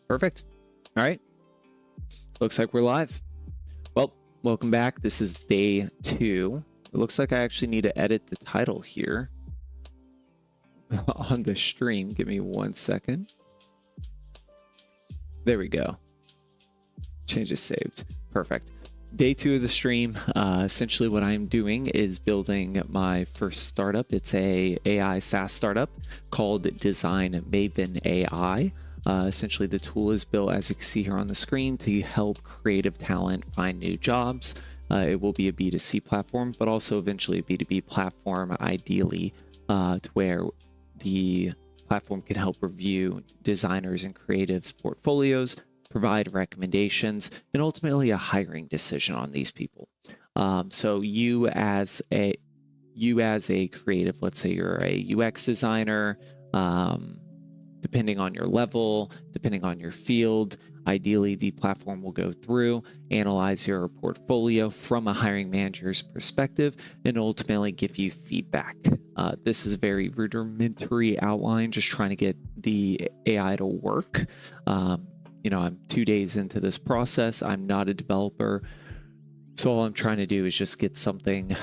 Perfect. All right. Looks like we're live. Well, welcome back. This is day 2. It looks like I actually need to edit the title here on the stream. Give me 1 second. There we go. Changes saved. Perfect. Day 2 of the stream. Essentially what I'm doing is building my first startup. It's a AI SaaS startup called Design Maven AI. Essentially the tool is built, as you can see here on the screen, to help creative talent find new jobs. It will be a B2C platform, but also eventually a B2B platform, ideally, to where the platform can help review designers and creatives' portfolios, provide recommendations, and ultimately a hiring decision on these people. So you as a creative, let's say you're a UX designer, depending on your level, depending on your field, ideally the platform will go through, analyze your portfolio from a hiring manager's perspective, and ultimately give you feedback. This is a very rudimentary outline, just trying to get the AI to work. I'm 2 days into this process. I'm not a developer. So all I'm trying to do is just get something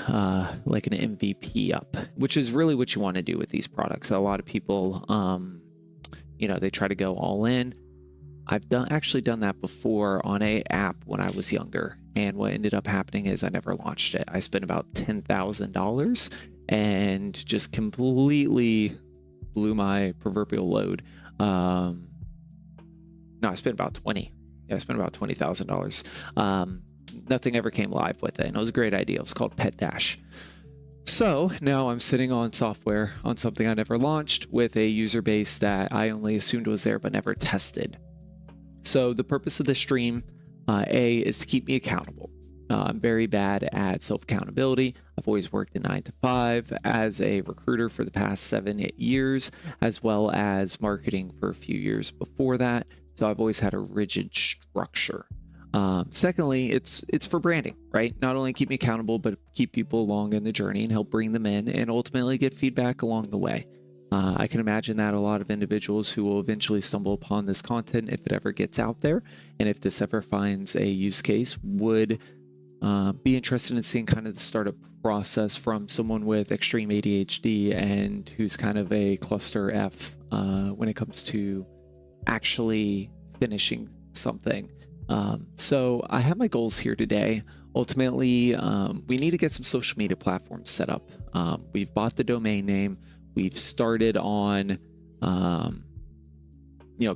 like an MVP up, which is really what you want to do with these products. A lot of people, they try to go all in. I've actually done that before on a app when I was younger. And what ended up happening is I never launched it. I spent about $10,000 and just completely blew my proverbial load. No, I spent about 20. Yeah, I spent about $20,000. Nothing ever came live with it, and it was a great idea. It was called Pet Dash. So now I'm sitting on software on something I never launched with a user base that I only assumed was there but never tested. So the purpose of the stream, is to keep me accountable. I'm very bad at self-accountability. I've always worked a 9 to 5 as a recruiter for the past 7 years, as well as marketing for a few years before that. So I've always had a rigid structure. Secondly, it's for branding, right? Not only keep me accountable, but keep people along in the journey and help bring them in and ultimately get feedback along the way. I can imagine that a lot of individuals who will eventually stumble upon this content, if it ever gets out there, and if this ever finds a use case, would be interested in seeing kind of the startup process from someone with extreme ADHD and who's kind of a cluster F when it comes to actually finishing something. So I have my goals here today. Ultimately, we need to get some social media platforms set up. We've bought the domain name. We've started on,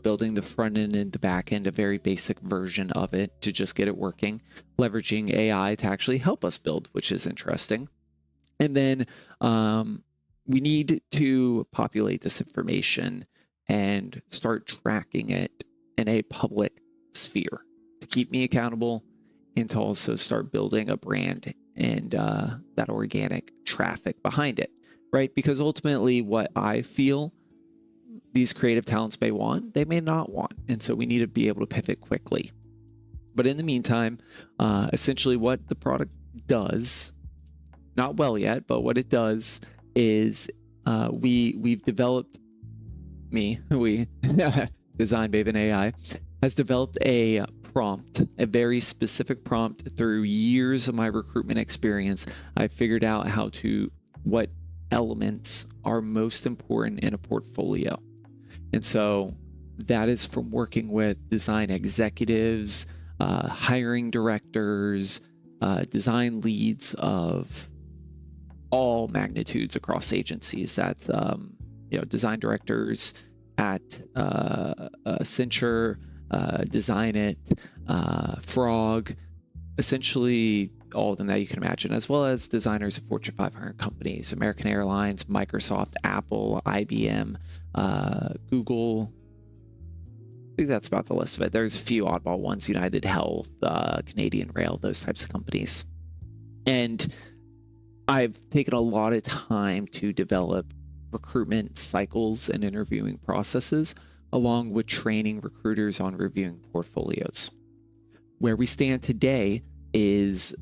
building the front end and the back end, a very basic version of it to just get it working, leveraging AI to actually help us build, which is interesting. And then we need to populate this information and start tracking it in a public sphere to keep me accountable and to also start building a brand and that organic traffic behind it, right? Because ultimately what I feel these creative talents may want, they may not want. And so we need to be able to pivot quickly. But in the meantime, essentially what the product does, not well yet, but what it does is we've developed, Design Maven AI has developed a prompt, a very specific prompt. Through years of my recruitment experience, I figured out what elements are most important in a portfolio. And so that is from working with design executives, hiring directors, design leads of all magnitudes across agencies. That's design directors at Accenture, Design It, Frog, essentially all of them that you can imagine, as well as designers of Fortune 500 companies, American Airlines, Microsoft, Apple, IBM, Google. I think that's about the list of it. There's a few oddball ones, United Health, Canadian Rail, those types of companies. And I've taken a lot of time to develop recruitment cycles and interviewing processes, along with training recruiters on reviewing portfolios. Where we stand today is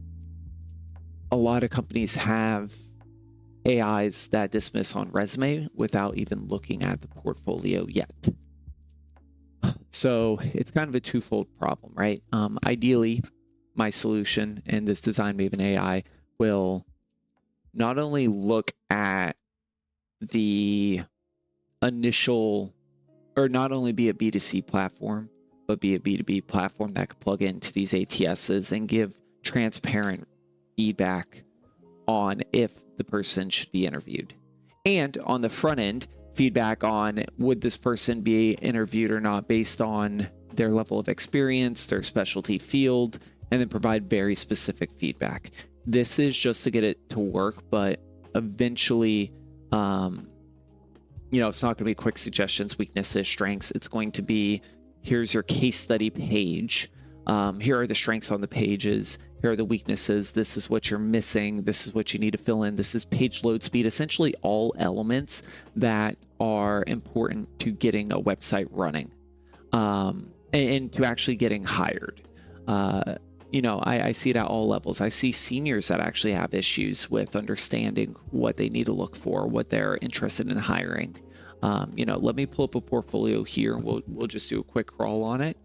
a lot of companies have AIs that dismiss on resume without even looking at the portfolio yet. So it's kind of a twofold problem, right? Ideally, my solution and this Design Maven AI will not only look at the initial, or not only be a B2C platform, but be a B2B platform that could plug into these ATSs and give transparent feedback on if the person should be interviewed. And on the front end, feedback on would this person be interviewed or not based on their level of experience, their specialty field, and then provide very specific feedback. This is just to get it to work, but eventually, it's not going to be quick suggestions, weaknesses, strengths. It's going to be, here's your case study page. Here are the strengths on the pages. Here are the weaknesses. This is what you're missing. This is what you need to fill in. This is page load speed. Essentially all elements that are important to getting a website running, and to actually getting hired. I see it at all levels. I see seniors that actually have issues with understanding what they need to look for, what they're interested in hiring. Let me pull up a portfolio here, and we'll just do a quick crawl on it.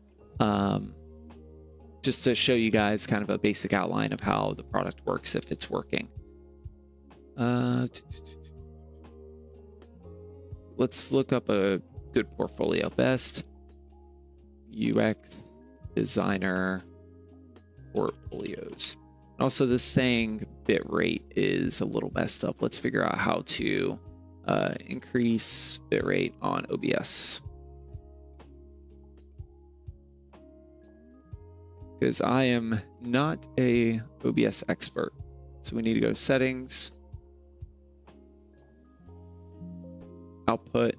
Just to show you guys kind of a basic outline of how the product works if it's working. Let's look up a good portfolio. Best UX designer portfolios. Also, this saying bitrate is a little messed up. Let's figure out how to increase bitrate on OBS. Because I am not a OBS expert. So we need to go settings, output,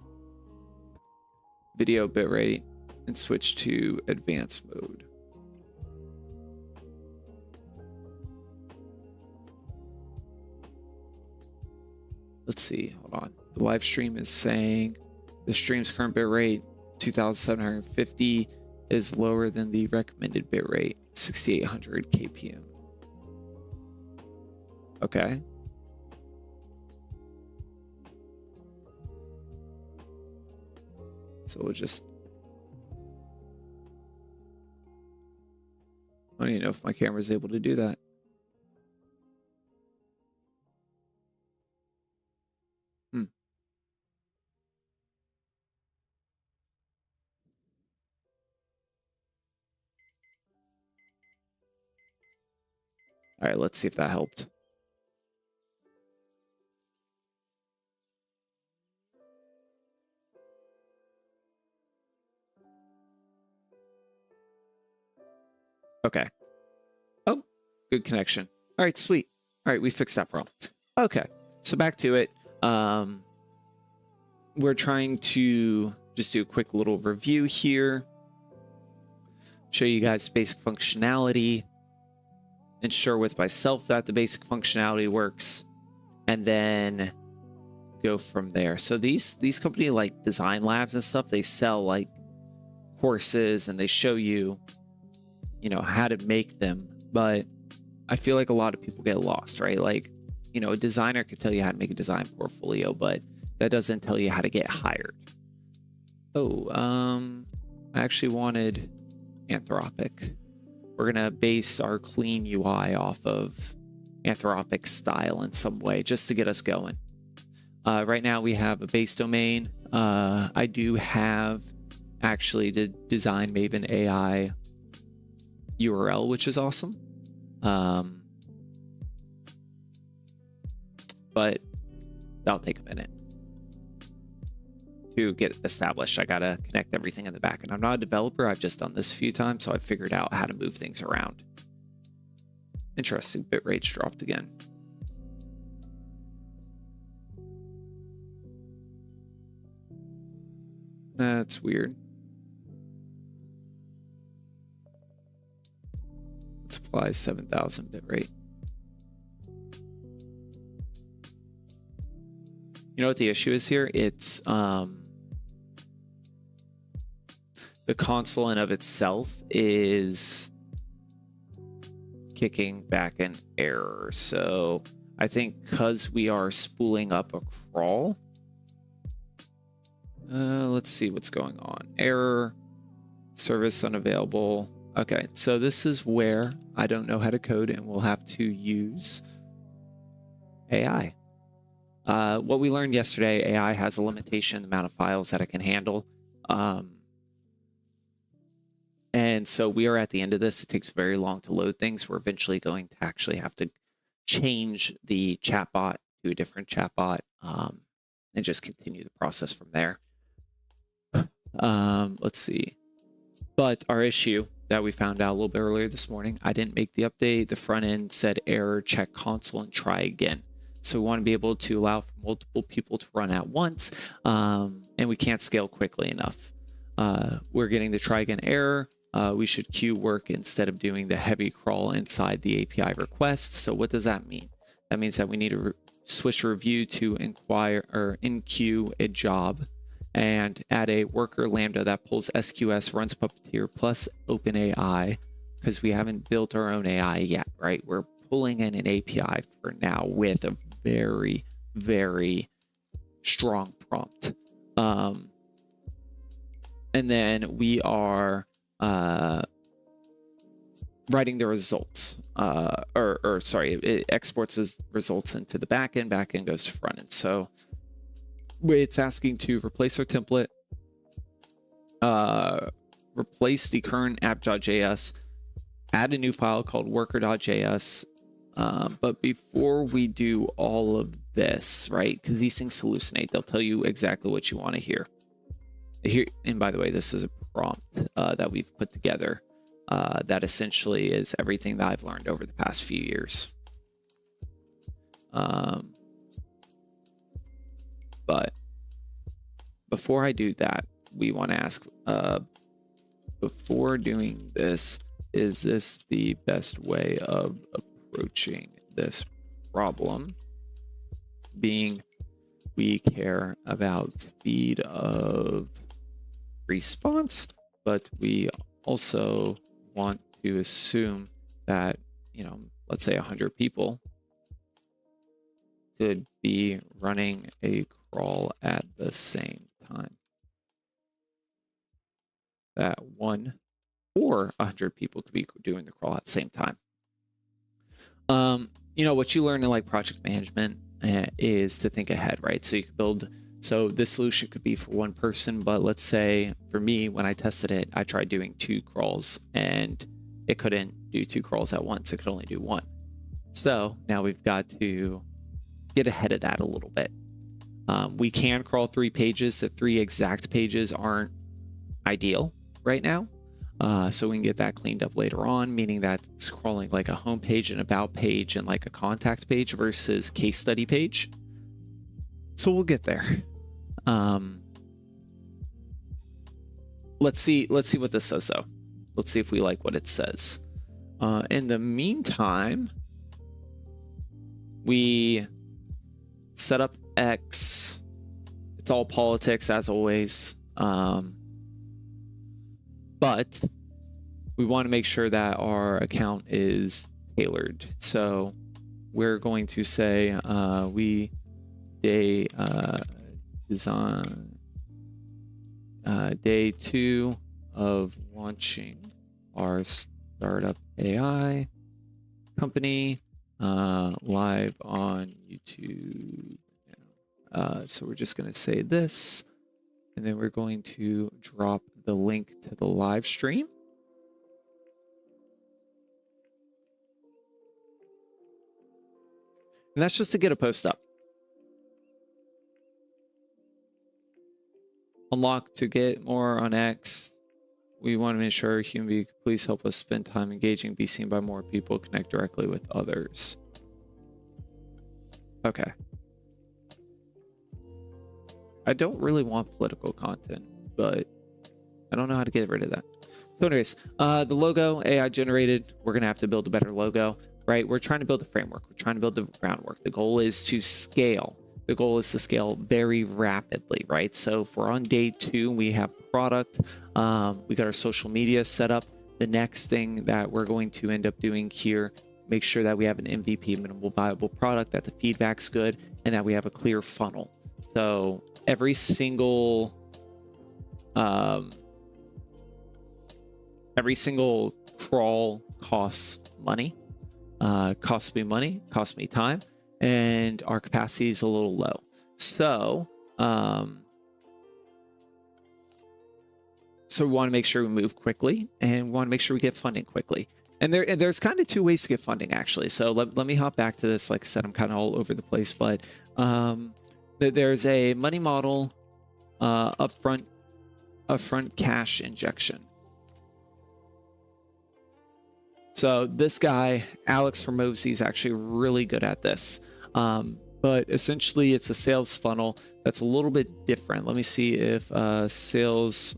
video bitrate, and switch to advanced mode. Let's see, hold on. The live stream is saying the stream's current bitrate 2750 is lower than the recommended bitrate 6800 kpm. Okay. So we'll just, I don't even know if my camera is able to do that. All right, let's see if that helped. Okay. Oh, good connection. All right, sweet. All right, we fixed that problem. Okay, so back to it. We're trying to just do a quick little review here. Show you guys basic functionality. Ensure with myself that the basic functionality works, and then go from there. So these companies like Design Labs and stuff, they sell like courses and they show you, how to make them. But I feel like a lot of people get lost, right? Like, a designer could tell you how to make a design portfolio, but that doesn't tell you how to get hired. Oh, I actually wanted Anthropic. We're going to base our clean UI off of Anthropic style in some way just to get us going. Right now we have a base domain. I do have actually the Design Maven AI URL, which is awesome. But that'll take a minute to get established. I gotta connect everything in the back, and I'm not a developer. I've just done this a few times, so I figured out how to move things around. Interesting, bitrate's dropped again. That's weird. Let's apply 7000 bitrate. You know what the issue is here? It's the console in of itself is kicking back an error. So I think because we are spooling up a crawl, let's see what's going on. Error Service unavailable. Okay, so this is where I don't know how to code and we'll have to use AI. What we learned yesterday, AI has a limitation, the amount of files that it can handle. And so we are at the end of this. It takes very long to load things. We're eventually going to actually have to change the chatbot to a different chatbot and just continue the process from there. Let's see. But our issue that we found out a little bit earlier this morning, I didn't make the update. The front end said error, check console and try again. So we want to be able to allow for multiple people to run at once, and we can't scale quickly enough. We're getting the try again error. We should queue work instead of doing the heavy crawl inside the API request. So what does that mean? That means that we need to switch review to inquire or in queue a job and add a worker lambda that pulls SQS, runs Puppeteer plus OpenAI, because we haven't built our own AI yet, right? We're pulling in an API for now with a very, very strong prompt. And then we are writing the results, sorry, it exports as results into the backend goes to front end. So it's asking to replace our template, replace the current app.js, add a new file called worker.js. But before we do all of this, right, because these things hallucinate, they'll tell you exactly what you want to hear. And by the way, this is a prompt that we've put together that essentially is everything that I've learned over the past few years. But before I do that, we want to ask, before doing this, is this the best way of approaching this problem? Being we care about speed of response, but we also want to assume that, you know, let's say 100 people could be running a crawl at the same time. That 1 or 100 people could be doing the crawl at the same time. You know, what you learn in like project management is to think ahead, right? So you could build, so this solution could be for one person, but let's say for me, when I tested it, I tried doing 2 crawls and it couldn't do 2 crawls at once. It could only do 1. So now we've got to get ahead of that a little bit. We can crawl 3 pages. The 3 exact pages aren't ideal right now. So we can get that cleaned up later on, meaning that it's crawling like a home page, an about page, and like a contact page versus case study page. So we'll get there. Let's see what this says though. Let's see if we like what it says. In the meantime, we set up X. It's all politics as always. But we want to make sure that our account is tailored. So we're going to say design day 2 of launching our startup AI company live on YouTube. So we're just going to say this, and then we're going to drop the link to the live stream. And that's just to get a post up. Unlock to get more on X. We want to ensure human being, please help us spend time engaging, be seen by more people, connect directly with others. Okay. I don't really want political content, but I don't know how to get rid of that. So anyways, the logo, AI generated, we're going to have to build a better logo, right? We're trying to build a framework. We're trying to build the groundwork. The goal is to scale. The goal is to scale very rapidly, right? So if we're on day 2, we have product. We got our social media set up. The next thing that we're going to end up doing here, make sure that we have an MVP, minimal viable product, that the feedback's good, and that we have a clear funnel. So every single Every single crawl costs money, costs me money, costs me time, and our capacity is a little low. So, so we want to make sure we move quickly, and we want to make sure we get funding quickly. And there's kind of two ways to get funding, actually. So let me hop back to this. Like I said, I'm kind of all over the place, but there's a money model, upfront cash injection. So this guy, Alex from Mosey, is actually really good at this. But essentially, it's a sales funnel that's a little bit different. Let me see if sales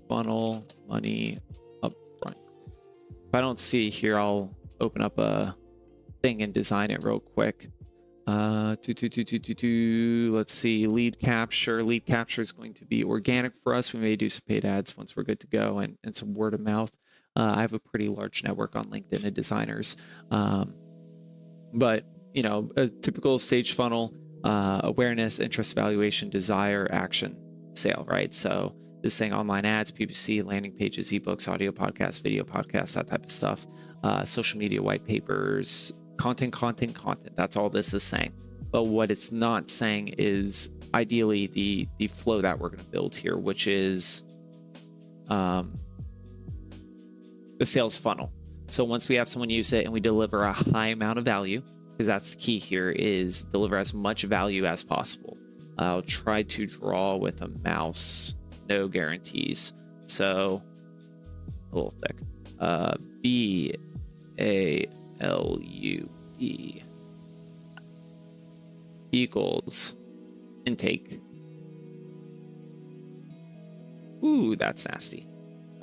funnel money upfront. If I don't see it here, I'll open up a thing and design it real quick. Let's see, lead capture. Lead capture is going to be organic for us. We may do some paid ads once we're good to go, and some word of mouth. I have a pretty large network on LinkedIn of designers. But, you know, a typical stage funnel, awareness, interest, valuation, desire, action, sale, right? So this thing, online ads, PPC, landing pages, ebooks, audio podcasts, video podcasts, that type of stuff, social media white papers, content. That's all this is saying. But what it's not saying is ideally the flow that we're going to build here, which is the sales funnel. So once we have someone use it and we deliver a high amount of value, because that's the key here, is deliver as much value as possible. I'll try to draw with a mouse, no guarantees. So a little thick. BALUE equals intake. Ooh, that's nasty.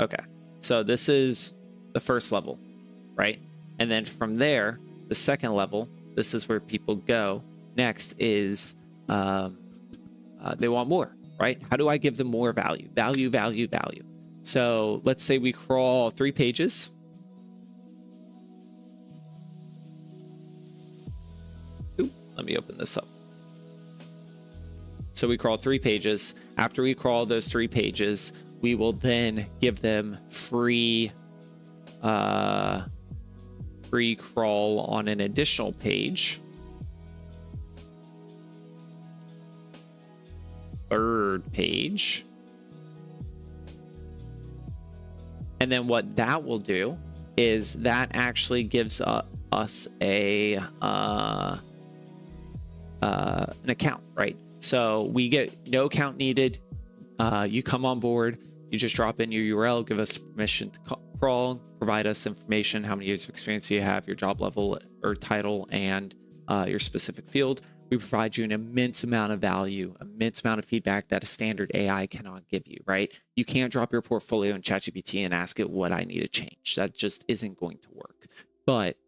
Okay, so this is the first level, right? And then from there, the second level, this is where people go. Next is they want more, right? How do I give them more value? Value. So let's say we crawl 3 pages. Ooh, let me open this up. So we crawl 3 pages. After we crawl those 3 pages, we will then give them free crawl on an additional page. Third page. And then what that will do is that actually gives us an account, right? So we get no account needed. You come on board, you just drop in your URL, give us permission to crawl, provide us information, how many years of experience you have, your job level or title, and your specific field. We provide you an immense amount of value, immense amount of feedback that a standard AI cannot give you, right? You can't drop your portfolio in ChatGPT and ask it what I need to change. That just isn't going to work. But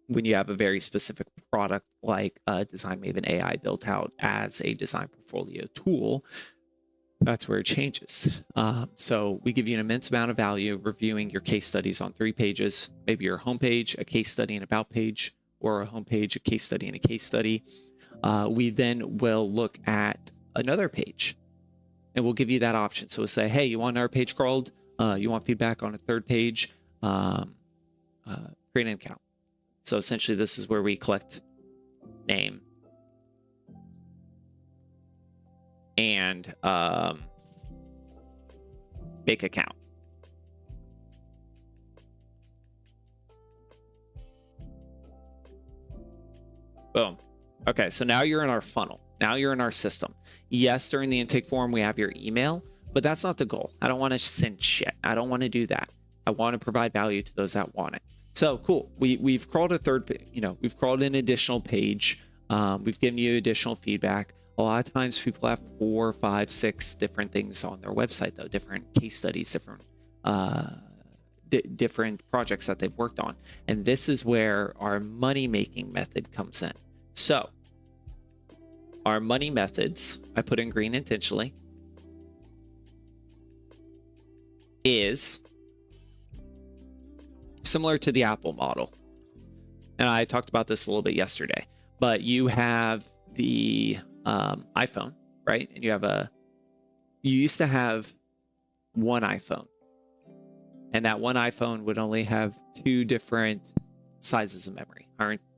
when you have a very specific product like Design Maven AI built out as a design portfolio tool, that's where it changes. So we give you an immense amount of value reviewing your case studies on 3 pages, maybe your homepage, a case study, and about page, or a homepage, a case study, and a case study. We then will look at another page and we'll give you that option. So we'll say, hey, you want our page crawled? You want feedback on a 3rd page? Create an account. So essentially this is where we collect name and make account. Boom. Okay, so now you're in our funnel. Now you're in our system. Yes, during the intake form, we have your email, but that's not the goal. I don't want to send shit. I don't want to do that. I want to provide value to those that want it. So cool. We've crawled a we've crawled an additional page. We've given you additional feedback. A lot of times people have 4, 5, 6 different things on their website, though, different case studies, different different projects that they've worked on. And this is where our money-making method comes in. So our money methods, I put in green intentionally, is similar to the Apple model. And I talked about this a little bit yesterday, but you have the iPhone, right? And you used to have one iPhone. And that one iPhone would only have 2 different sizes of memory.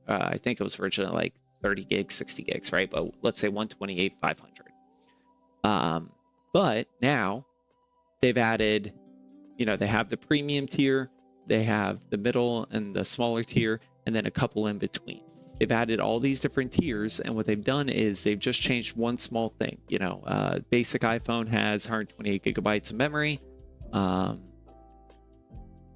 I think it was originally like 30 gigs, 60 gigs, right? But let's say 128, 500. But now they've added, they have the premium tier, they have the middle and the smaller tier, and then a couple in between. They've added all these different tiers, and what they've done is they've just changed one small thing. Basic iPhone has 128 gigabytes of memory.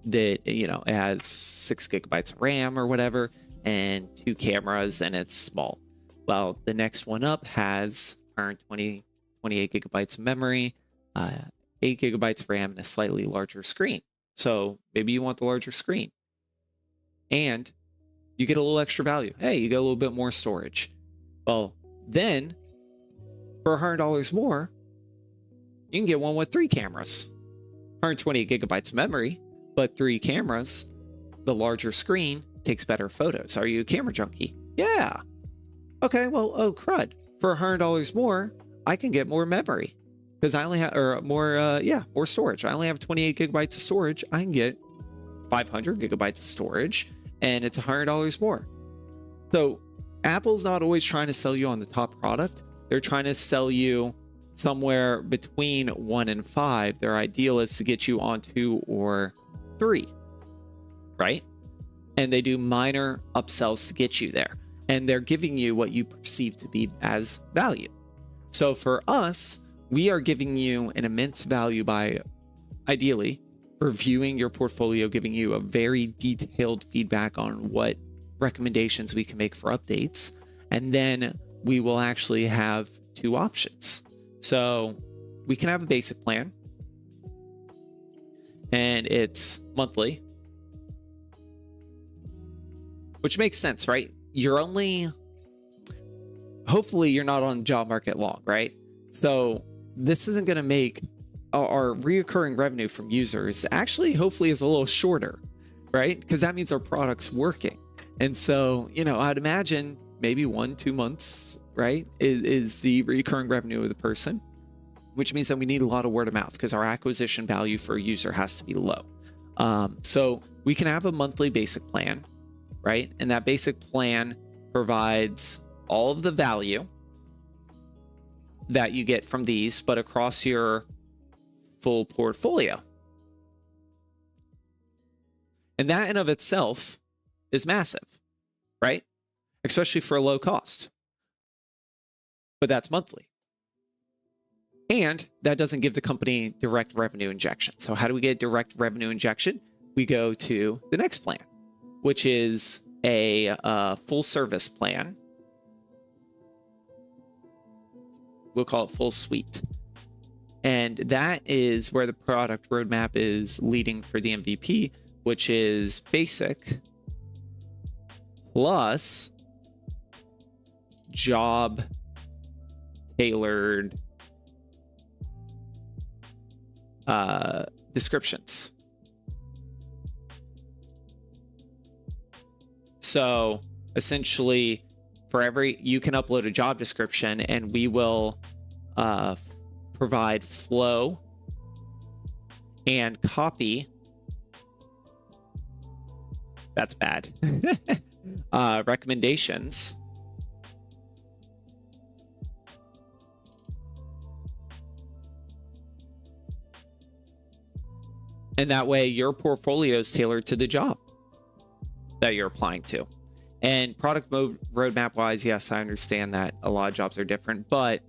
It has 6 gigabytes of RAM or whatever, and 2 cameras, and it's small. Well, the next one up has 28 gigabytes of memory, 8 gigabytes of RAM, and a slightly larger screen. So maybe you want the larger screen. And you get a little extra value. Hey, you get a little bit more storage. Well, then for $100 more, you can get one with 3 cameras. 128 gigabytes of memory, but 3 cameras. The larger screen takes better photos. Are you a camera junkie? Yeah. Okay, well, oh crud. For $100 more, I can get more memory because I only have, more storage. I only have 28 gigabytes of storage. I can get 500 gigabytes of storage, and it's $100 more. So Apple's not always trying to sell you on the top product. They're trying to sell you somewhere between 1 and 5. Their ideal is to get you on 2 or 3, right? And they do minor upsells to get you there. And they're giving you what you perceive to be as value. So for us, we are giving you an immense value by ideally reviewing your portfolio, giving you a very detailed feedback on what recommendations we can make for updates. And then we will actually have 2 options. So we can have a basic plan, and it's monthly, which makes sense, right? Hopefully you're not on the job market long, right? So this isn't going to make our reoccurring revenue from users actually hopefully is a little shorter, right? Because that means our product's working. And so, I'd imagine maybe 1-2 months, right, is the recurring revenue of the person, which means that we need a lot of word of mouth because our acquisition value for a user has to be low. So we can have a monthly basic plan, right? And that basic plan provides all of the value that you get from these, but across your full portfolio. And that in of itself is massive, right? Especially for a low cost. But that's monthly. And that doesn't give the company direct revenue injection. So how do we get direct revenue injection? We go to the next plan, which is a full service plan. We'll call it full suite. And that is where the product roadmap is leading for the MVP, which is basic plus job tailored descriptions. So essentially, you can upload a job description, and we will provide flow and copy. That's bad. Recommendations. And that way your portfolio is tailored to the job that you're applying to. And product mode roadmap wise, yes, I understand that a lot of jobs are different, but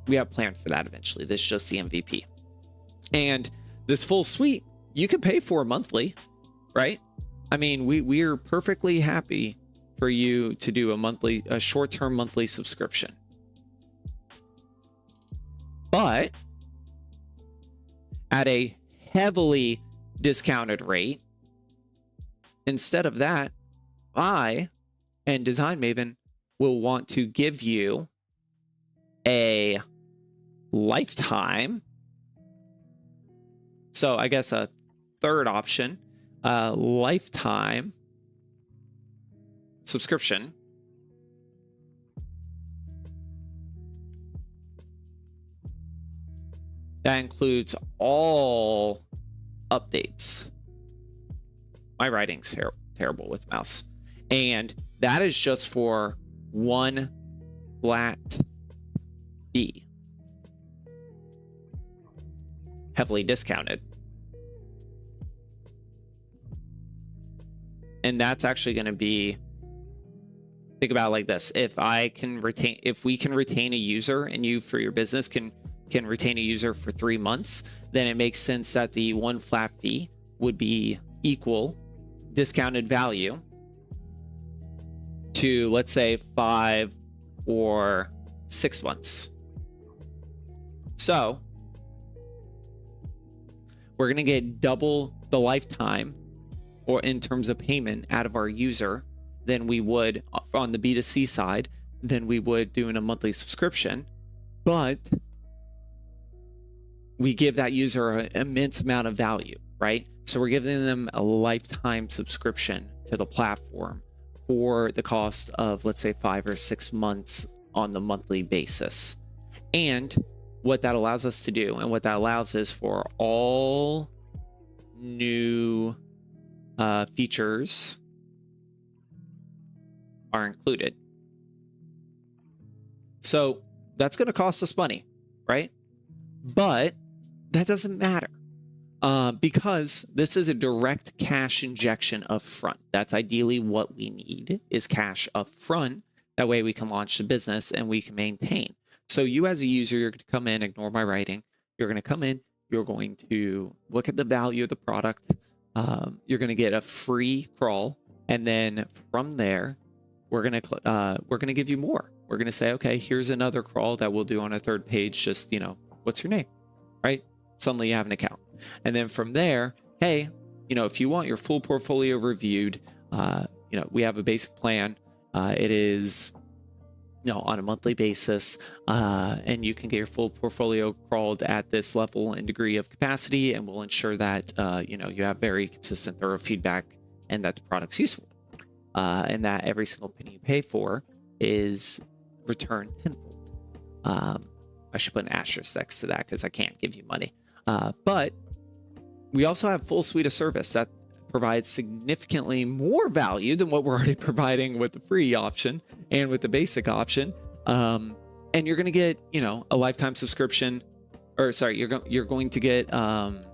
we have planned for that eventually. This is just the MVP. And this full suite, you can pay for monthly, right? I mean, we're perfectly happy for you to do a short-term monthly subscription. But at a heavily discounted rate, instead of that, I and Design Maven will want to give you a lifetime. So I guess a third option, lifetime subscription. That includes all updates. My writing's terrible with mouse. And that is just for one flat fee. Heavily discounted. And that's actually going to be, think about it like this. If we can retain a user, and you for your business can retain a user for 3 months, then it makes sense that the one flat fee would be equal discounted value to, let's say, 5 or 6 months. So we're going to get double the lifetime, or in terms of payment, out of our user than we would on the B2C side, than we would doing a monthly subscription. But we give that user an immense amount of value, right? So we're giving them a lifetime subscription to the platform for the cost of, let's say, 5 or 6 months on the monthly basis. And what that allows us to do, and what that allows is for all new features are included. So that's going to cost us money, right? But that doesn't matter because this is a direct cash injection up front. That's ideally what we need, is cash up front. That way we can launch the business and we can maintain. So you as a user, you're going to come in, ignore my writing. You're going to come in, you're going to look at the value of the product. You're going to get a free crawl. And then from there, we're going to give you more. We're going to say, okay, here's another crawl that we'll do on a third page. Just, what's your name, right? Suddenly you have an account. And then from there, hey, if you want your full portfolio reviewed, we have a basic plan. It is, on a monthly basis, and you can get your full portfolio crawled at this level and degree of capacity, and we'll ensure that, you have very consistent, thorough feedback and that the product's useful, and that every single penny you pay for is returned tenfold. I should put an asterisk next to that because I can't give you money. But we also have full suite of service that provides significantly more value than what we're already providing with the free option and with the basic option. And you're going to get, a lifetime subscription, or sorry, you're going to get, the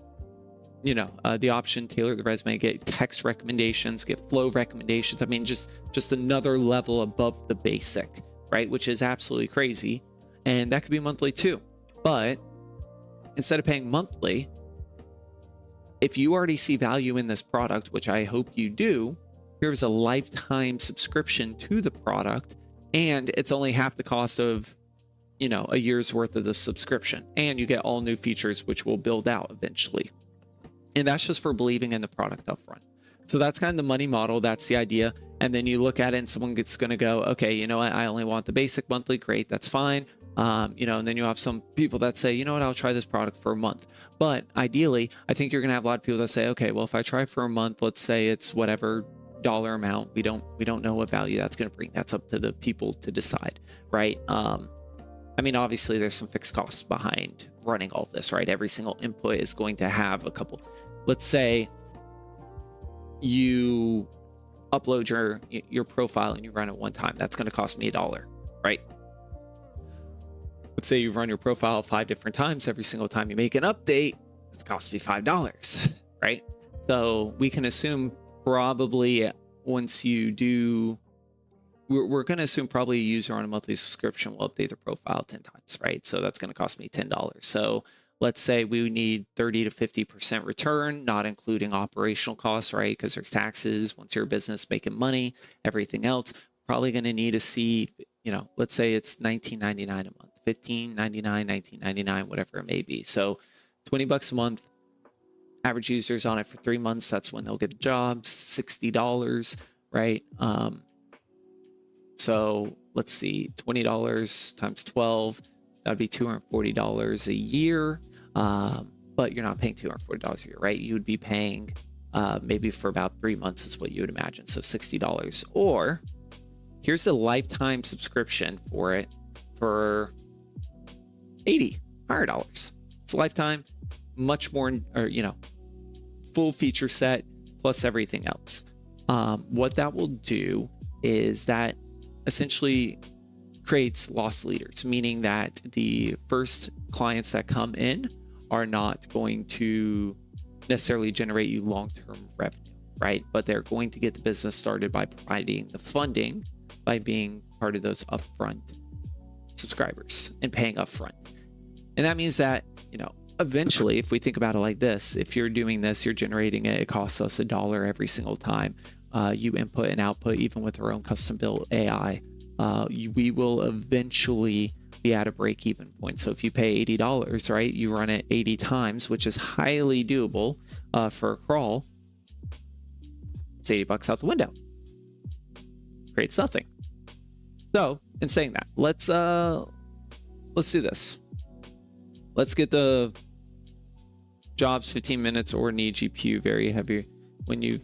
option, tailor the resume, get text recommendations, get flow recommendations. I mean, just another level above the basic, right? Which is absolutely crazy. And that could be monthly too. But instead of paying monthly, if you already see value in this product, which I hope you do, here's a lifetime subscription to the product, and it's only half the cost of, a year's worth of the subscription, and you get all new features, which will build out eventually. And that's just for believing in the product up front. So that's kind of the money model. That's the idea. And then you look at it and someone gets going to go, okay, you know what? I only want the basic monthly. Great. That's fine. And then you have some people that say, you know what, I'll try this product for a month. But ideally, I think you're going to have a lot of people that say, okay, well, if I try for a month, let's say it's whatever dollar amount, we don't know what value that's going to bring. That's up to the people to decide, right? Obviously there's some fixed costs behind running all of this, right? Every single input is going to have a couple. Let's say you upload your profile and you run it one time. That's going to cost me $1, right? Let's say you run your profile 5 different times. Every single time you make an update, it's cost me $5, right? So we can assume probably once you do, we're going to assume probably a user on a monthly subscription will update their profile 10 times, right? So that's going to cost me $10. So let's say we need 30 to 50% return, not including operational costs, right? Because there's taxes once you're a business making money, everything else. Probably going to need to see, let's say it's $19.99 a month. $15.99, $19.99, whatever it may be. So $20 a month. Average users on it for 3 months. That's when they'll get the job. $60, right? So let's see, $20 times 12. That'd be $240 a year. But you're not paying $240 a year, right? You would be paying maybe for about 3 months is what you would imagine. So $60. Or here's a lifetime subscription for it for $100. It's lifetime, much more, or, you know, full feature set plus everything else. What that will do is that essentially creates loss leaders, meaning that the first clients that come in are not going to necessarily generate you long-term revenue, right? But they're going to get the business started by providing the funding, by being part of those upfront subscribers and paying upfront. And that means that, you know, eventually, if we think about it like this, if you're doing this, you're generating it, it costs us $1 every single time you input and output, even with our own custom built AI. We will eventually be at a break-even point. So if you pay $80, right, you run it 80 times, which is highly doable for a crawl. It's $80 out the window. Creates nothing. So in saying that, let's do this. Let's get the jobs 15 minutes or need GPU very heavy when you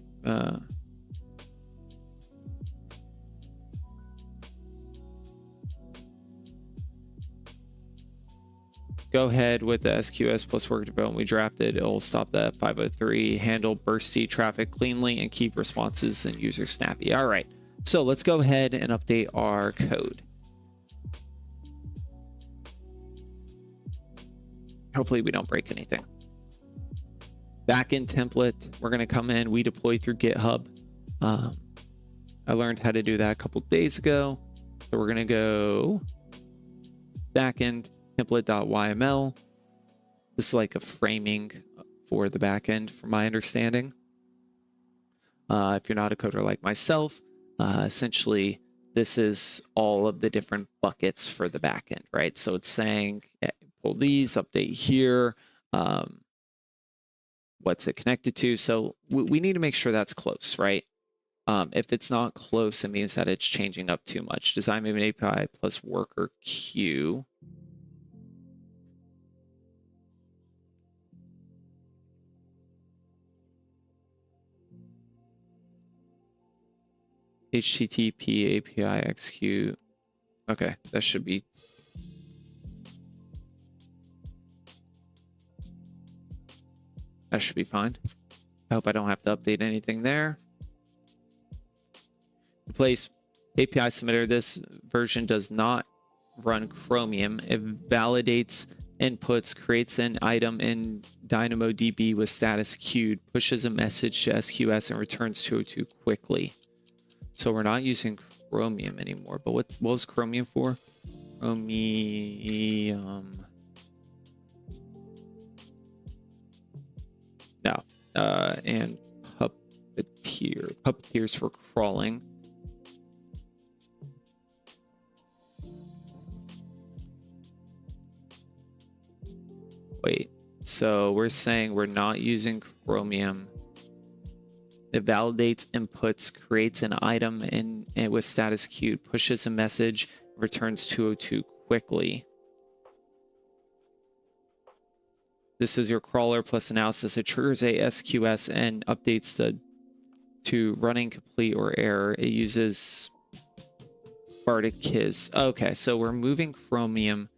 go ahead with the SQS plus work development we drafted. It'll stop that 503, handle bursty traffic cleanly, and keep responses and user snappy. All right, so let's go ahead and update our code. Hopefully we don't break anything. Backend template, we're going to come in, we deploy through GitHub. I learned how to do that a couple days ago. So we're going to go backend template.yml. This is like a framing for the backend, from my understanding. If you're not a coder like myself, essentially this is all of the different buckets for the backend, right? So it's saying, pull these, update here, what's it connected to. So we need to make sure that's close, right? If it's not close, it means that it's changing up too much. Design Maven API plus worker queue. HTTP API execute. Okay, that should be. That should be fine. I hope I don't have to update anything there. Replace API submitter. This version does not run Chromium. It validates inputs, creates an item in DynamoDB with status queued, pushes a message to SQS, and returns 202 quickly. So we're not using Chromium anymore. But what was Chromium for? Chromium. No. And Puppeteer. Puppeteer's for crawling. Wait. So we're saying we're not using Chromium. It validates inputs, creates an item in with status queued, pushes a message, returns 202 quickly. This is your crawler plus analysis. It triggers a SQS and updates to running complete or error. It uses Bardic Kiss. Okay, so we're moving Chromium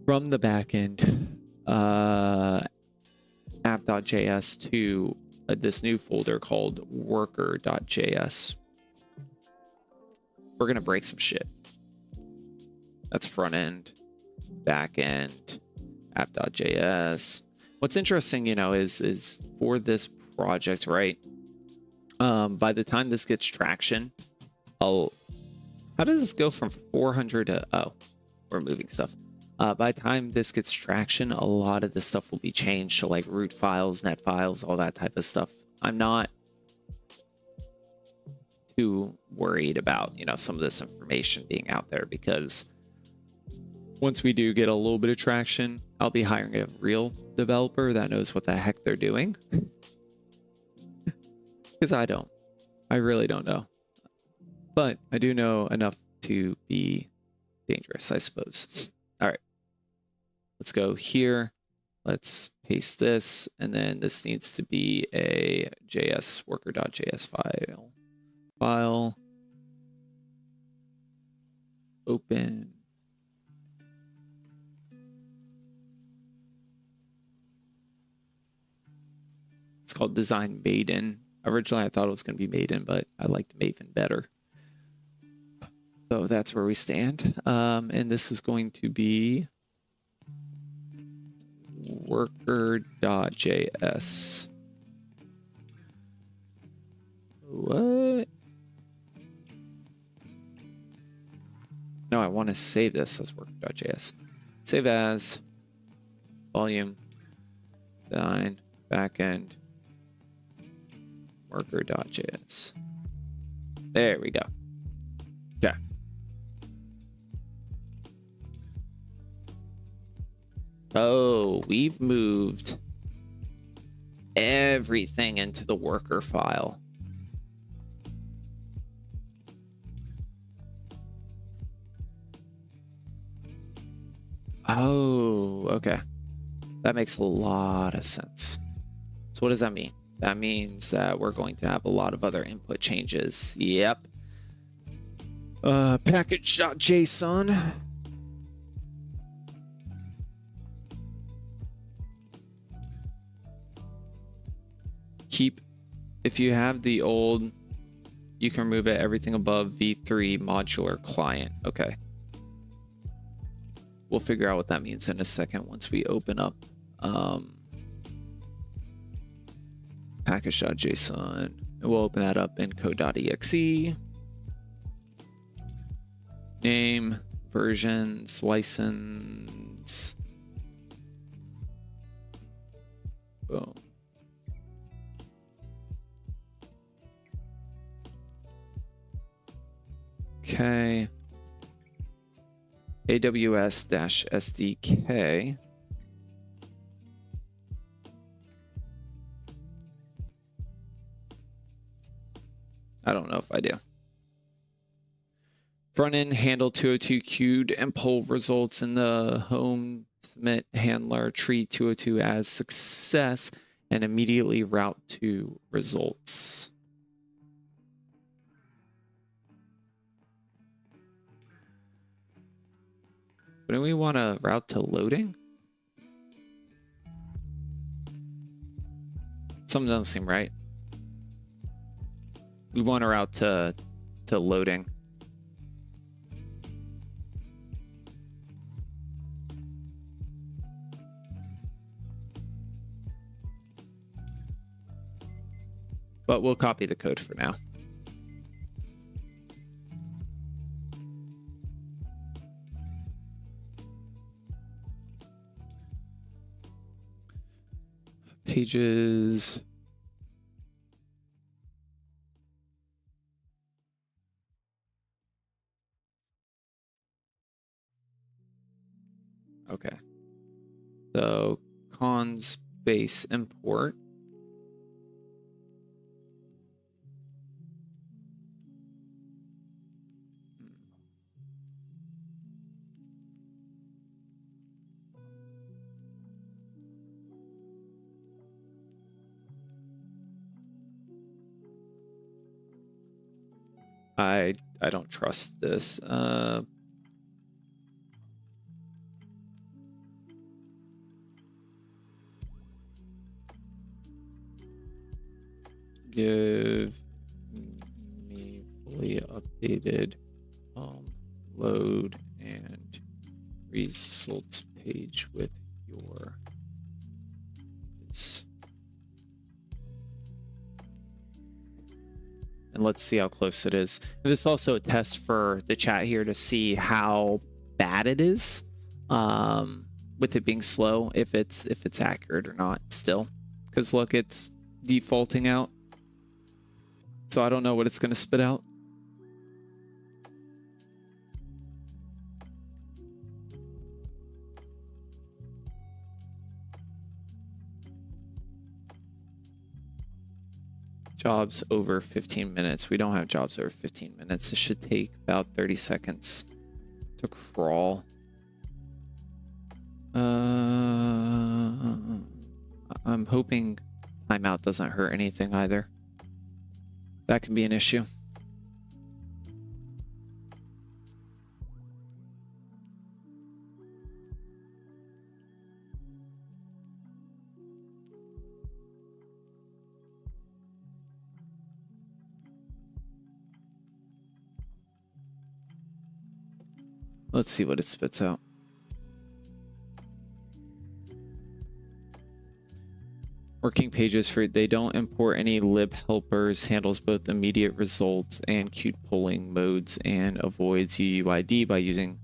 from the backend app.js to this new folder called worker.js. We're going to break some shit. That's front end, back end, app.js. What's interesting, you know, is for this project, right? By the time this gets traction, how does this go from 400 to, oh, we're moving stuff. By the time this gets traction, a lot of the stuff will be changed. So like root files, net files, all that type of stuff. I'm not too worried about, you know, some of this information being out there, because once we do get a little bit of traction, I'll be hiring a real developer that knows what the heck they're doing. Because I really don't know. But I do know enough to be dangerous, I suppose. All right. Let's go here. Let's paste this. And then this needs to be a JS worker.js file. Open. called Design Maven. Originally, I thought it was going to be Maiden, but I liked Maven better. So that's where we stand. And this is going to be worker.js. What? No, I want to save this as worker.js. Save as volume design backend worker.js. There we go. Okay. Oh, we've moved everything into the worker file. Oh, okay. That makes a lot of sense. So what does that mean? That means that we're going to have a lot of other input changes. Yep. Package.json. Keep, if you have the old, you can remove it, everything above v3 modular client. Okay. We'll figure out what that means in a second once we open up package.json. And we'll open that up in code.exe. Name, versions, license. Boom. Okay. AWS-SDK. I don't know if I do. Front end handle 202 queued and pull results in the home submit handler treat 202 as success and immediately route to results. Wouldn't we want to route to loading? Something doesn't seem right. We want to route to loading. But we'll copy the code for now. Pages. Okay. So cons base import. I don't trust this. Give me fully updated load and results page with your and let's see how close it is. This is also a test for the chat here to see how bad it is with it being slow, if it's accurate or not still. Because look, it's defaulting out. So I don't know what it's going to spit out. Jobs over 15 minutes. We don't have jobs over 15 minutes. It should take about 30 seconds to crawl. I'm hoping timeout doesn't hurt anything either. That can be an issue. Let's see what it spits out. Working pages for they don't import any lib helpers, handles both immediate results and queued polling modes, and avoids UUID by using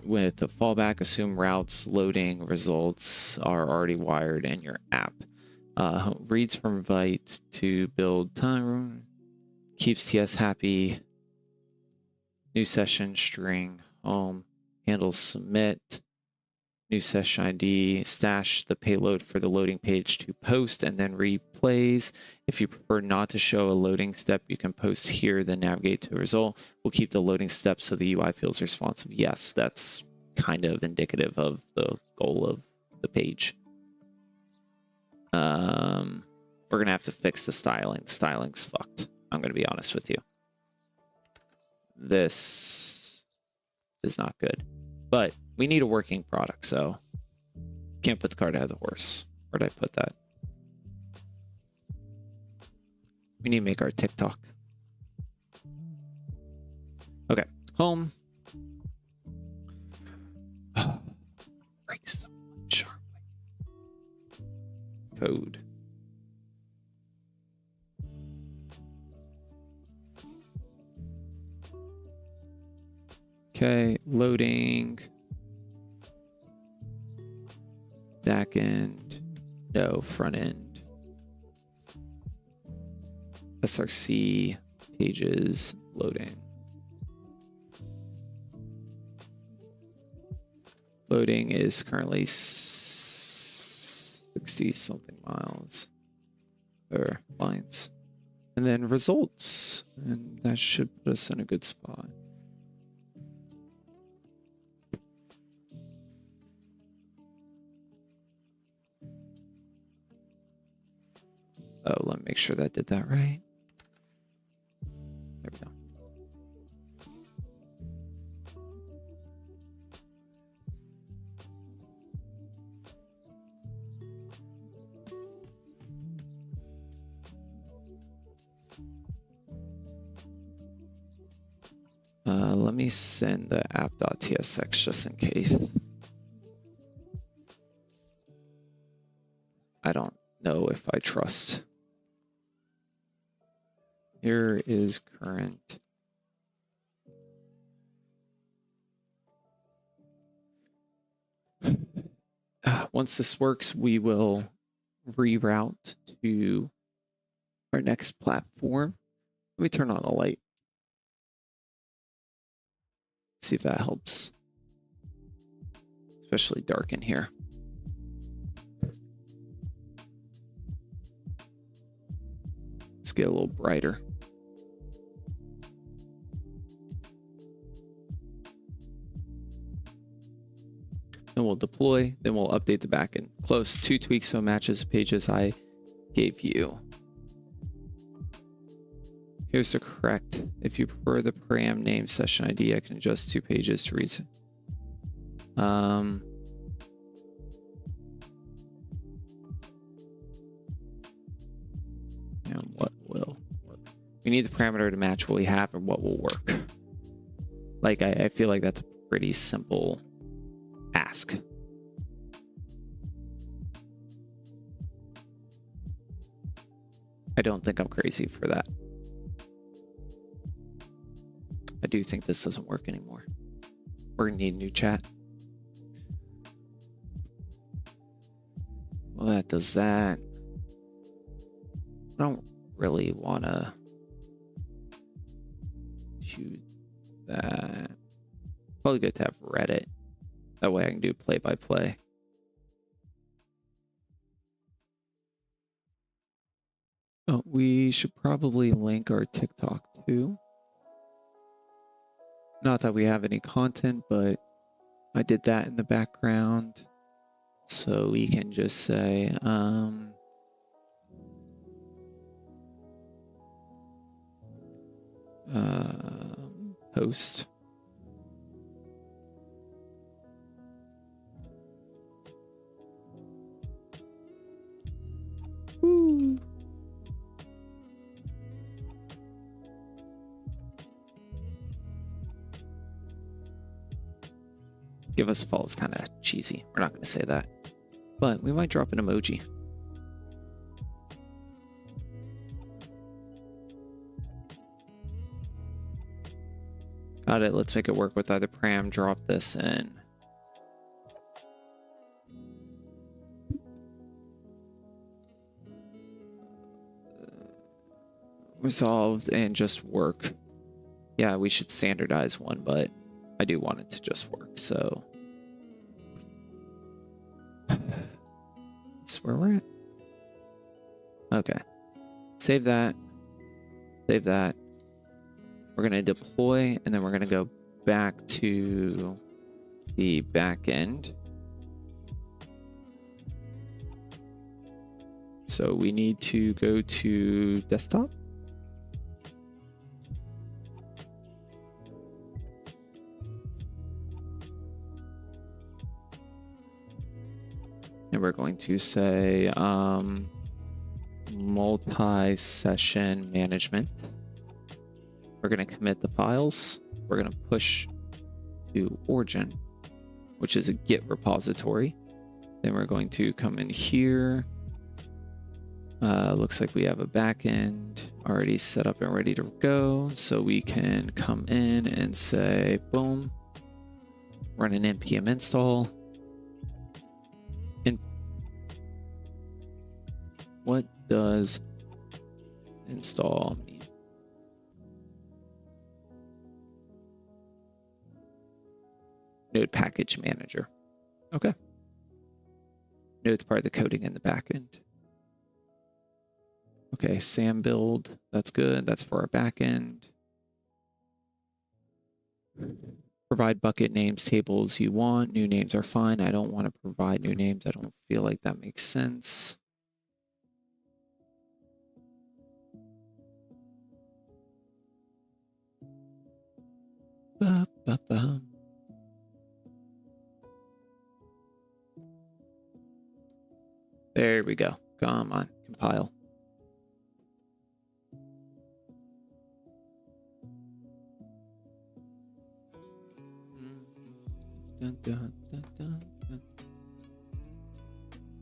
with the fallback. Assume routes, loading results are already wired in your app. Reads from Vite to build time. Keeps TS happy. New session string home. Handles submit. New session ID, stash the payload for the loading page to post, and then replays. If you prefer not to show a loading step, you can post here, then navigate to a result. We'll keep the loading step so the UI feels responsive. Yes, that's kind of indicative of the goal of the page. We're going to have to fix the styling. The styling's fucked. I'm going to be honest with you. This is not good. But we need a working product, so can't put the cart ahead of the horse. Where'd I put that? We need to make our TikTok. Okay, home. Breaks so much. Code. Okay, loading. Back end. No, front end. SRC pages loading. Loading is currently 60 something miles or lines. And then results. And that should put us in a good spot. Oh, let me make sure that did that right. There we go. Let me send the app.tsx just in case. I don't know if I trust. Here is current. Once this works, we will reroute to our next platform. Let me turn on a light. See if that helps. Especially dark in here. Let's get a little brighter. Then we'll deploy, then we'll update the backend. Close 2 tweaks so it matches the pages I gave you. Here's the correct. If you prefer the param name session ID, I can adjust 2 pages to read. And what will work? We need the parameter to match what we have and what will work. Like, I feel like that's a pretty simple ask. I don't think I'm crazy for that. I do think this doesn't work anymore. We're gonna need a new chat. Well, that does that. I don't really want to choose that. Probably good to have Reddit. That way I can do play-by-play. Oh, we should probably link our TikTok too. Not that we have any content, but I did that in the background. So we can just say, post. Woo. Give us a fall is kind of cheesy. We're not going to say that. But we might drop an emoji. Got it. Let's make it work with either param. Drop this in. Resolved and just work. Yeah, we should standardize one, but I do want it to just work, so that's where we're at. Okay. Save that. Save that. We're going to deploy, and then we're going to go back to the back end. So we need to go to desktop. And we're going to say multi-session management. We're going to commit the files. We're going to push to origin, which is a Git repository. Then we're going to come in here. Looks like we have a backend already set up and ready to go. So we can come in and say, boom, run an npm install. And what does install mean? Node package manager. Okay. Node's part of the coding in the backend. Okay, SAM build, that's good. That's for our backend. Provide bucket names, tables you want. New names are fine. I don't want to provide new names. I don't feel like that makes sense. Ba, ba, ba. There we go. Come on, compile. Dun, dun, dun, dun, dun.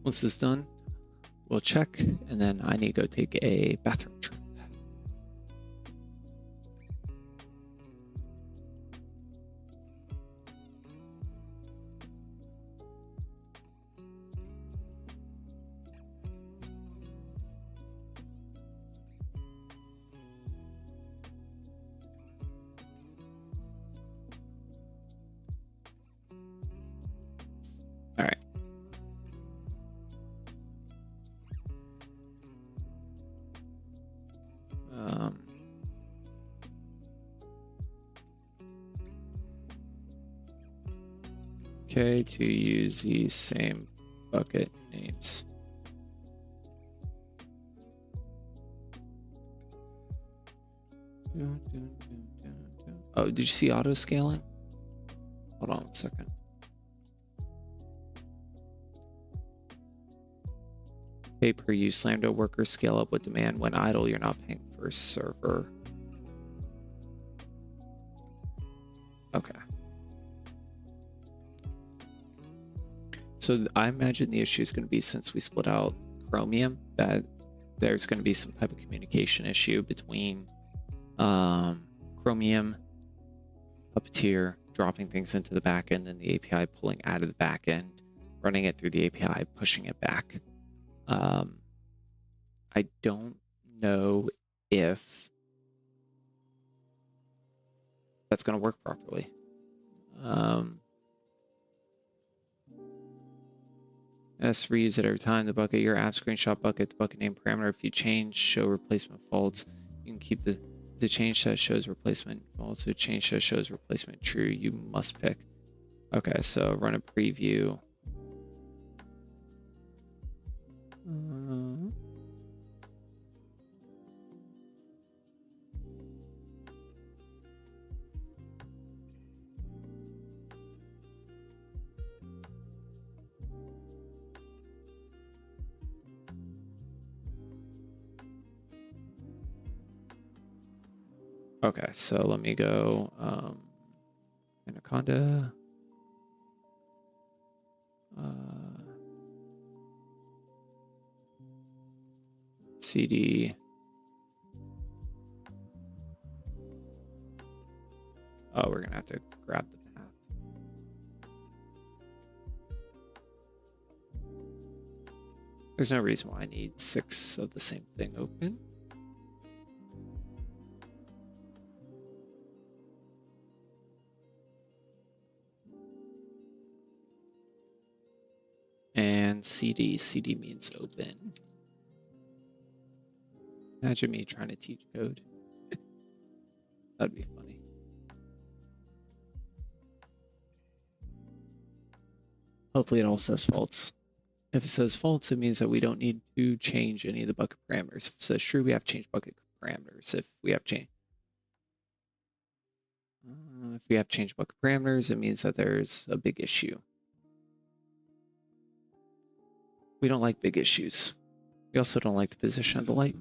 Once this is done, we'll check, and then I need to go take a bathroom trip. All right. Okay, to use these same bucket names. Oh, did you see auto scaling? Hold on 1 second. Pay per use. Lambda workers scale up with demand. When idle, you're not paying for a server. Okay. So I imagine the issue is going to be, since we split out Chromium, that there's going to be some type of communication issue between Chromium, Puppeteer, dropping things into the backend, and the API pulling out of the backend, running it through the API, pushing it back. I don't know if that's going to work properly. As reuse it every time. The bucket, your app screenshot bucket, the bucket name parameter. If you change show replacement faults, you can keep the change that shows replacement false. So change that shows replacement true, you must pick. Okay, so run a preview. Okay, so let me go Anaconda. CD. Oh, we're gonna have to grab the path. There's no reason why I need 6 of the same thing open. And CD. CD means open. Imagine me trying to teach code. That'd be funny. Hopefully it all says false. If it says false, it means that we don't need to change any of the bucket parameters. If it says true, we have to change bucket parameters. If we have changed bucket parameters, it means that there's a big issue. We don't like big issues. We also don't like the position of the light.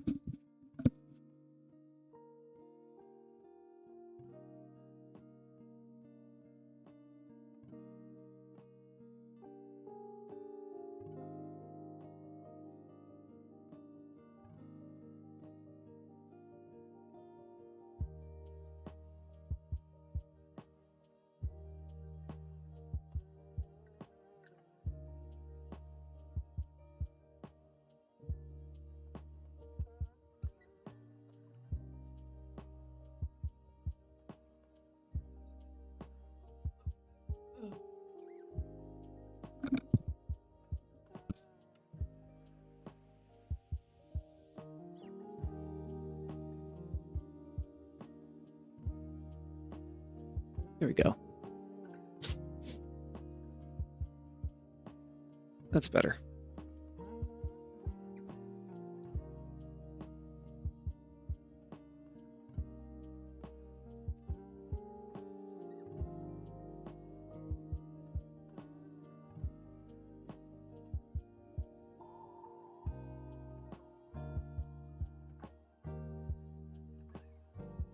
There we go. That's better.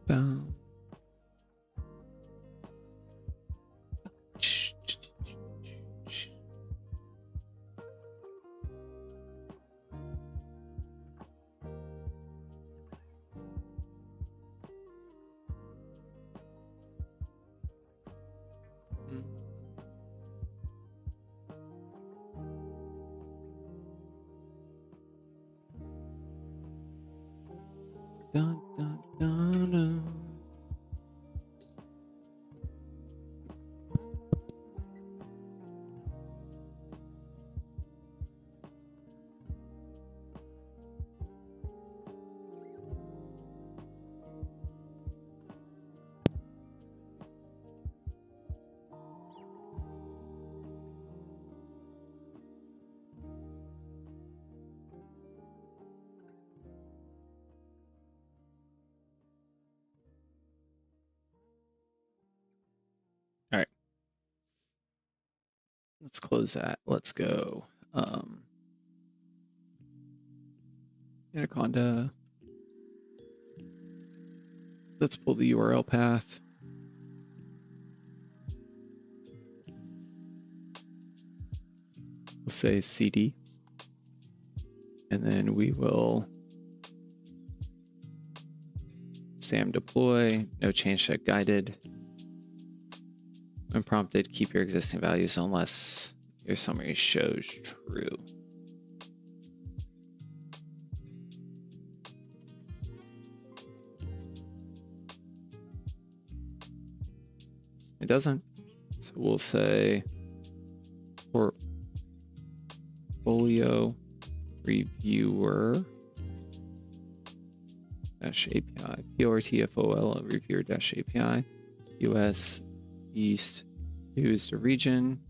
Boom. Dun, dun, dun, dun. All right. Let's close that. Let's go. Anaconda. Let's pull the URL path. We'll say CD. And then we will SAM deploy, no change set guided. When prompted, keep your existing values unless your summary shows true. It doesn't. So we'll say portfolio reviewer API, PORTFOL reviewer API, US East, use the region.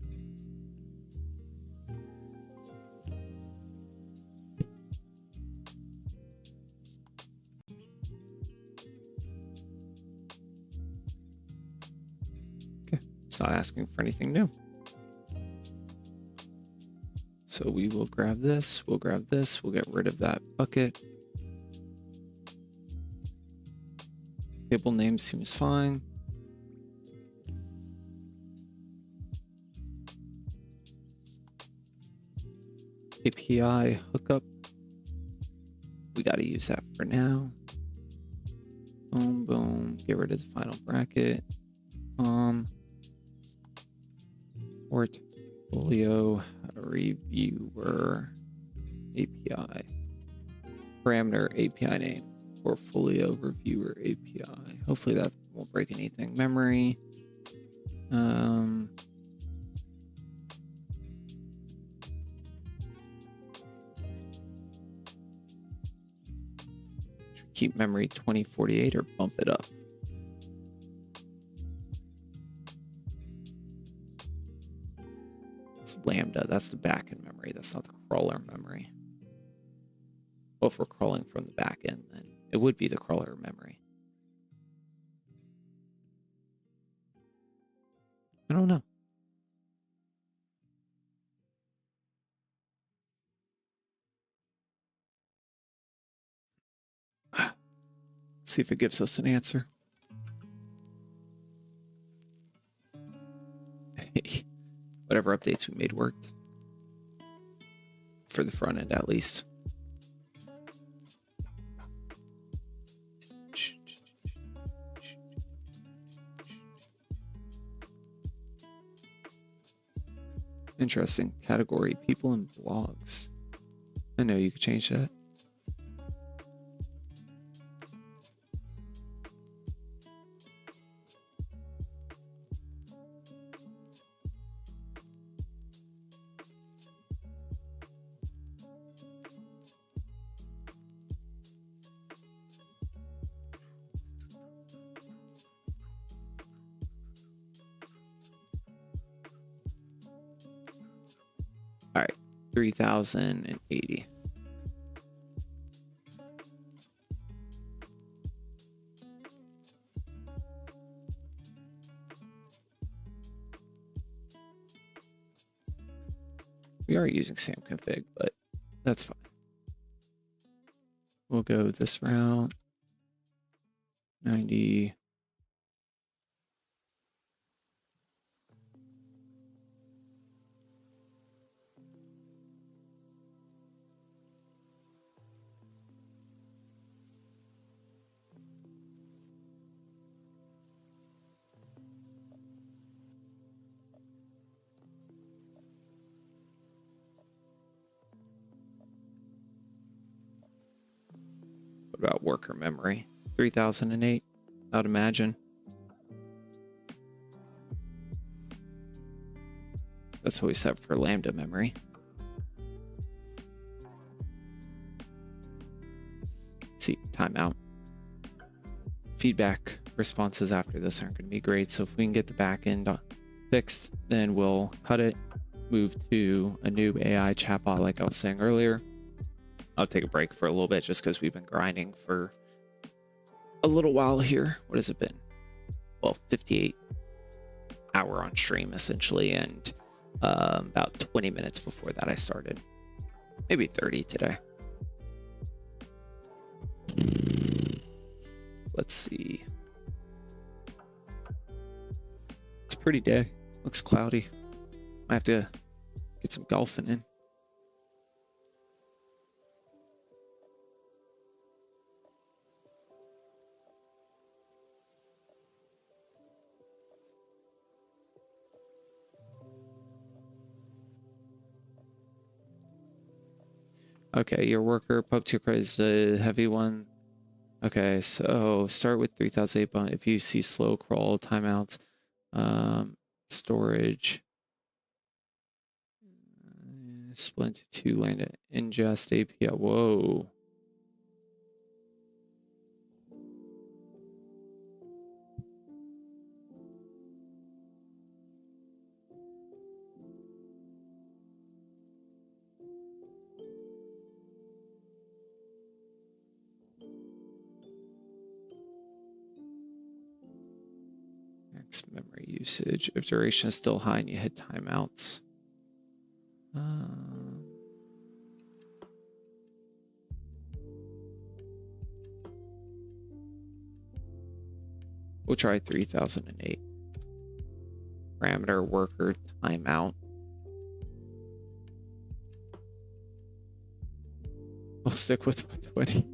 Okay, it's not asking for anything new. So we will grab this, we'll grab this, we'll get rid of that bucket. Table name seems fine. API hookup. We got to use that for now. Boom, boom. Get rid of the final bracket. Portfolio reviewer API. Parameter API name. Portfolio reviewer API. Hopefully that won't break anything. Memory. Should we keep memory 2048 or bump it up? It's lambda. That's the backend memory. That's not the crawler memory. Well, if we're crawling from the backend, then it would be the crawler memory. I don't know. Let's see if it gives us an answer. Whatever updates we made worked. For the front end, at least. Interesting. Category, people and blogs. I know you could change that. All right, 3080. We are using samconfig, but that's fine. We'll go this route. 90. What about worker memory? 3008, I'd imagine. That's what we set for lambda memory. See, timeout. Feedback responses after this aren't going to be great. So if we can get the back end fixed, then we'll cut it, move to a new AI chatbot like I was saying earlier. I'll take a break for a little bit just because we've been grinding for a little while here. What has it been? Well, 58 hour on stream essentially, and about 20 minutes before that I started. Maybe 30 today. Let's see. It's a pretty day. Looks cloudy. I have to get some golfing in. Okay, your worker pub tier is the heavy one. Okay, so start with 3008, but if you see slow crawl, timeouts, storage, split into two lambda ingest API. Whoa. Max memory usage. If duration is still high and you hit timeouts. We'll try 3008. Parameter worker timeout. stick with 120.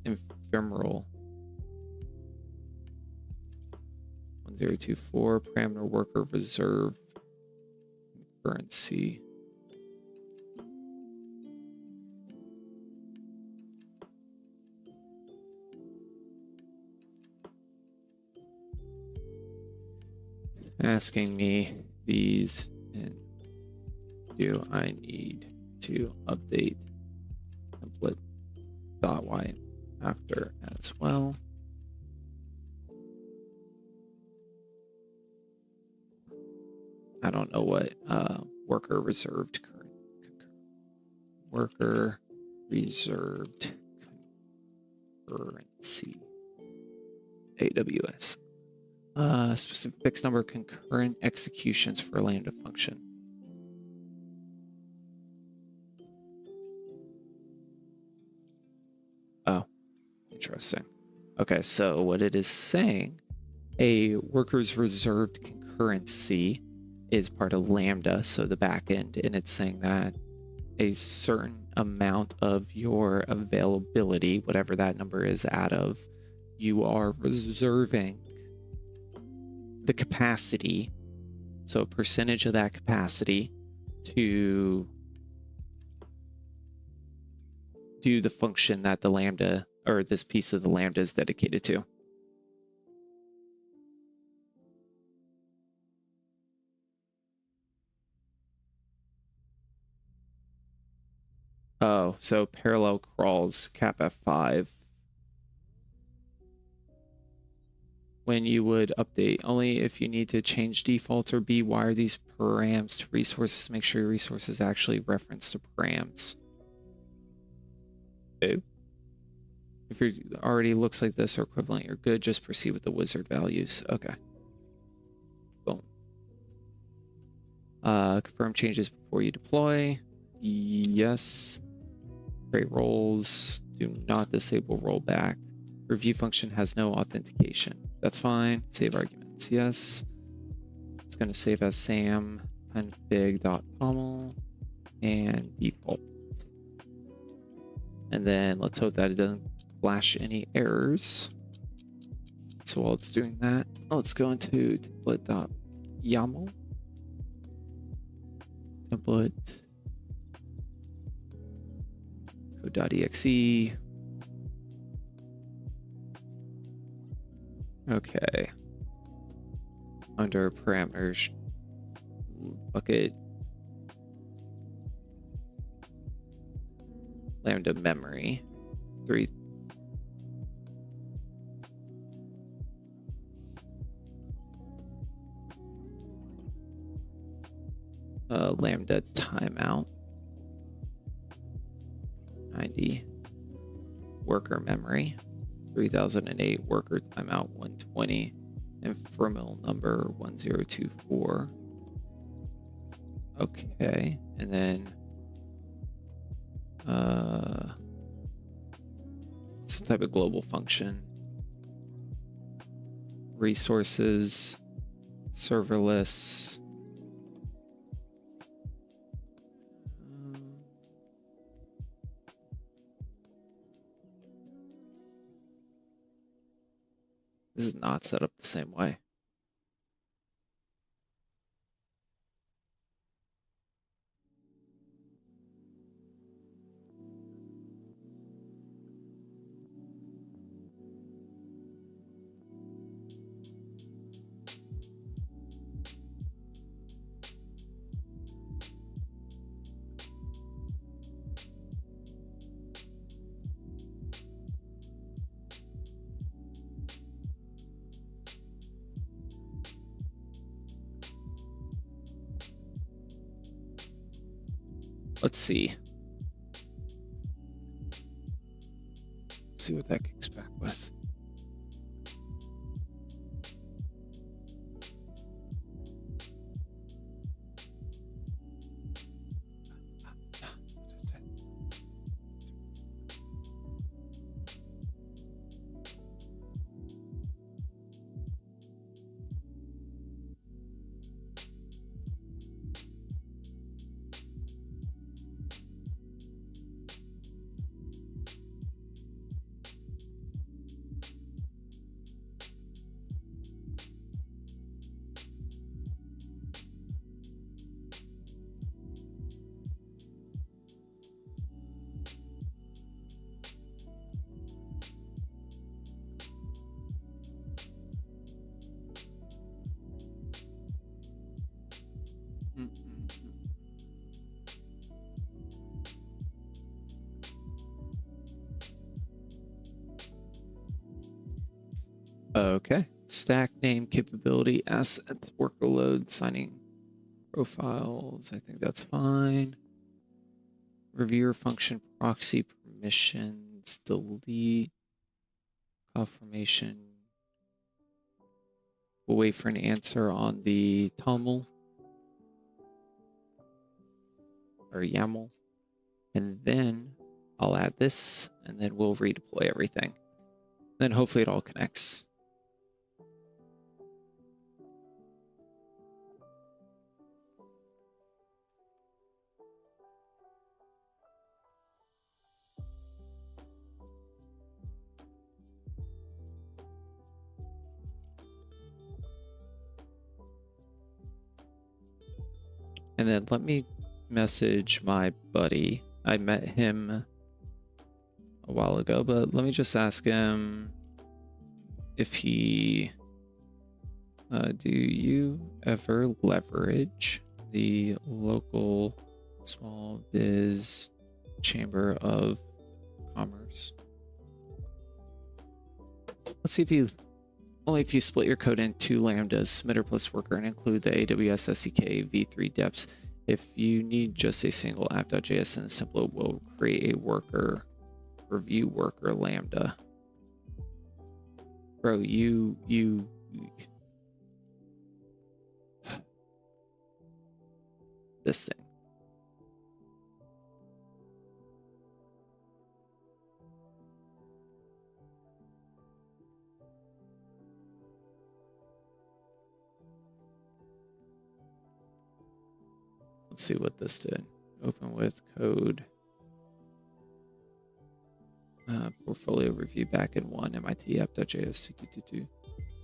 Ephemeral. 1024 parameter worker reserve currency. Asking me these, and do I need to update template.y after as well? I don't know what worker reserved worker reserved currency AWS. Specific fixed number of concurrent executions for a Lambda function. Oh, interesting. Okay, so what it is saying, a worker's reserved concurrency is part of Lambda, so the backend, and it's saying that a certain amount of your availability, whatever that number is out of, you are reserving the capacity, so a percentage of that capacity, to do the function that the Lambda, or this piece of the Lambda, is dedicated to. Oh, so parallel crawls cap F5. When you would update, only if you need to change defaults, or B, wire these params to resources. Make sure your resources actually reference to params. Okay. If it already looks like this or equivalent, you're good. Just proceed with the wizard values. Okay. Boom. Confirm changes before you deploy. Yes. Create roles. Do not disable rollback. Review function has no authentication. That's fine. Save arguments. Yes. It's going to save as sam config.pommel and default. And then let's hope that it doesn't flash any errors. So while it's doing that, let's go into template.yaml. Template code.exe. Okay. Under parameters bucket lambda memory 3 lambda timeout 90 worker memory 3008 worker timeout 120 and ephemeral number 1024. Okay, and then some type of global function, resources, serverless. This is not set up the same way. Let's see. Let's see what that kicks back with. Okay. Stack name capability, assets, workload, signing profiles. I think that's fine. Reviewer function, proxy permissions, delete, confirmation. We'll wait for an answer on the toml or YAML. And then I'll add this and then we'll redeploy everything. Then hopefully it all connects. And then let me message my buddy. I met him a while ago, but let me just ask him if he, do you ever leverage the local small biz chamber of commerce? Let's see if you, only if you split your code into lambdas, submitter plus worker, and include the AWS SDK v3 deps. If you need just a single app.js and simple, will create a worker, review worker lambda. Bro, you this thing. Let's see what this did. Open with code. Portfolio review backend 1 MIT app.js 222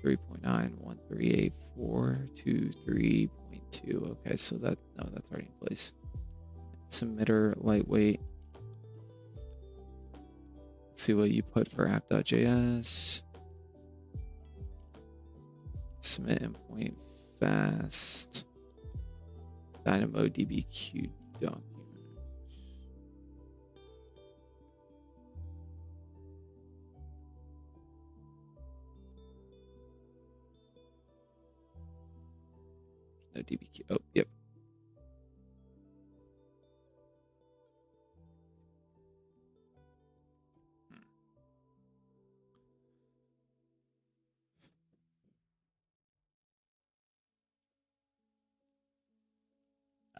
3.9138423.2. Okay, so that, no, that's already in place. Submitter lightweight. Let's see what you put for app.js. Submit endpoint fast. DynamoDB document. No DBQ. Oh, yep.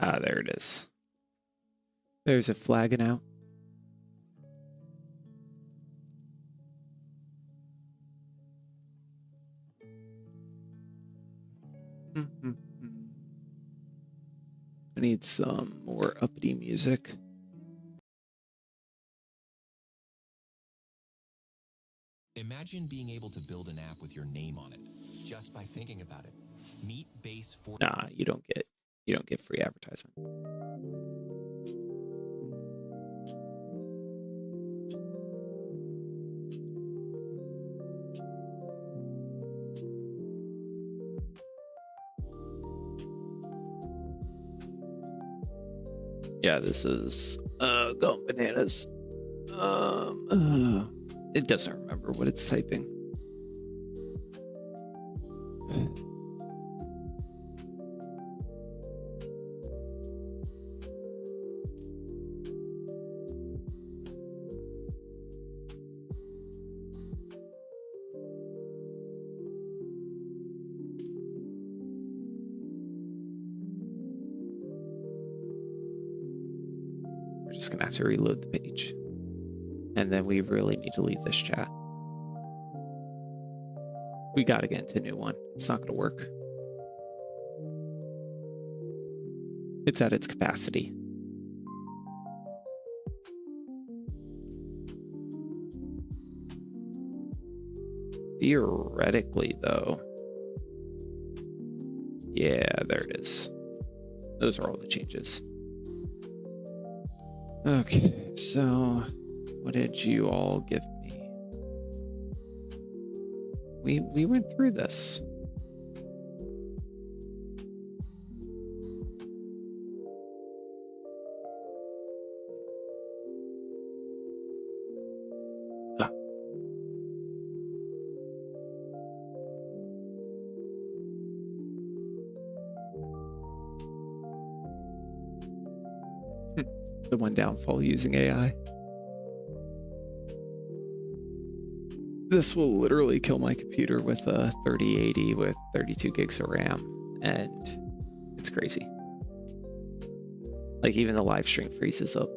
Ah, there it is. There's a flagging out. I need some more uppity music. Imagine being able to build an app with your name on it just by thinking about it. Meet Base 4. Nah, you don't get free advertisement. Yeah, this is going bananas. It doesn't remember what it's typing. We're just gonna have to reload the page. And then we really need to leave this chat. We gotta get into a new one. It's not gonna work. It's at its capacity. Theoretically, though. Yeah, there it is. Those are all the changes. Okay, so what did you all give me? We went through this. the one downfall using AI. This will literally kill my computer with a 3080 with 32 gigs of RAM, and it's crazy. Like even the live stream freezes up.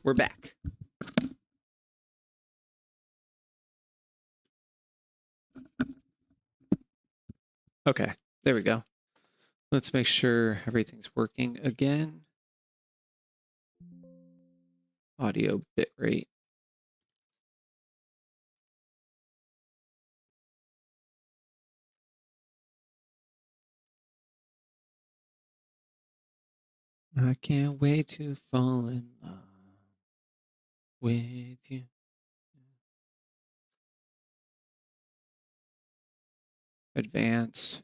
We're back. Okay, there we go. Let's make sure everything's working again. Audio bitrate. I can't wait to fall in love with you. Advanced.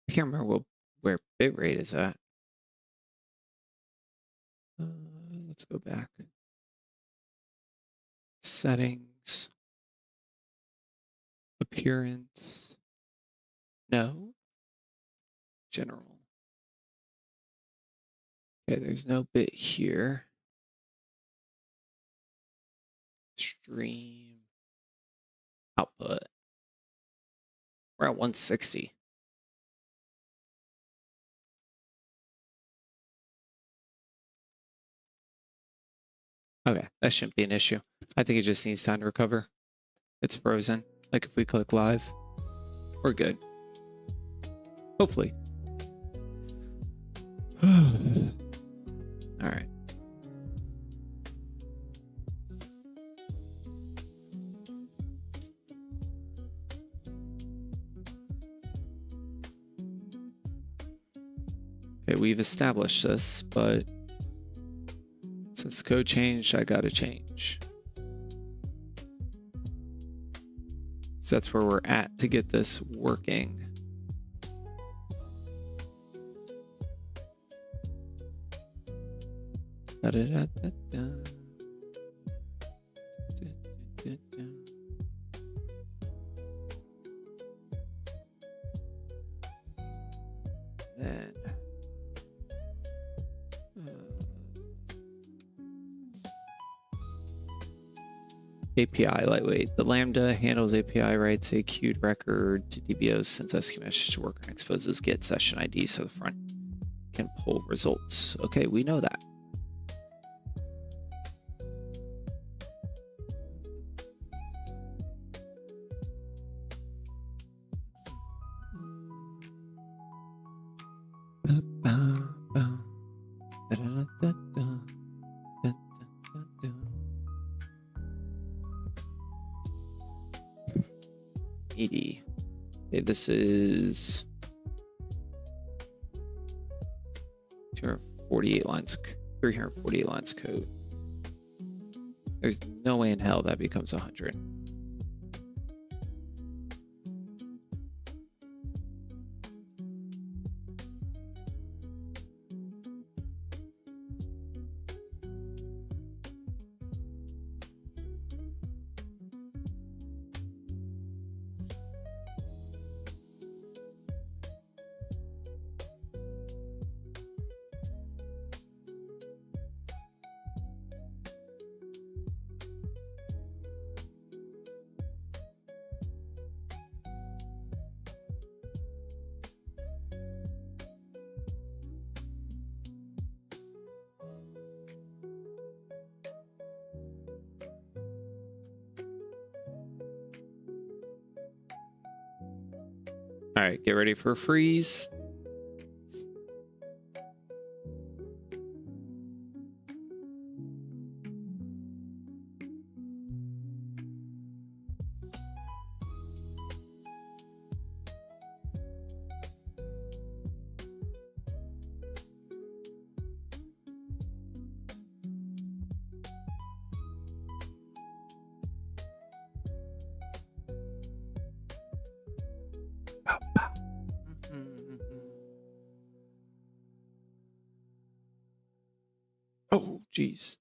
I can't remember where bitrate is at. Let's go back. Settings. settings. Appearance. No. General. Okay, there's no bit here. Stream. Output. We're at 160. Okay, that shouldn't be an issue. I think it just needs time to recover. It's frozen. Like if we click live, we're good. Hopefully. All right. Okay, we've established this, but since the code changed, I gotta change. So that's where we're at to get this working. Then API lightweight. The Lambda handles API writes a queued record to DBOs since SQ message to worker and exposes get session ID so the front can pull results. Okay, we know that. Okay, this is 248 lines, 348 lines of code. There's no way in hell that becomes 100. All right, get ready for a freeze. Oh, geez.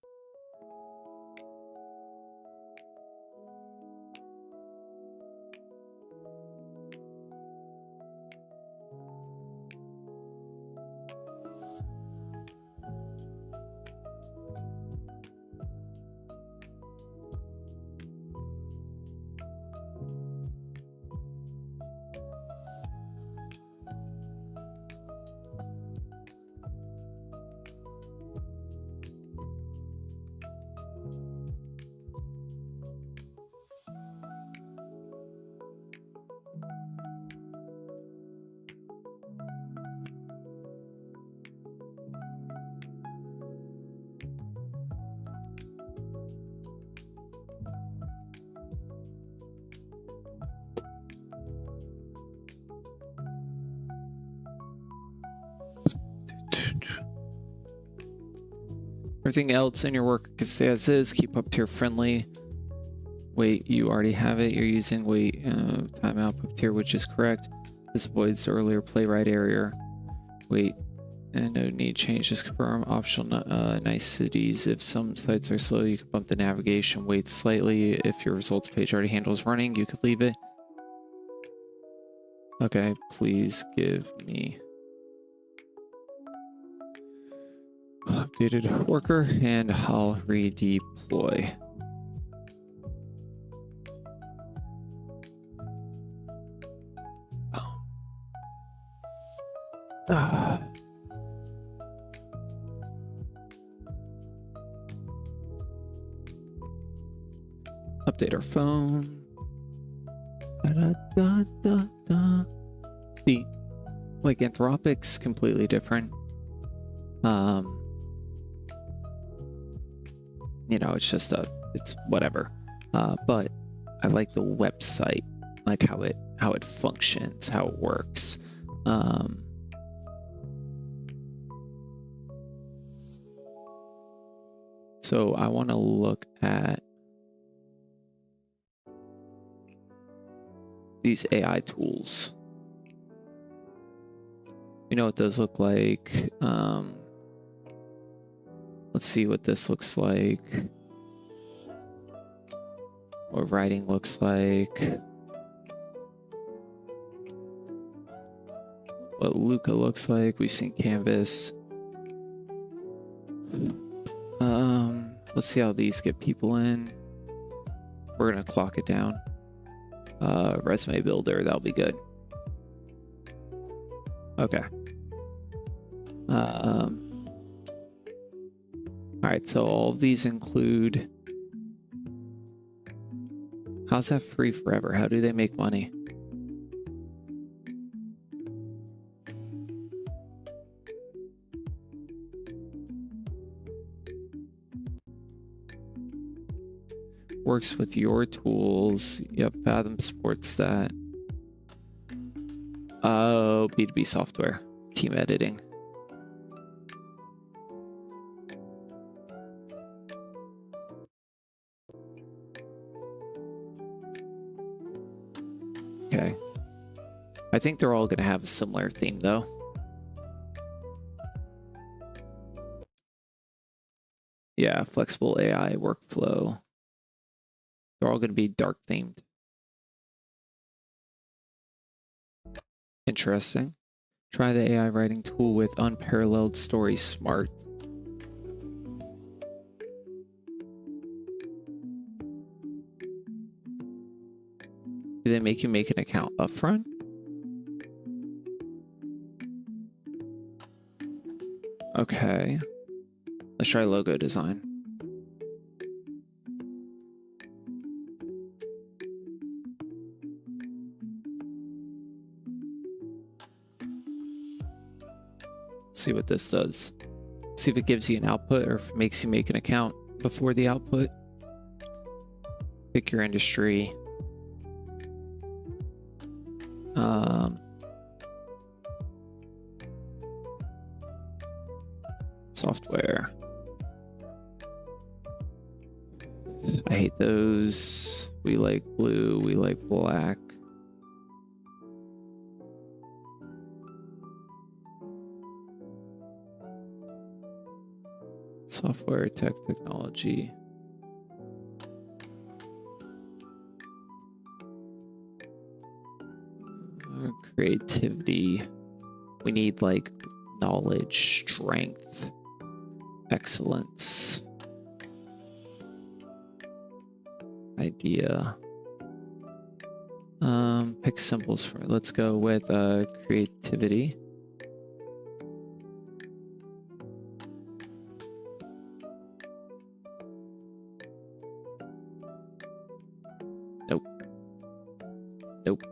Everything else in your work can stay as is. Keep up tier friendly. Wait, you already have it. You're using wait time output tier, which is correct. This avoids earlier playwright error. Wait, And no need changes confirm optional niceties. If some sites are slow, you can bump the navigation weight slightly. If your results page already handles running, you could leave it. Okay, please give me updated worker and I'll redeploy. Update our phone. See, like Anthropic's completely different. You know, it's just it's whatever. But I like the website, like how it functions, how it works. So I want to look at these AI tools. You know what those look like. Let's see what this looks like. What writing looks like. What Luca looks like. We've seen Canvas. Let's see how these get people in. We're gonna clock it down. Resume builder, that'll be good. Okay. All right, so all of these include. How's that free forever? How do they make money? Works with your tools. Yep, Fathom supports that. Oh, B2B software. Team editing. Okay. I think they're all going to have a similar theme, though. Yeah, flexible AI workflow. They're all going to be dark themed. Interesting. Try the AI writing tool with unparalleled story smart. Do they make you make an account upfront? Okay. Let's try logo design. Let's see what this does. See if it gives you an output or if it makes you make an account before the output. Pick your industry. Software. I hate those. We like blue. We like black. Software, technology. Creativity. We need like knowledge, strength, excellence, idea. Pick symbols for. Let's go with creativity. Nope. Nope.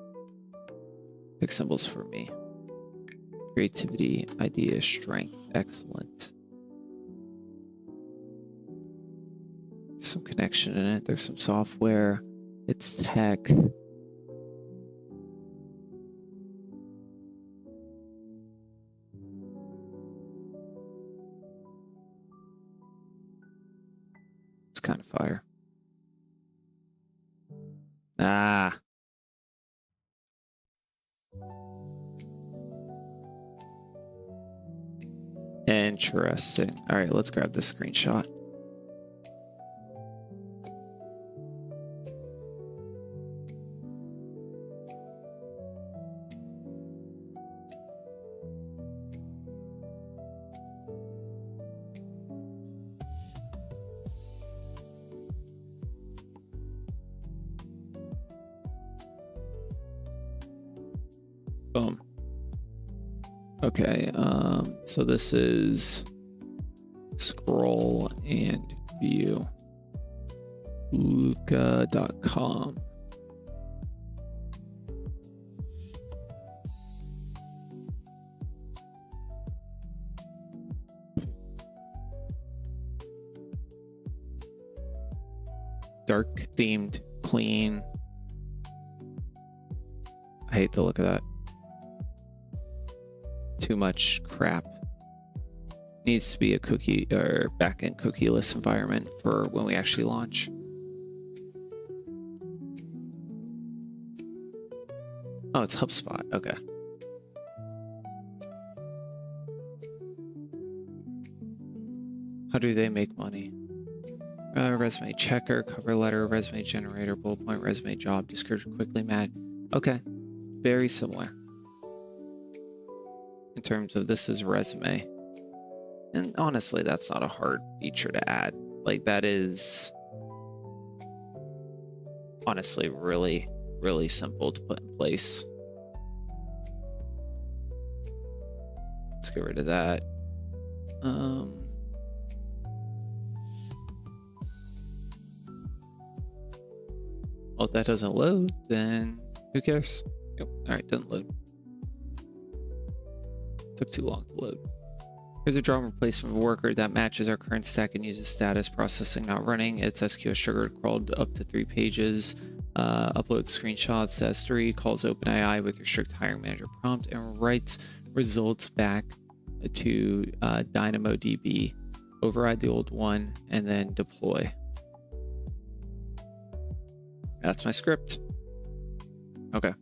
Pick symbols for me. Creativity, idea, strength, excellent. There's some connection in it. There's some software. It's tech. It's kind of fire. Ah. Interesting. All right, let's grab this screenshot. Boom. Okay, so this is scroll and view luca.com. Dark themed, clean. I hate the look of that. Too much crap. Needs to be a cookie or backend cookieless environment for when we actually launch. Oh, it's HubSpot. Okay. How do they make money? Resume checker, cover letter, resume generator, bullet point, resume job description, quickly match. Okay. Very similar. In terms of this is resume. And honestly, that's not a hard feature to add. Like, that is honestly really, really simple to put in place. Let's get rid of that. Well, if that doesn't load, then who cares? Yep. All right, doesn't load. Took too long to load. Here's a job replacement of a worker that matches our current stack and uses status processing not running. It's SQL sugar crawled up to 3 pages. Uploads screenshots, S3, calls OpenAI with your strict hiring manager prompt, and writes results back to DynamoDB. Override the old one and then deploy. That's my script. Okay.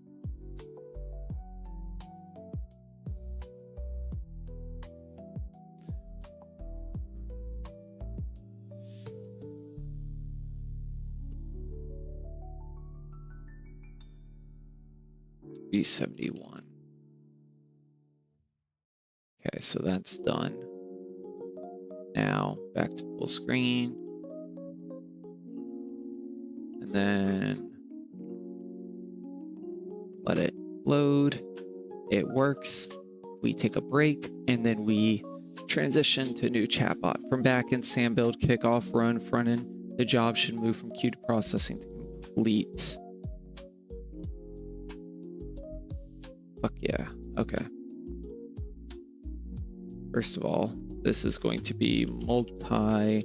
B71. Okay, so that's done. Now back to full screen. And then let it load. It works. We take a break and then we transition to new chatbot. From backend, SAM build, kickoff, run, front end. The job should move from queue to processing to complete. Fuck yeah. Okay. First of all, this is going to be multi-thread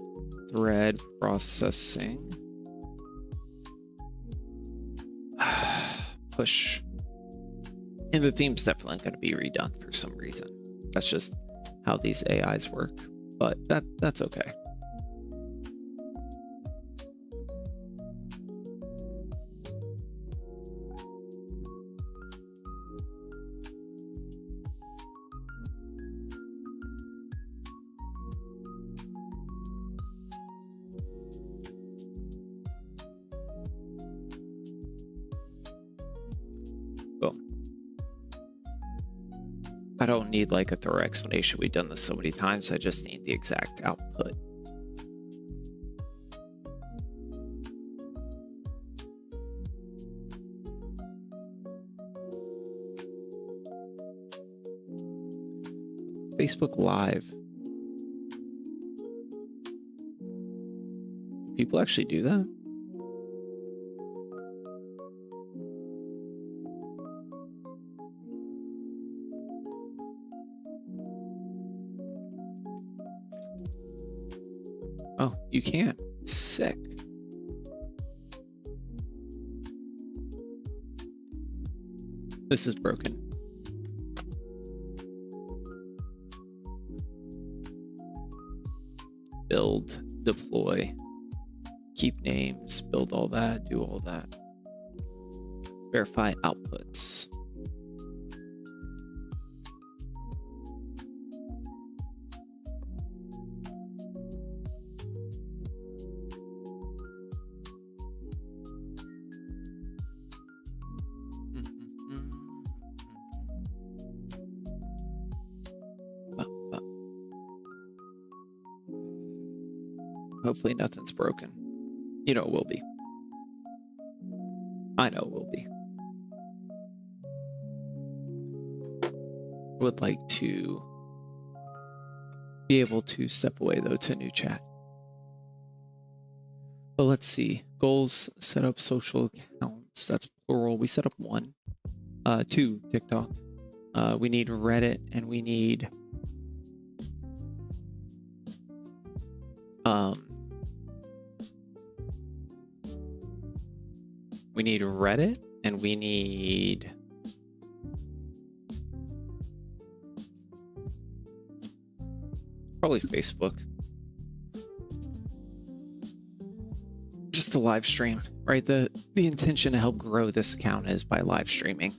processing. Push. And the theme's definitely going to be redone for some reason. That's just how these AIs work. But that's okay. I don't need like a thorough explanation. We've done this so many times. I just need the exact output. Facebook Live. People actually do that? Oh, you can't. Sick. This is broken. Build, deploy, keep names, build all that, do all that. Verify outputs. Hopefully nothing's broken. You know it will be. I know it will be. Would like to be able to step away though to new chat. But let's see. Goals, set up social accounts. That's plural. We set up 1. 2, TikTok. We need Reddit and we need Reddit and we need probably Facebook. Just a live stream, right? The intention to help grow this account is by live streaming.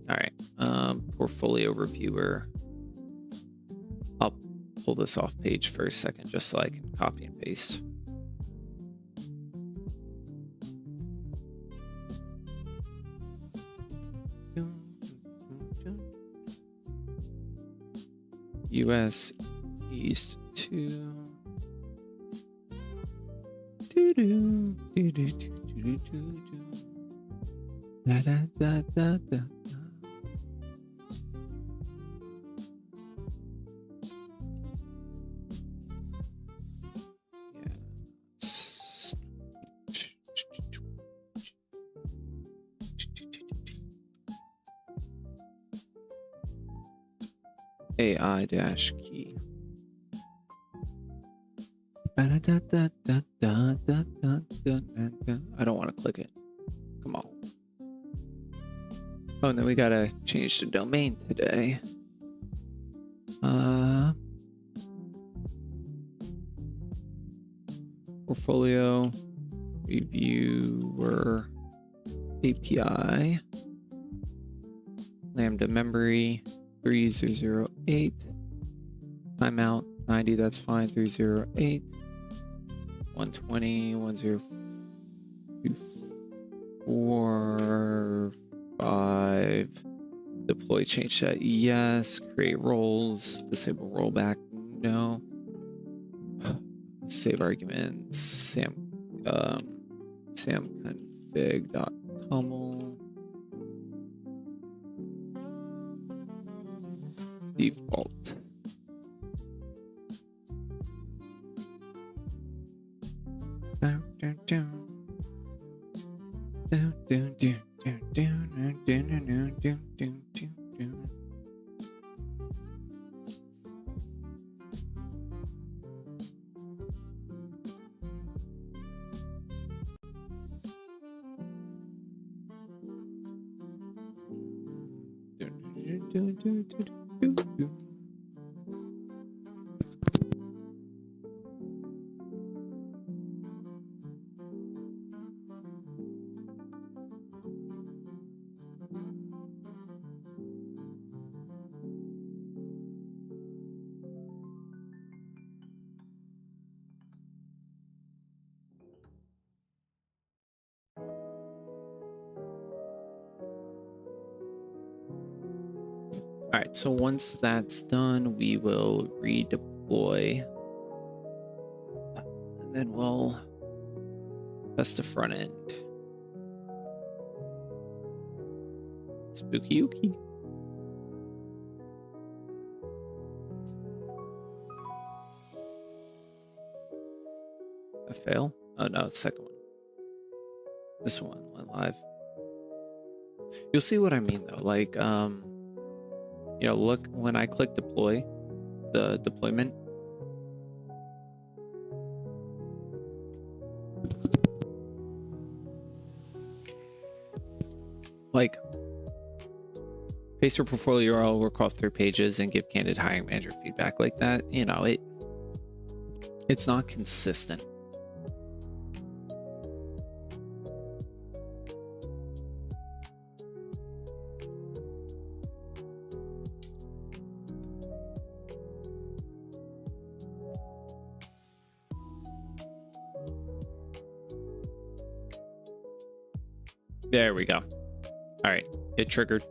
All right, portfolio reviewer. I'll pull this off page for a second just so I can copy and paste. US East 2. Da, da, da, da, da. AI dash key. I don't want to click it. Come on. Oh, and then we gotta change the domain today. Portfolio reviewer API. Lambda memory 3008. Timeout 90, that's fine. 308. 120, 1024, 5. Deploy change set, yes. Create roles, disable rollback, no. Save arguments, sam config.toml. Default. All right, so once that's done, we will redeploy. And then we'll test the front end. Spooky ookie. A fail? Oh no, the second one. This one went live. You'll see what I mean though. Like, you know, look, when I click deploy, the deployment, like, paste your portfolio URL, work off 3 pages, and give candid hiring manager feedback like that. You know, it's not consistent. There we go. All right, it triggered.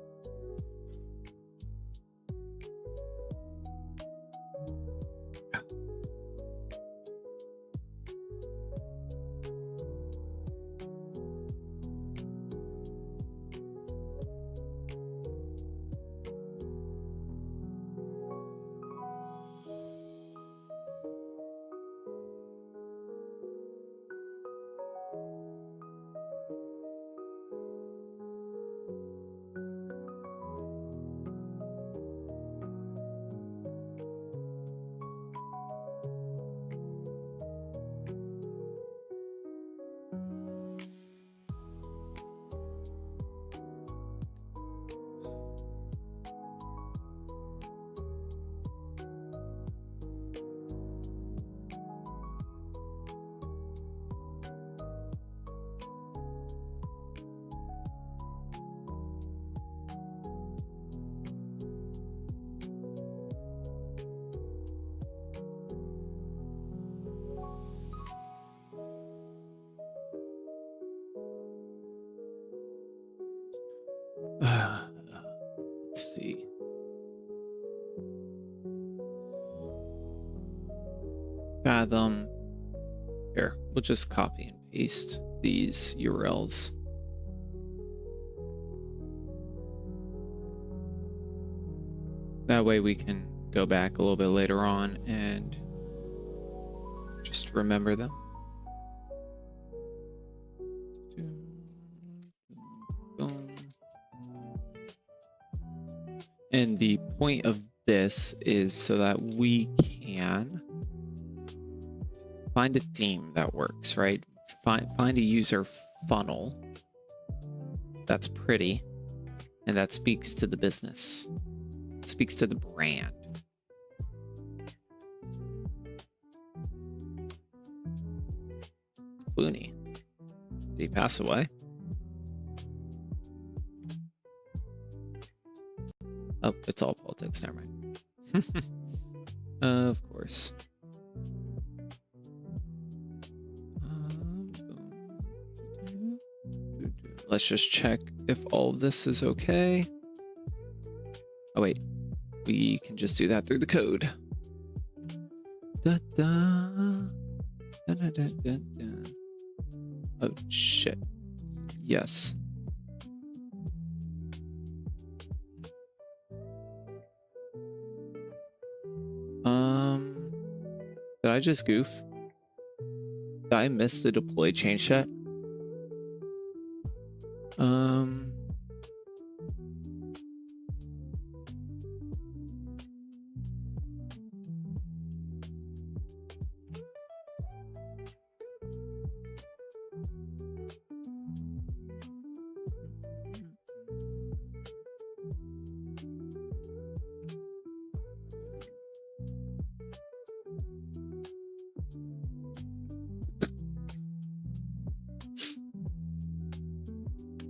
Fathom. Here, we'll just copy and paste these URLs. That way we can go back a little bit later on and just remember them. And the point of this is so that we can find a theme that works, right? Find a user funnel that's pretty and that speaks to the business, speaks to the brand. Clooney, did he pass away? Oh, it's all politics. Never mind. Of course. Let's just check if all of this is okay. Oh, wait. We can just do that through the code. Da, da. Da, da, da, da, da. Oh, shit. Yes. Did I just goof? Did I miss the deploy change set?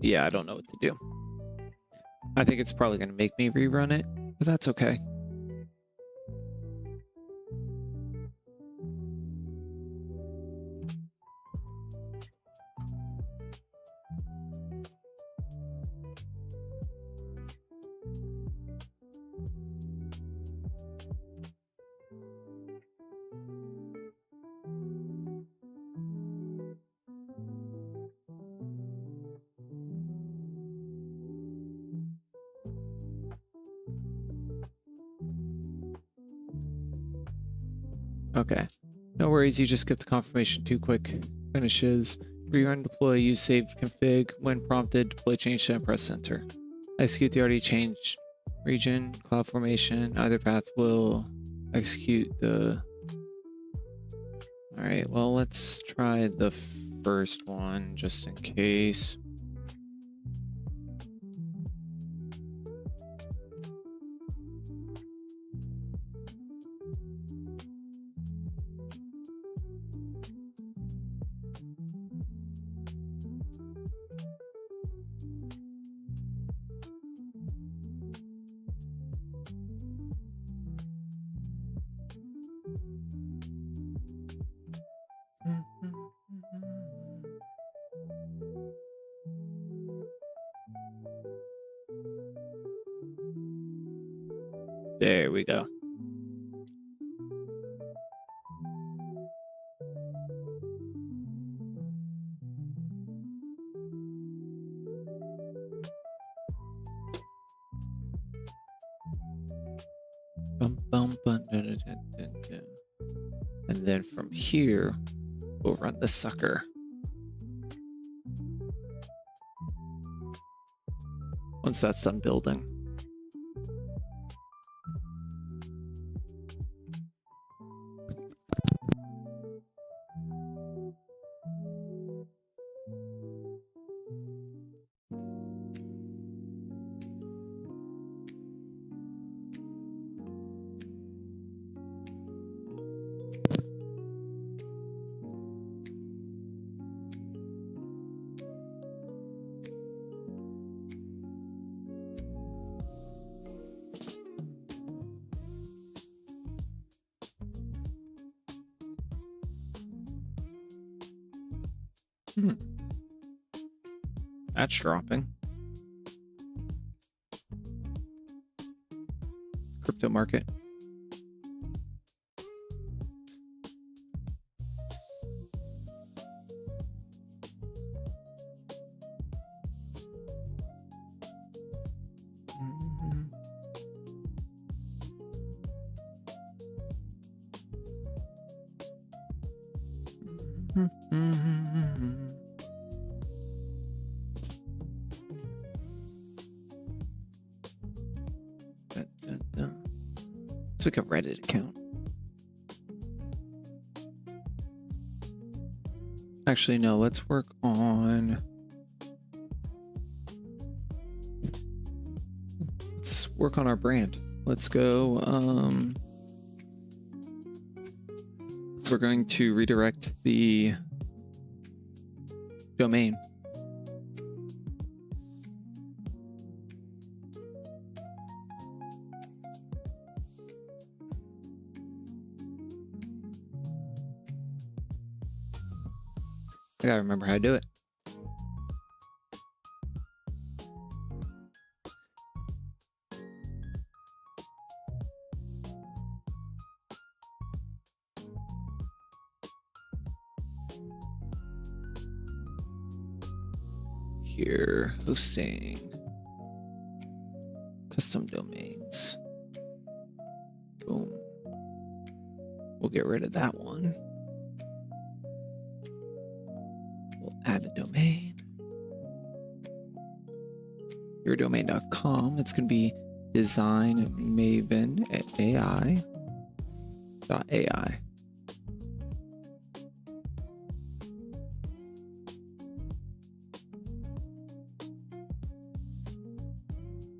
Yeah, I don't know what to do. I think it's probably going to make me rerun it, but that's okay. Okay. No worries, you just skipped the confirmation too quick. Finishes. Rerun deploy, use saved config. When prompted, deploy change set, press enter. Execute the already changed region, cloud formation. Either path will execute the... Alright, well, let's try the first one just in case. There we go. Bum, bum, bum, dun, dun, dun, dun, dun. And then from here, we'll run the sucker. Once that's done building. That's dropping. Crypto market. Let's make a Reddit account. Actually, no, let's work on... Let's work on our brand. Let's go, we're going to redirect the domain. I gotta remember how to do it. Here, hosting, custom domains. Boom. We'll get rid of that one. We'll add a domain. Yourdomain.com. It's going to be Design Maven AI.ai.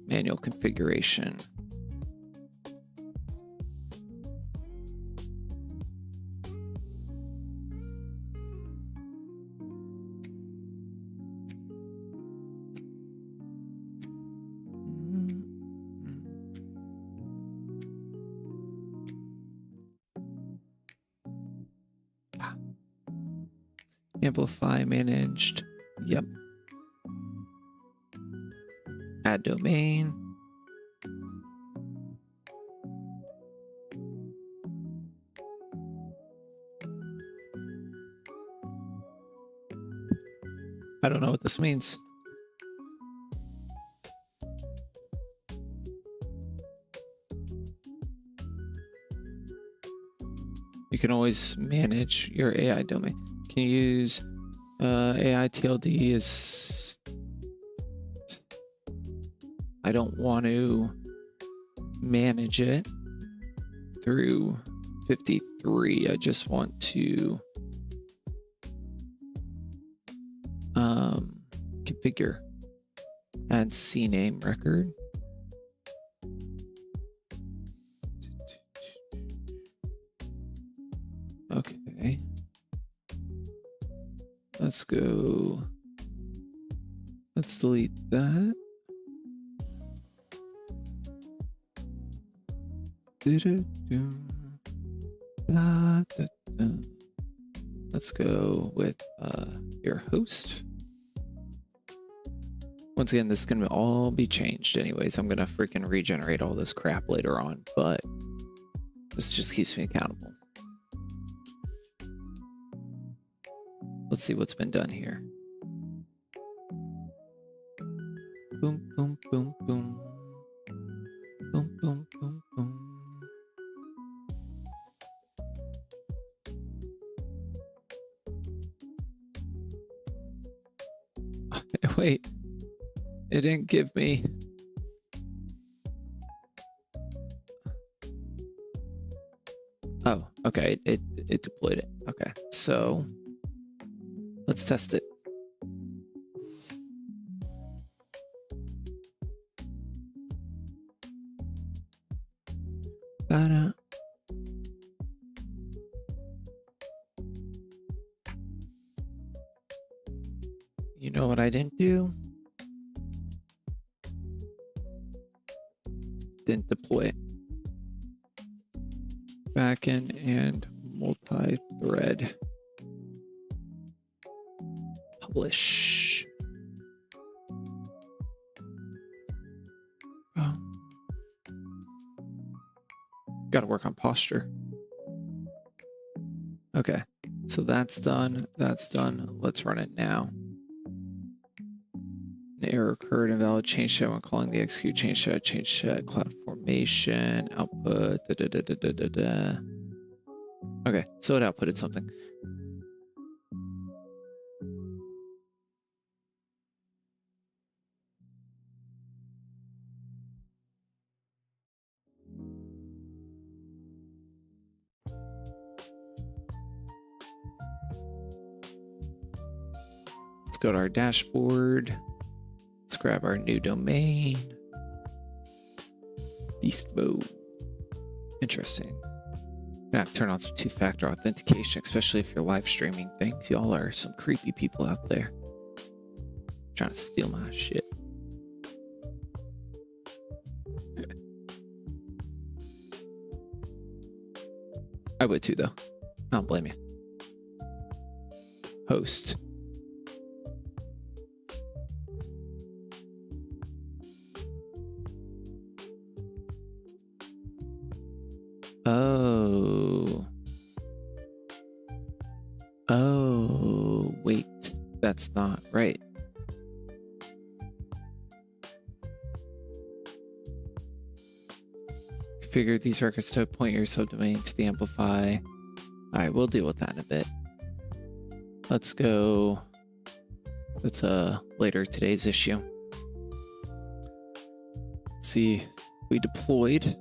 Manual configuration. Amplify managed. Yep. Add domain. I don't know what this means. You can always manage your AI domain. Can you use AI TLD as... I don't want to manage it through 53. I just want to configure. Add CNAME record. Okay. Let's go. Let's delete that. Let's go with your host. Once again, this is going to all be changed anyways. I'm going to freaking regenerate all this crap later on, but this just keeps me accountable. Let's see what's been done here. Boom, boom, boom, boom. Boom, boom, boom, boom. Wait, it didn't give me. Oh, okay, it deployed it. Okay, so let's test it. You know what I didn't do? Didn't deploy it. Backend and multi-thread. Publish. Oh. Got to work on posture. Okay, so that's done. That's done. Let's run it now. An error occurred, invalid change set when calling the execute change set, cloud formation, output, Okay, so it outputted something. go to our dashboard. Let's grab our new domain. Beast mode. Interesting. Gonna have to turn on some two-factor authentication, especially if you're live streaming things. Y'all are some creepy people out there trying to steal my shit. I would too, though. I don't blame you. Host. Oh. Oh, wait. That's not right. Configure these records to point your subdomain to the amplify. All right, we'll deal with that in a bit. Let's go. That's later today's issue. Let's see. We deployed.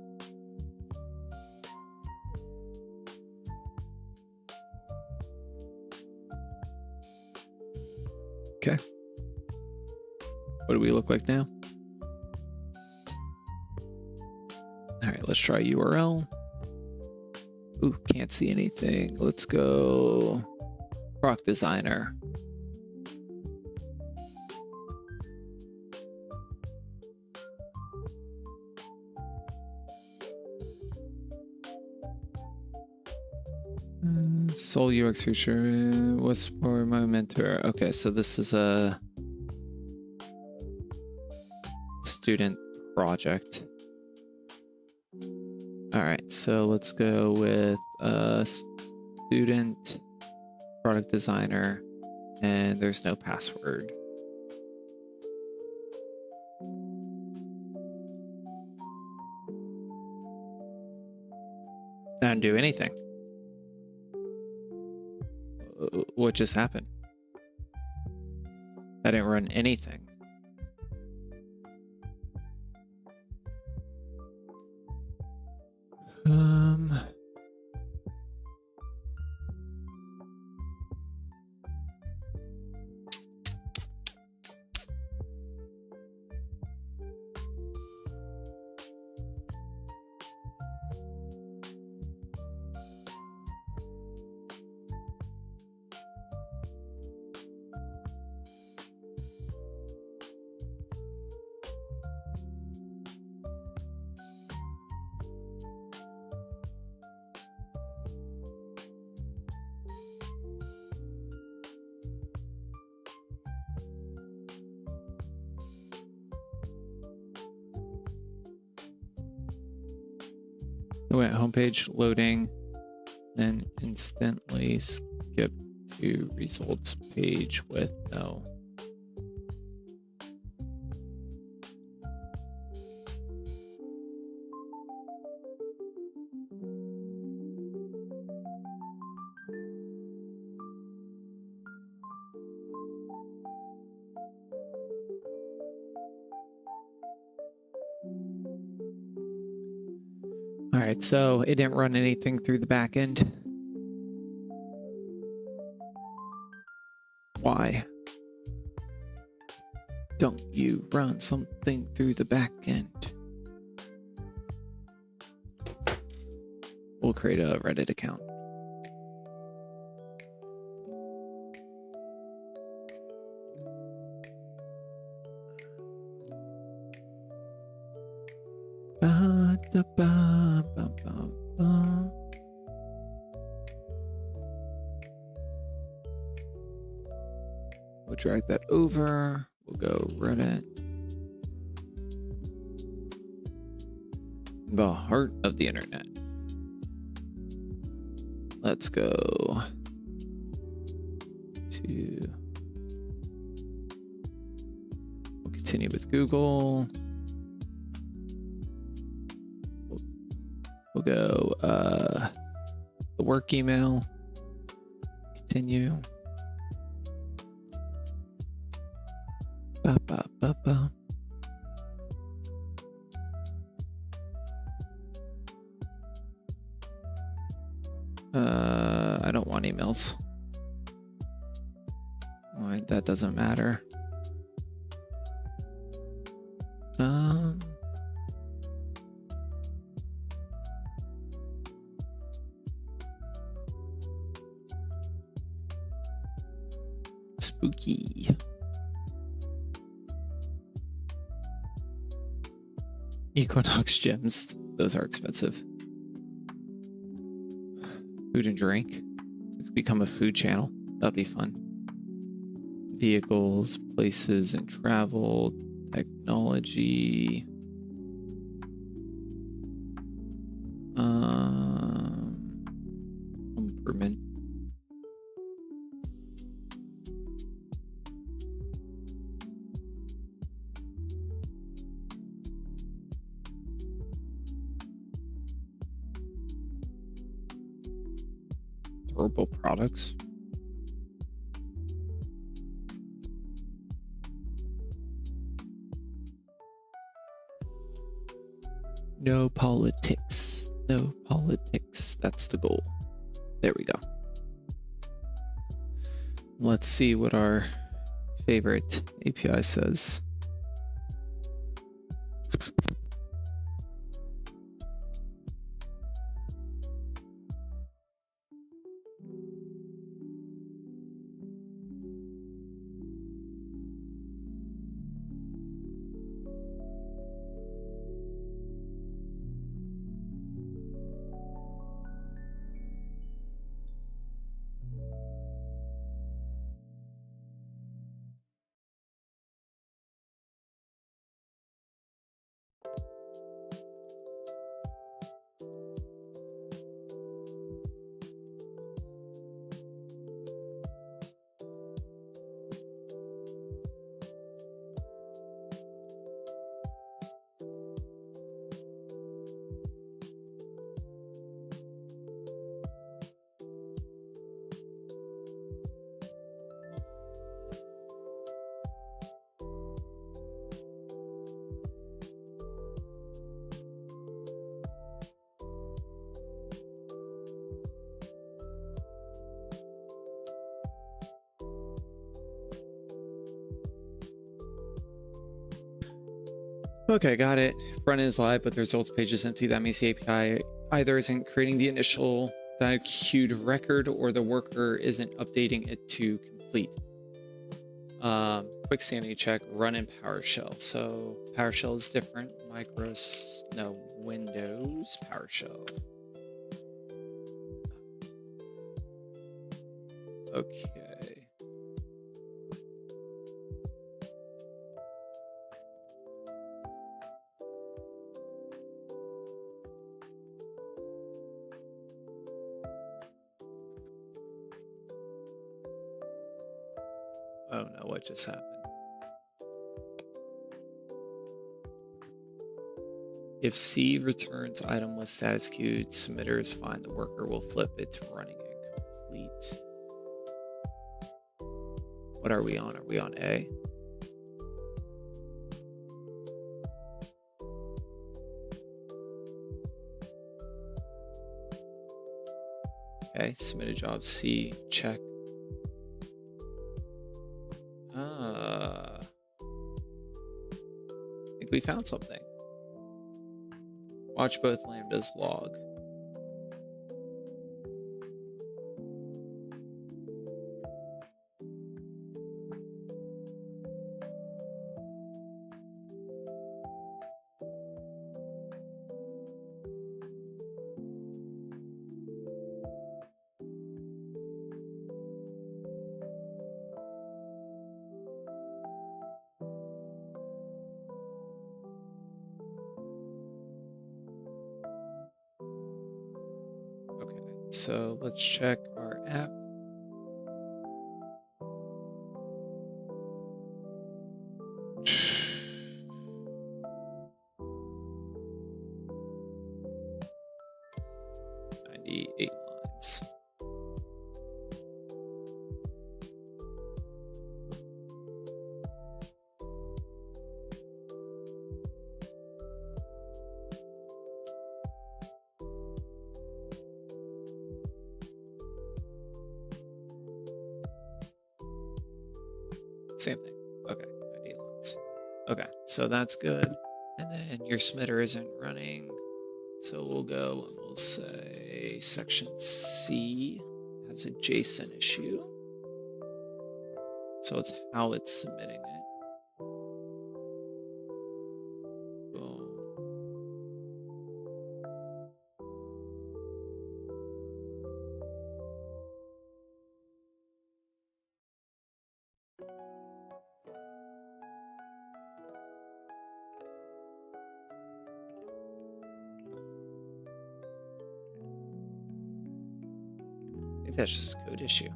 Okay. What do we look like now? All right, let's try URL. Ooh, can't see anything. Let's go Proc Designer. Soul UX feature was for my mentor. Okay, so this is a student project. All right, so let's go with student product designer, and there's no password. I didn't do anything. What just happened? I didn't run anything. I went homepage loading, then instantly skip to results page with no. All right, so it didn't run anything through the back end. Why don't you run something through the back end? We'll create a Reddit account. We'll drag that over. We'll go Reddit. The heart of the internet. Let's go to. We'll continue with Google. We'll go the work email. Continue. Ba, ba, ba, ba. I don't want emails. Why that doesn't matter. Spooky. Equinox gems. Those are expensive. Food and drink. We could become a food channel. That'd be fun. Vehicles, places and travel, technology. Improvement. Durable products. No politics. No politics. That's the goal. There we go. Let's see what our favorite API says. Okay, got it. Front end is live, but the results page is empty. That means the API either isn't creating the initial queued record or the worker isn't updating it to complete. Quick sanity check, run in PowerShell. So PowerShell is different. Windows PowerShell. Okay. Oh no, what just happened? If C returns item with status queued, submitter is fine. The worker will flip it to running and complete. What are we on? Are we on A? Okay, submit a job C, check. I think we found something. Watch both lambdas log. So let's check our app. .98 lines. Same thing. Okay, ID lines. Okay, so that's good. And then your smitter isn't running. So we'll go and we'll say section C has a JSON issue. So it's how it's submitting it. Boom. I think that's just a code issue.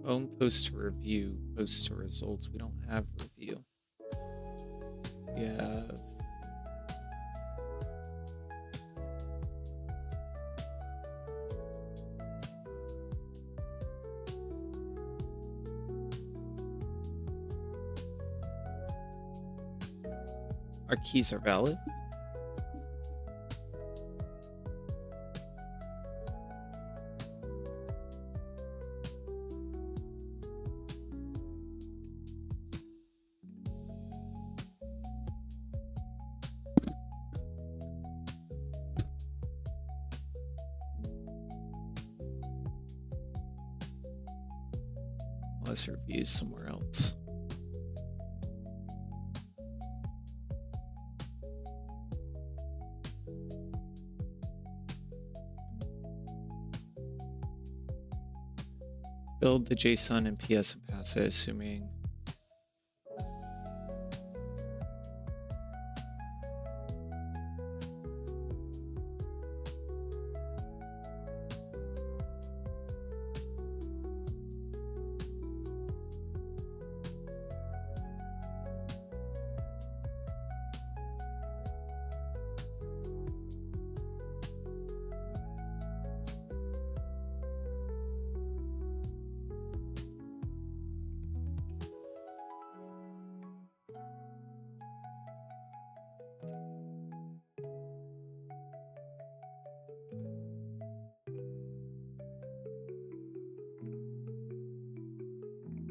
Home post to review, post to results. We don't have review. We have our keys are valid. Unless reviews somewhere else. Build the JSON and PS and pass it, assuming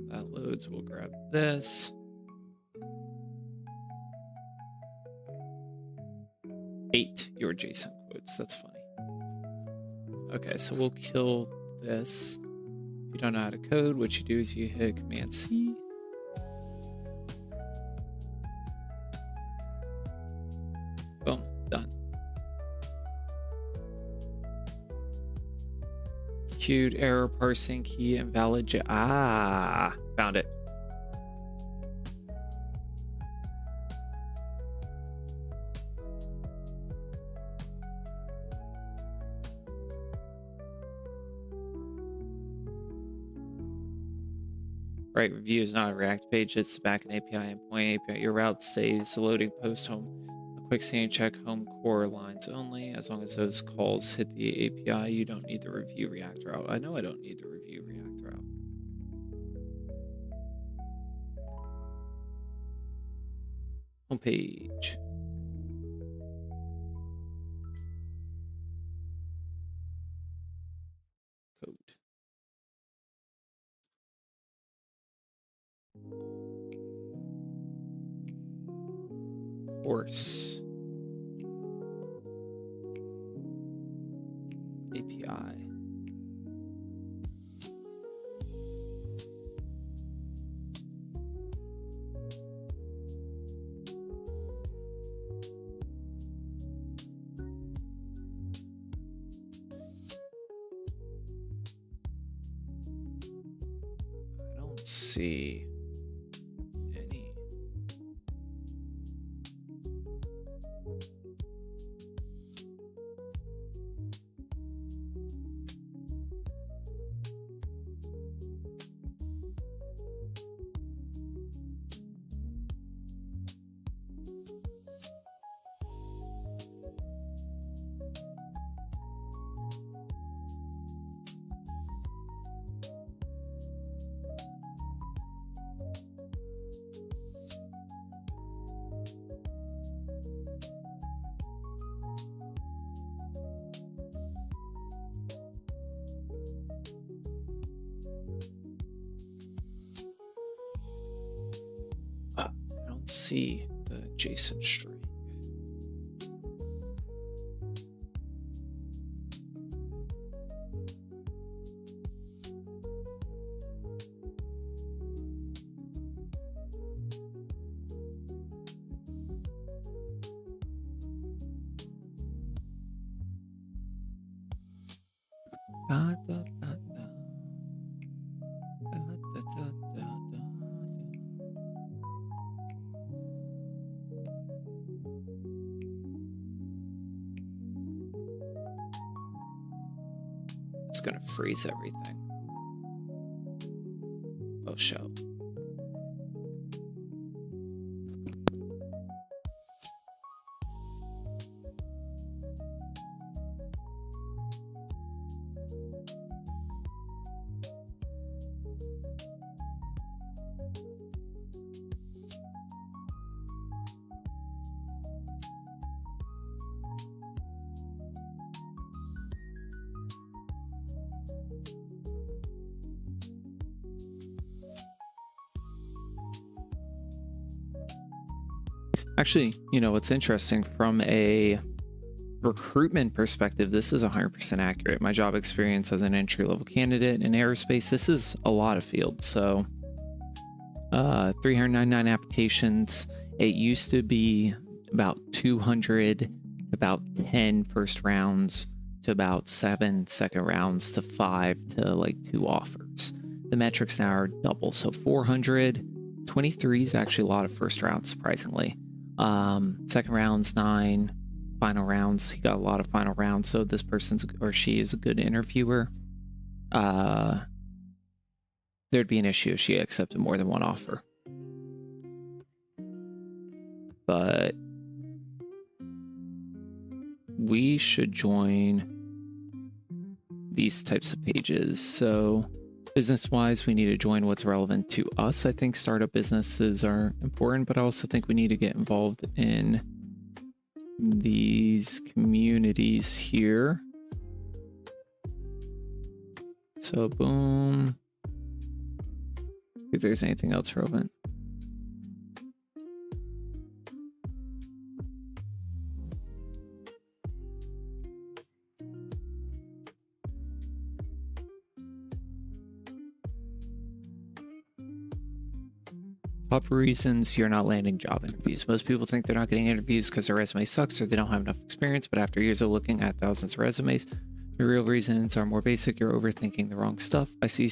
that loads. We'll grab this. 8 your JSON quotes. That's funny. Okay, so we'll kill this. If you don't know how to code, what you do is you hit Command C. Boom, done. Queued error parsing key invalid. Found it. Right, review is not a React page, it's the backend API endpoint API. Your route stays loading post home. A quick scan check home core lines only. As long as those calls hit the API, you don't need the review React route. I know I don't need the review React route. Homepage. Code. Course. API. I don't see any. Let's see the JSON string. It's gonna freeze everything. Oh, show. Actually, you know, what's interesting from a recruitment perspective, this is 100% accurate. My job experience as an entry-level candidate in aerospace, this is a lot of fields. So 399 applications. It used to be about 200, about 10 first rounds to about 7 second rounds to 5 to like 2 offers. The metrics now are double. So 400, 23 is actually a lot of first rounds, surprisingly. Second rounds 9, final rounds, he got a lot of final rounds. So this person's or she is a good interviewer. There'd be an issue if she accepted more than one offer. But we should join these types of pages. So business-wise, we need to join what's relevant to us. I think startup businesses are important, but I also think we need to get involved in these communities here. So boom. If there's anything else relevant. Top reasons you're not landing job interviews. Most people think they're not getting interviews because their resume sucks or they don't have enough experience, but after years of looking at thousands of resumes, the real reasons are more basic. You're overthinking the wrong stuff. I see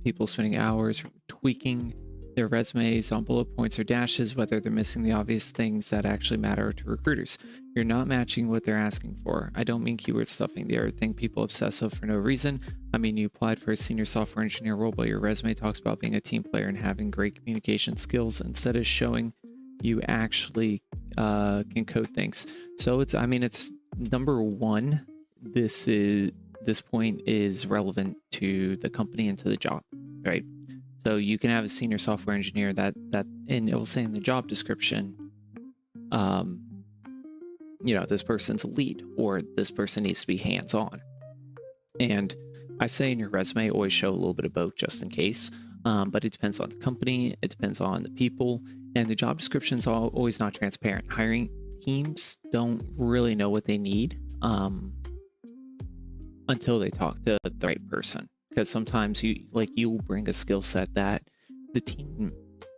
people spending hours tweaking their resumes on bullet points or dashes, whether they're missing the obvious things that actually matter to recruiters. You're not matching what they're asking for. I don't mean keyword stuffing. The other thing people obsess over for no reason. I mean, you applied for a senior software engineer role, but your resume talks about being a team player and having great communication skills instead of showing you actually can code things. So it's number one. This point is relevant to the company and to the job, right? So you can have a senior software engineer that and it will say in the job description, you know, this person's a lead or this person needs to be hands-on. And I say in your resume, always show a little bit of both just in case. But it depends on the company, it depends on the people, and the job description's always not transparent. Hiring teams don't really know what they need until they talk to the right person. Because sometimes you'll bring a skill set that the team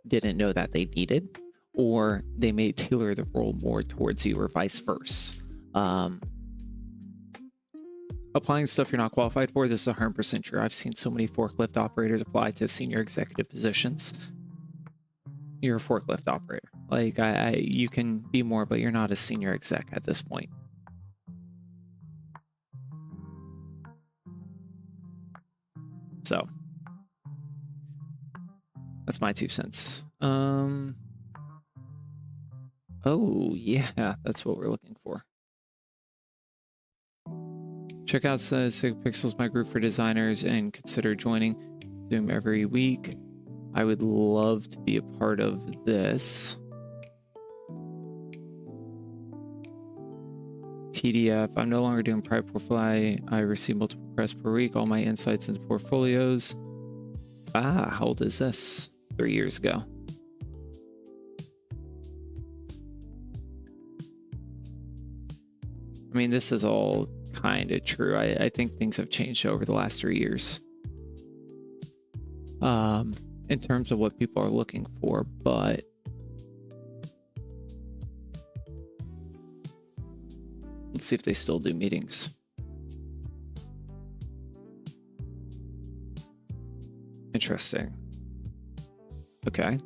didn't know that they needed, or they may tailor the role more towards you, or vice versa. Applying stuff you're not qualified for, this is 100% true. I've seen so many forklift operators apply to senior executive positions. You're a forklift operator. Like, you can be more, but you're not a senior exec at this point. So that's my 2 cents. Oh yeah, that's what we're looking for. Check out Pixels, my group for designers, and consider joining Zoom every week. I would love to be a part of this. PDF. I'm no longer doing private portfolio. I receive multiple requests per week. All my insights into portfolios. How old is this? 3 years ago. I mean, this is all kind of true. I think things have changed over the last 3 years. In terms of what people are looking for, but let's see if they still do meetings. Interesting. Okay.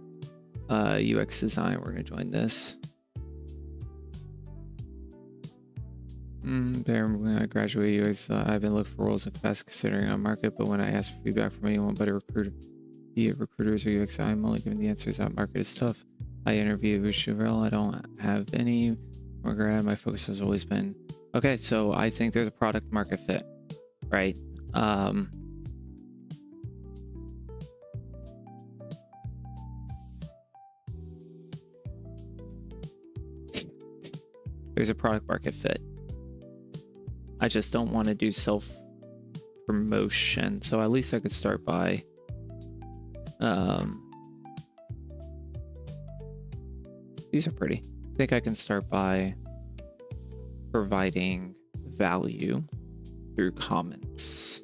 UX design, we're gonna join this. When I graduated UX, I've been looking for roles in capacity considering on market, but when I ask for feedback from anyone but a recruiter, be it recruiters or UX, I'm only given the answers that market is tough. I interview with Chevelle, I don't have any regret. My focus has always been okay. So I think there's a product market fit, right? There's a product market fit. I just don't want to do self promotion, so at least I could start by these are pretty. I think I can start by providing value through comments.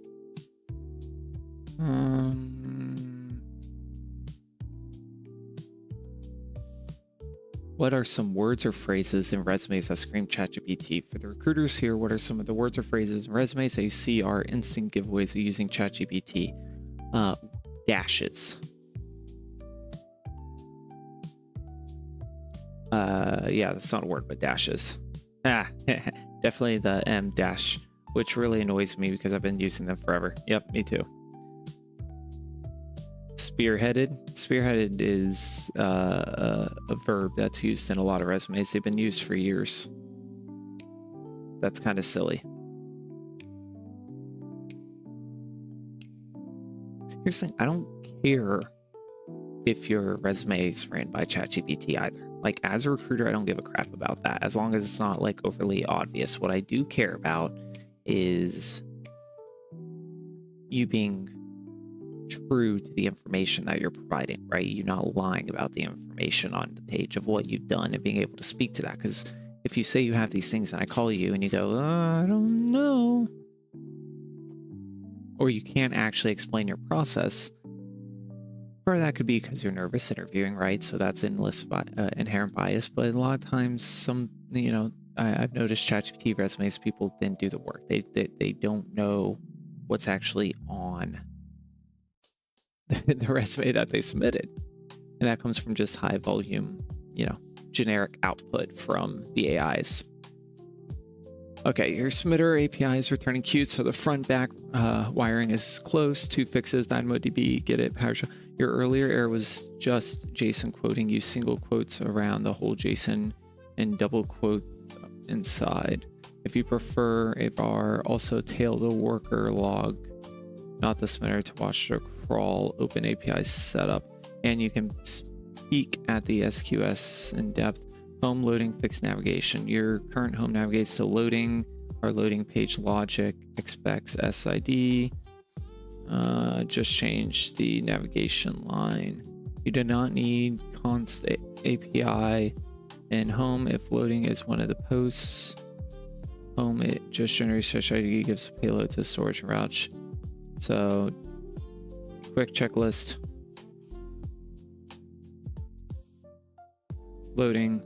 What are some words or phrases in resumes that scream ChatGPT? For the recruiters here, what are some of the words or phrases in resumes that you see are instant giveaways of using ChatGPT? Dashes. Yeah, that's not a word, but dashes. Definitely the M dash, which really annoys me because I've been using them forever. Yep, me too. Spearheaded. Spearheaded is a verb that's used in a lot of resumes. They've been used for years. That's kind of silly. Here's the thing, I don't care if your resume is ran by ChatGPT either. Like, as a recruiter, I don't give a crap about that, as long as it's not like overly obvious. What I do care about is you being true to the information that you're providing, right? You're not lying about the information on the page of what you've done and being able to speak to that. Because if you say you have these things and I call you and you go, I don't know, or you can't actually explain your process, or that could be because you're nervous interviewing, right? So that's inherent bias. But a lot of times, I've noticed ChatGPT resumes, people didn't do the work. They don't know what's actually on the resume that they submitted, and that comes from just high volume, generic output from the AIs. Okay, your submitter API is returning cute, so the front back wiring is close. 2 fixes, DynamoDB, get it, PowerShell. Your earlier error was just JSON quoting. Use single quotes around the whole JSON and double quote inside. If you prefer a var, also tail the worker log, not the submitter, to watch the crawl open API setup. And you can speak at the SQS in depth. Home loading, fixed navigation. Your current home navigates to loading or loading page logic, expects SID. Just change the navigation line. You do not need const API in home if loading is one of the posts. Home, it just generates such ID, gives a payload to storage and route. So, quick checklist. Loading.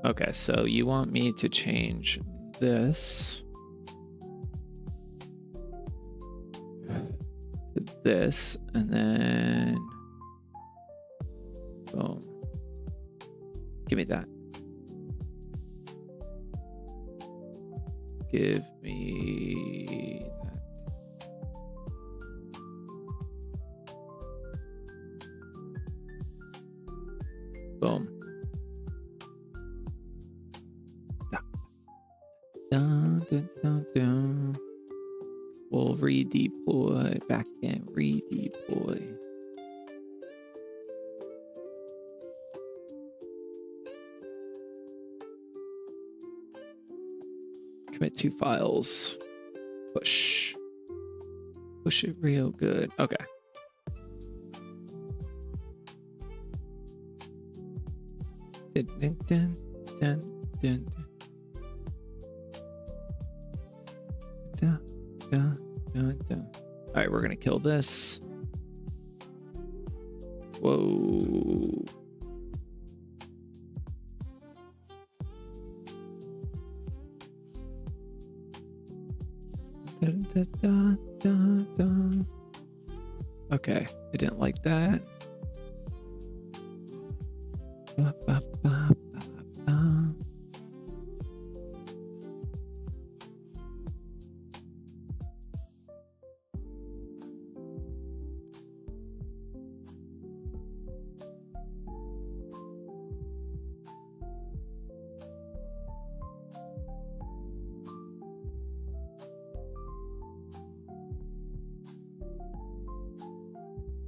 Okay, so you want me to change this to this, and then boom. Give me that. Give me that. Boom. Dun, dun, dun, dun. We'll redeploy back in. Redeploy. Commit 2 files. Push. Push it real good. Okay. Dun, dun, dun, dun, dun, dun, dun, dun. All right, we're gonna kill this. Whoa. Dun, dun, dun, dun, dun. Okay, I didn't like that. Ba, ba, ba, ba, ba.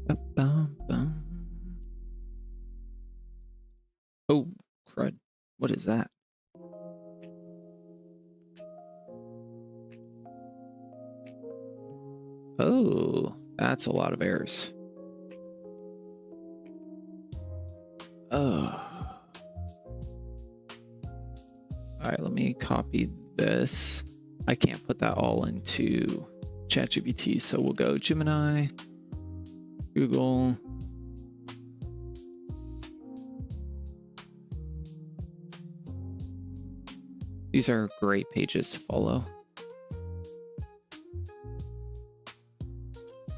Ba, ba, ba. Oh, crud. What is that? Oh, that's a lot of errors. Oh. All right, let me copy this. I can't put that all into ChatGPT, so we'll go Gemini, Google. These are great pages to follow.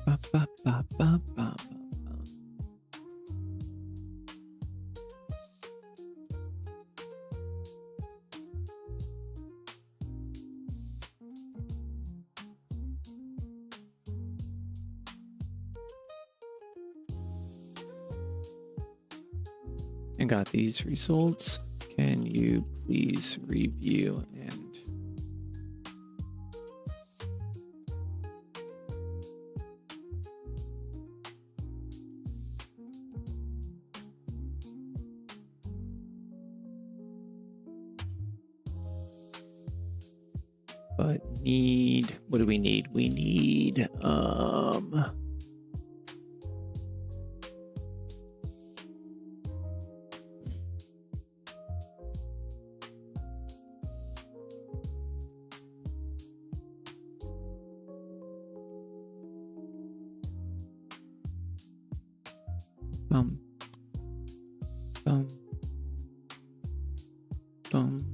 Ba, ba, ba, ba, ba, ba. And got these results. Can you please review and but need, what do we need? We need bum, bum, bum.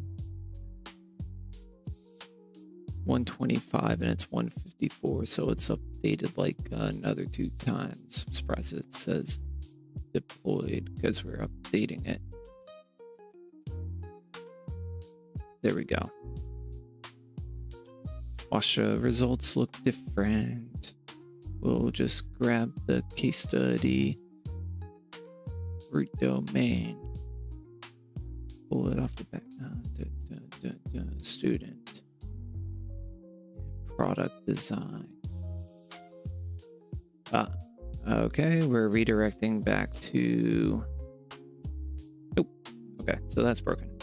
125 and it's 154, so it's updated like another 2 times. I'm surprised it says deployed because we're updating it. There we go. Washa results look different. We'll just grab the case study root domain, pull it off the back. Student, product design. Okay, we're redirecting back to. Nope. Okay, so that's broken.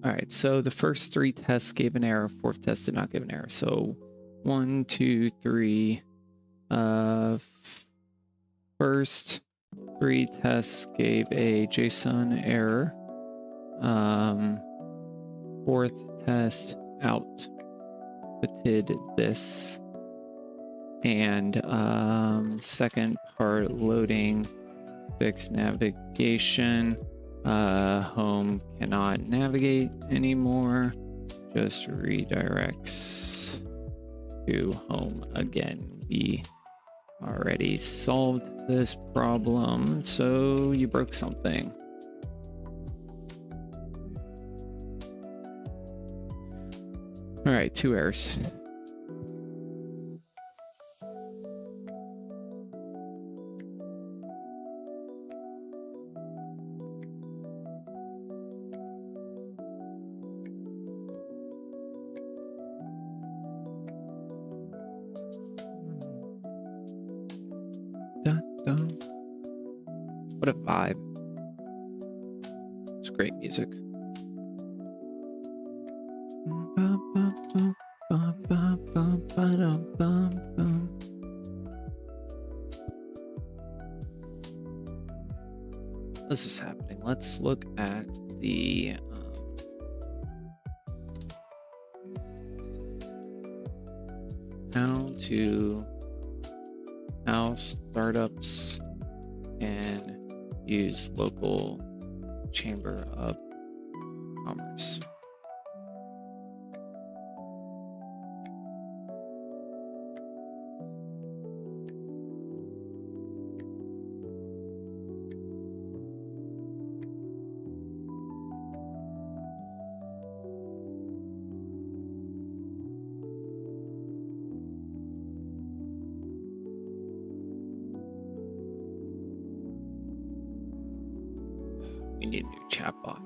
All right, so the first 3 tests gave an error, 4th test did not give an error. So 1, 2, 3. First 3 tests gave a JSON error. 4th test outputted this. And second part loading, fixed navigation. Home cannot navigate anymore, just redirects to home again. We already solved this problem, so you broke something. All right, 2 errors. What a vibe. It's great music. This is happening. Let's look at the how startups can use local chamber of commerce. We need a new chatbot.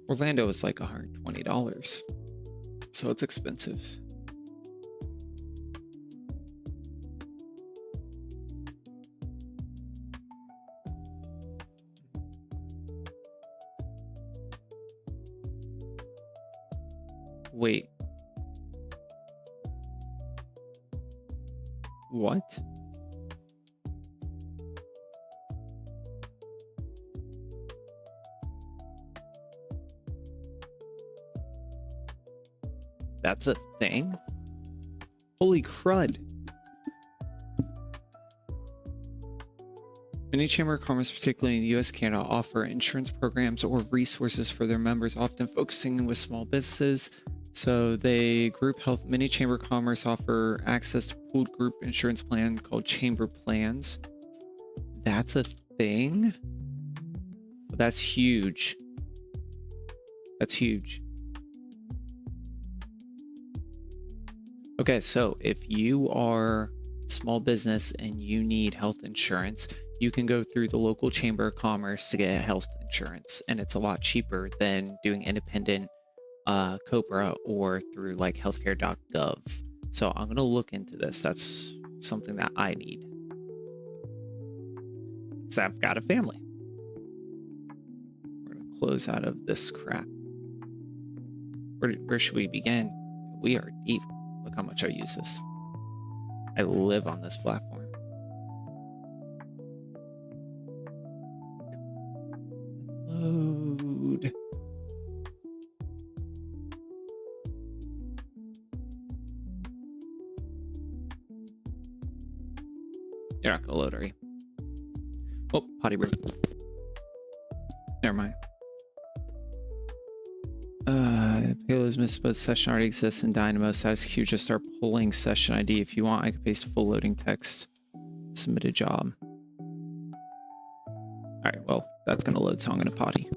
Orlando is like $120, so it's expensive. Wait. What? That's a thing? Holy crud. Many Chamber of Commerce, particularly in the US, Canada, offer insurance programs or resources for their members, often focusing with small businesses. So they group health. Many Chamber of Commerce offer access to pooled group insurance plan called Chamber Plans. That's a thing? That's huge. That's huge. Okay, so if you are a small business and you need health insurance, you can go through the local Chamber of Commerce to get health insurance, and it's a lot cheaper than doing independent Cobra or through like healthcare.gov. So I'm gonna look into this. That's something that I need because I've got a family. We're gonna close out of this crap. Where should we begin? We are deep. Look how much I use this. I live on this platform. Load. You're not gonna load, are you? Oh, potty break. Never mind. Payload is missed, but session already exists in Dynamo. Status queue, just start pulling session ID. If you want, I can paste full loading text. Submit a job. All right, well, that's gonna load, so I'm gonna potty.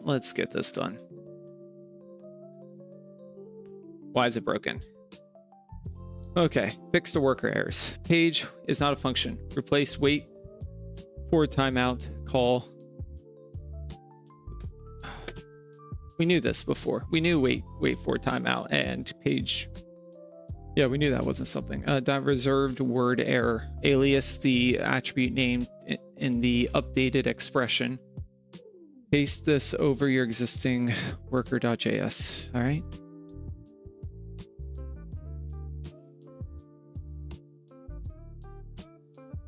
let's get this done. Why is it broken? Okay, fix the worker errors. Page is not a function. Replace wait for timeout call. We knew this before. We knew wait for timeout and page. Yeah, we knew that wasn't something. That reserved word error. Alias the attribute name in the updated expression. Paste this over your existing worker.js. All right.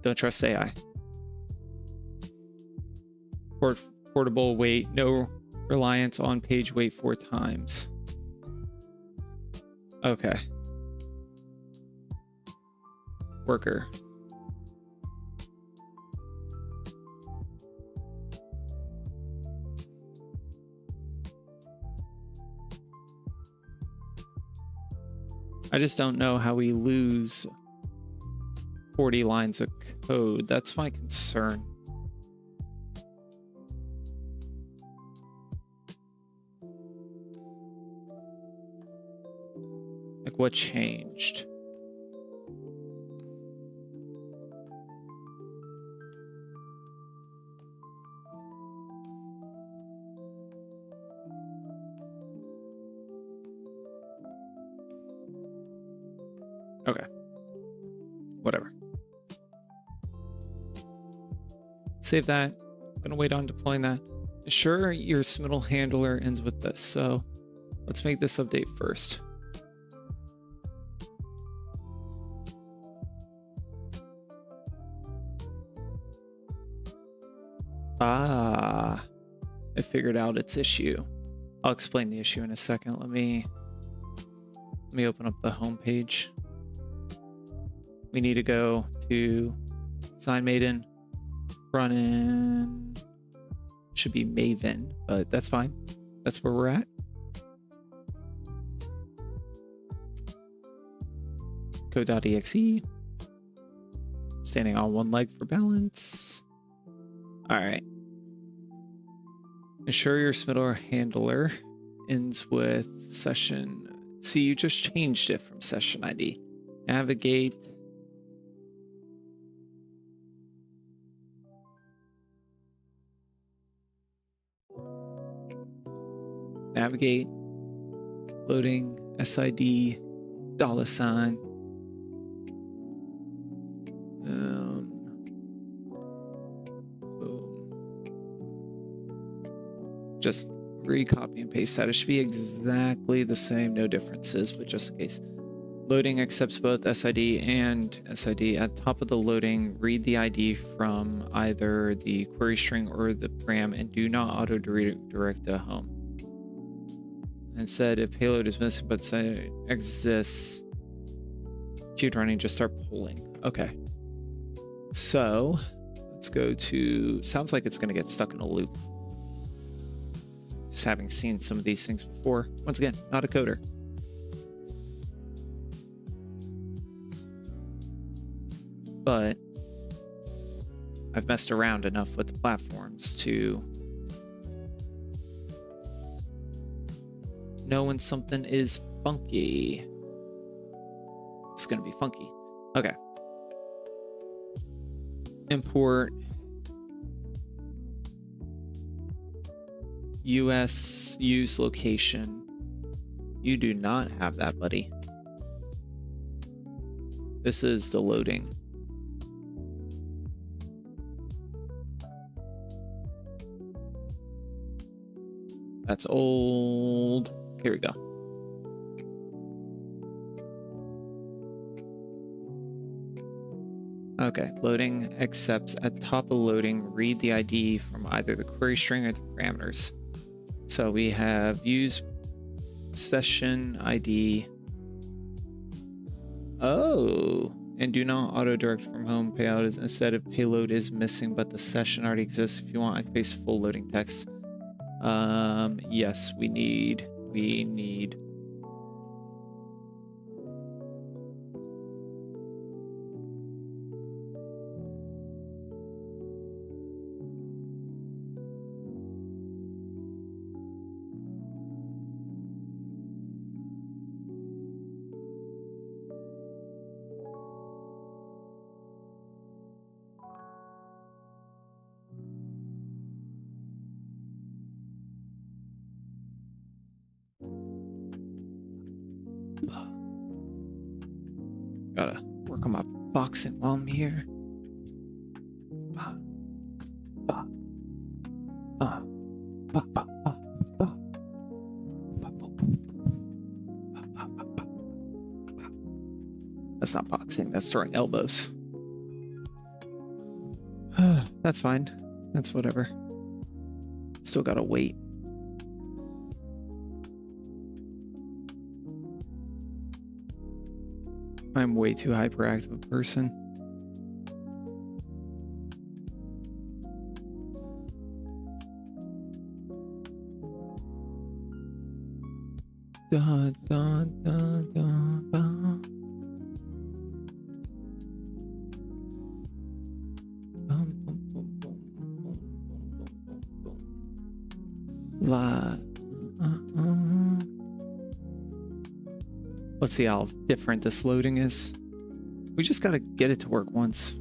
Don't trust AI. Portable wait, no reliance on page wait 4 times. Okay. Worker. I just don't know how we lose 40 lines of code. That's my concern. Like, what changed? Okay. Whatever. Save that. I'm gonna wait on deploying that. Sure, your submittal handler ends with this, so let's make this update first. Ah, I figured out its issue. I'll explain the issue in a second. Let me open up the home page. We need to go to Design Maven, front end. Should be Maven, but that's fine. That's where we're at. Code.exe. Standing on one leg for balance. All right. Ensure your submittal handler ends with session. See, you just changed it from session ID. Navigate. Navigate. Loading. SID. $. Boom. Just recopy and paste that. It should be exactly the same, no differences, but just in case. Loading accepts both SID and SID. At the top of the loading, read the ID from either the query string or the param and do not auto direct to home. Instead, if payload is missing but site exists, queued running, just start pulling. Okay. So let's go to, sounds like it's going to get stuck in a loop. Just having seen some of these things before. Once again, not a coder. But I've messed around enough with the platforms to know when something is funky. It's going to be funky. Okay. Import US use location. You do not have that, buddy. This is the loading. That's old. Here we go. Okay, loading accepts at top of loading. Read the ID from either the query string or the parameters. So we have use session ID. Oh, and do not auto direct from home. Payout is instead of payload is missing, but the session already exists. If you want, I can paste full loading text. Yes, we need. boxing while I'm here. That's not boxing, that's throwing elbows. That's fine. That's whatever. Still gotta wait. I'm way too hyperactive a person. Da, da, da, da, da. Let's see how different this loading is. We just gotta get it to work once.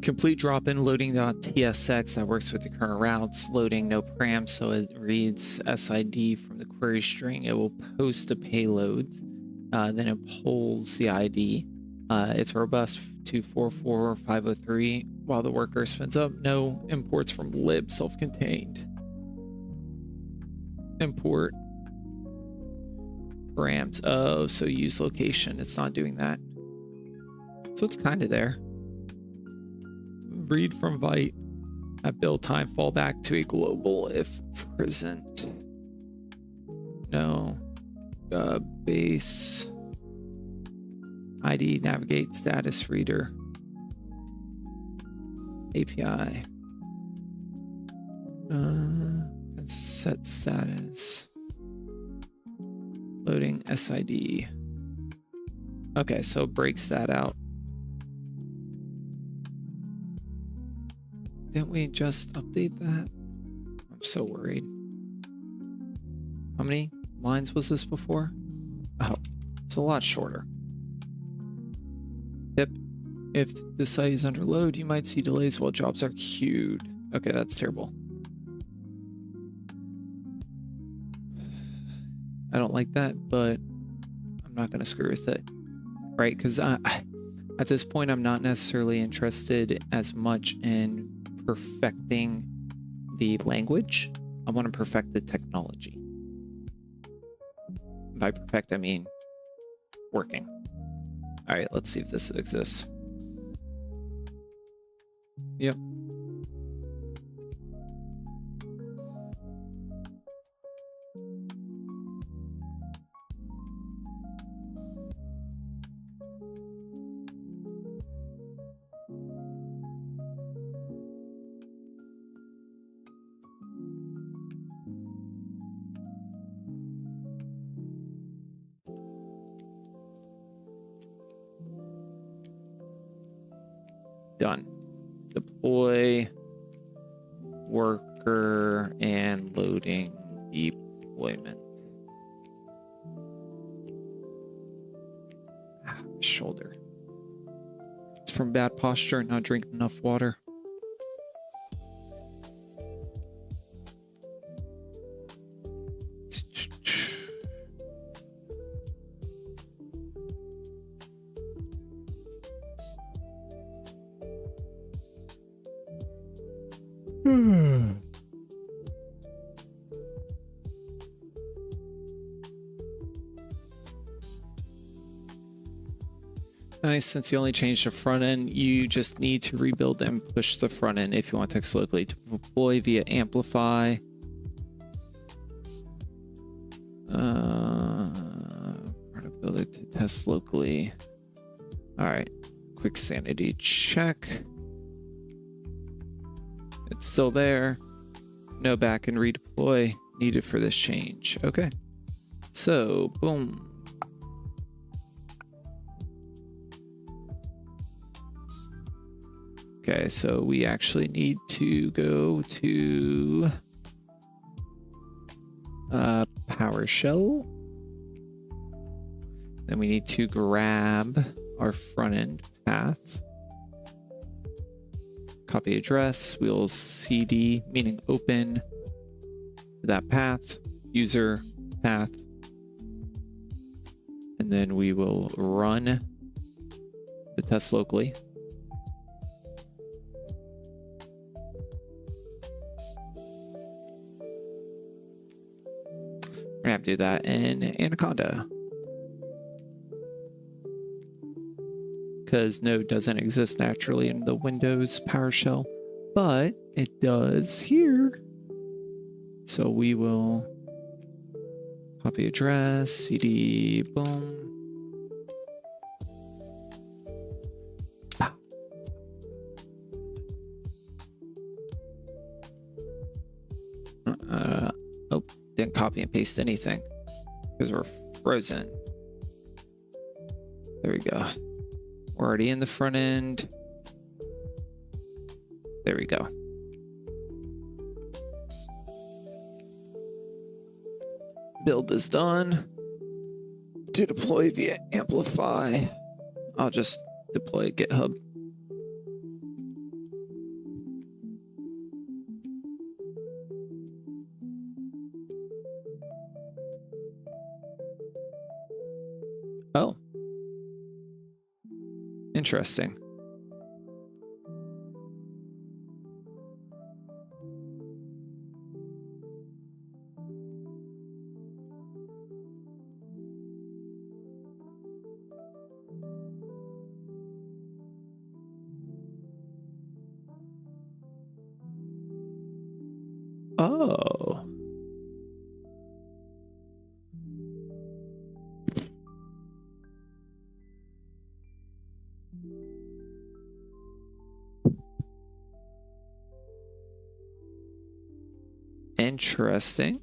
Complete drop-in loading.tsx that works with the current routes. Loading no param, so it reads SID from the query string. It will post a payload, then it pulls the ID. It's robust to 44503 while the worker spins up. No imports from lib self-contained. Import params. Oh, so use location. It's not doing that. So it's kind of there. Read from Vite at build time, fall back to a global if present. No. Base ID, navigate status reader. API. Set status. Loading SID. Okay, so it breaks that out. Didn't we just update that? I'm so worried. How many lines was this before? Oh, it's a lot shorter. Tip: if the site is under load, you might see delays while jobs are queued. Okay, that's terrible. I don't like that, but I'm not going to screw with it. Right? Because at this point, I'm not necessarily interested as much in perfecting the language. I want to perfect the technology. By perfect, I mean working. All right, let's see if this exists. Yep. Done. Deploy worker and loading deployment. Shoulder. It's from bad posture, not drinking enough water. Nice. Since you only changed the front end, you just need to rebuild and push the front end if you want text locally to deploy via amplify. Build it to test locally. All right. Quick sanity check. It's still there. No back and redeploy needed for this change. Okay. So, boom. Okay, so we actually need to go to PowerShell. Then we need to grab our front end path. Copy address, we'll cd, meaning open that path, user path, and then we will run the test locally. We're gonna have to do that in Anaconda, because Node doesn't exist naturally in the Windows PowerShell, but it does here. So we will copy address, cd, boom. Oh, didn't copy and paste anything because we're frozen. There we go. We're already in the front end. There we go. Build is done. To deploy via Amplify, I'll just deploy GitHub. Oh. Interesting. Oh. Interesting.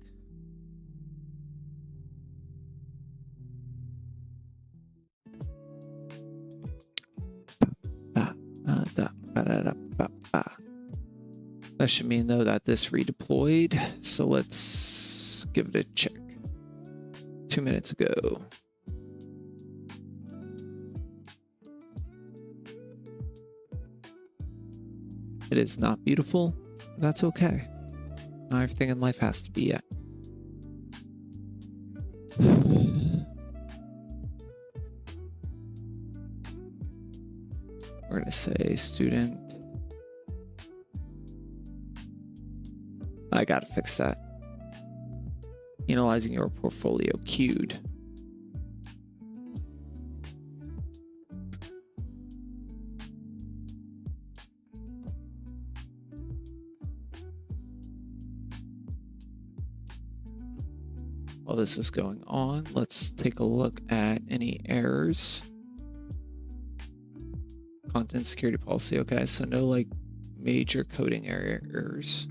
That should mean, though, that this redeployed. So let's give it a check. 2 minutes ago. It is not beautiful. That's okay. Not everything in life has to be yet. We're going to say student. I got to fix that. Analyzing your portfolio queued. While this is going on, let's take a look at any errors. Content security policy. Okay, so no like major coding errors.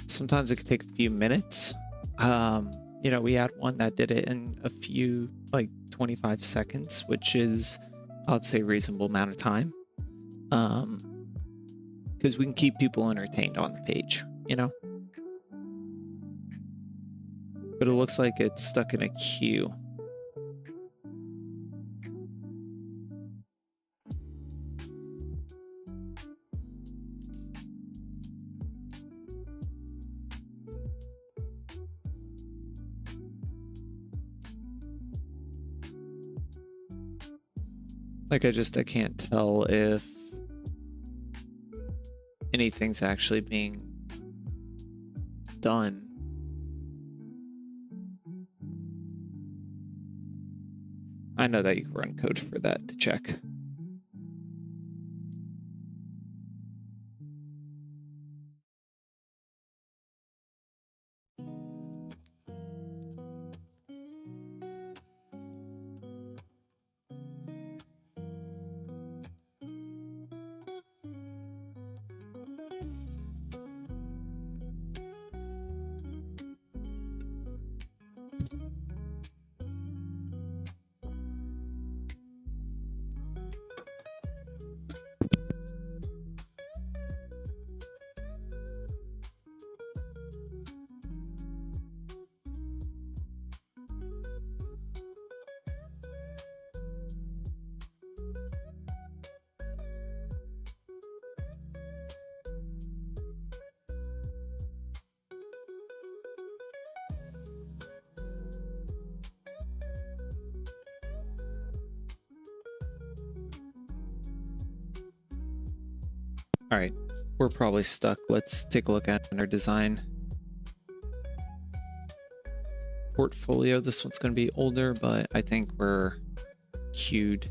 Sometimes it could take a few minutes. You know, we had one that did it in a few, like 25 seconds, which is, I'd say, reasonable amount of time. Because we can keep people entertained on the page, you know? But it looks like it's stuck in a queue. Like I can't tell if anything's actually being done. I know that you can run code for that to check. All right, we're probably stuck. Let's take a look at our design portfolio. This one's going to be older, but I think we're queued.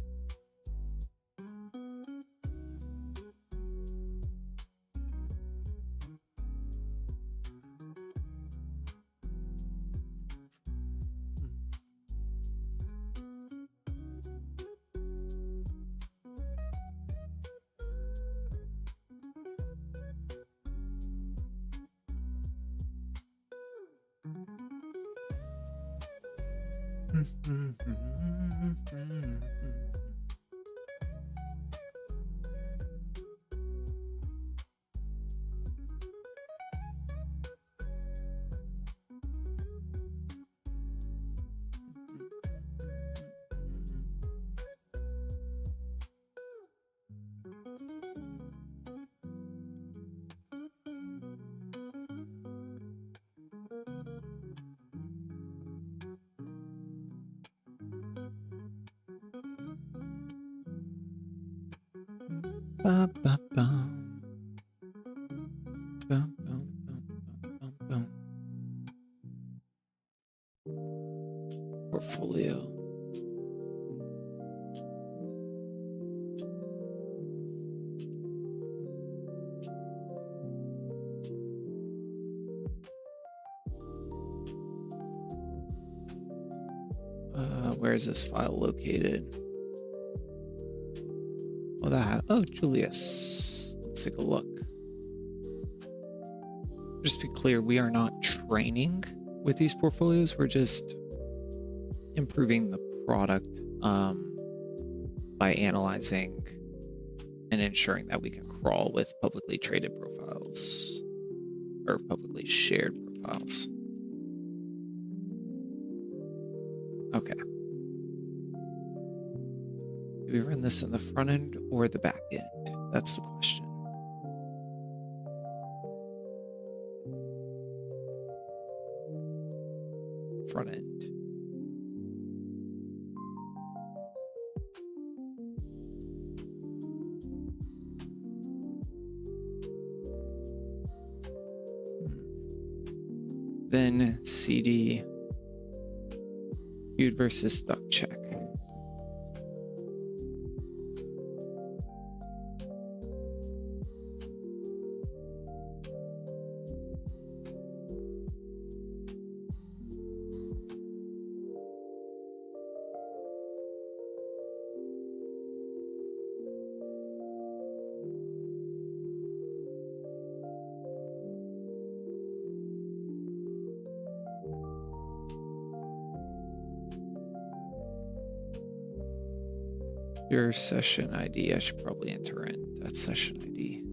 Portfolio. Where is this file located? Oh, Julius. Let's take a look. Just to be clear, we are not training with these portfolios. We're just improving the product by analyzing and ensuring that we can crawl with publicly traded profiles or publicly shared profiles. Okay. Do we run this in the front end or the back end? That's the question. Front end. Then CD viewed versus stuck check. Your session ID, I should probably enter in that session ID.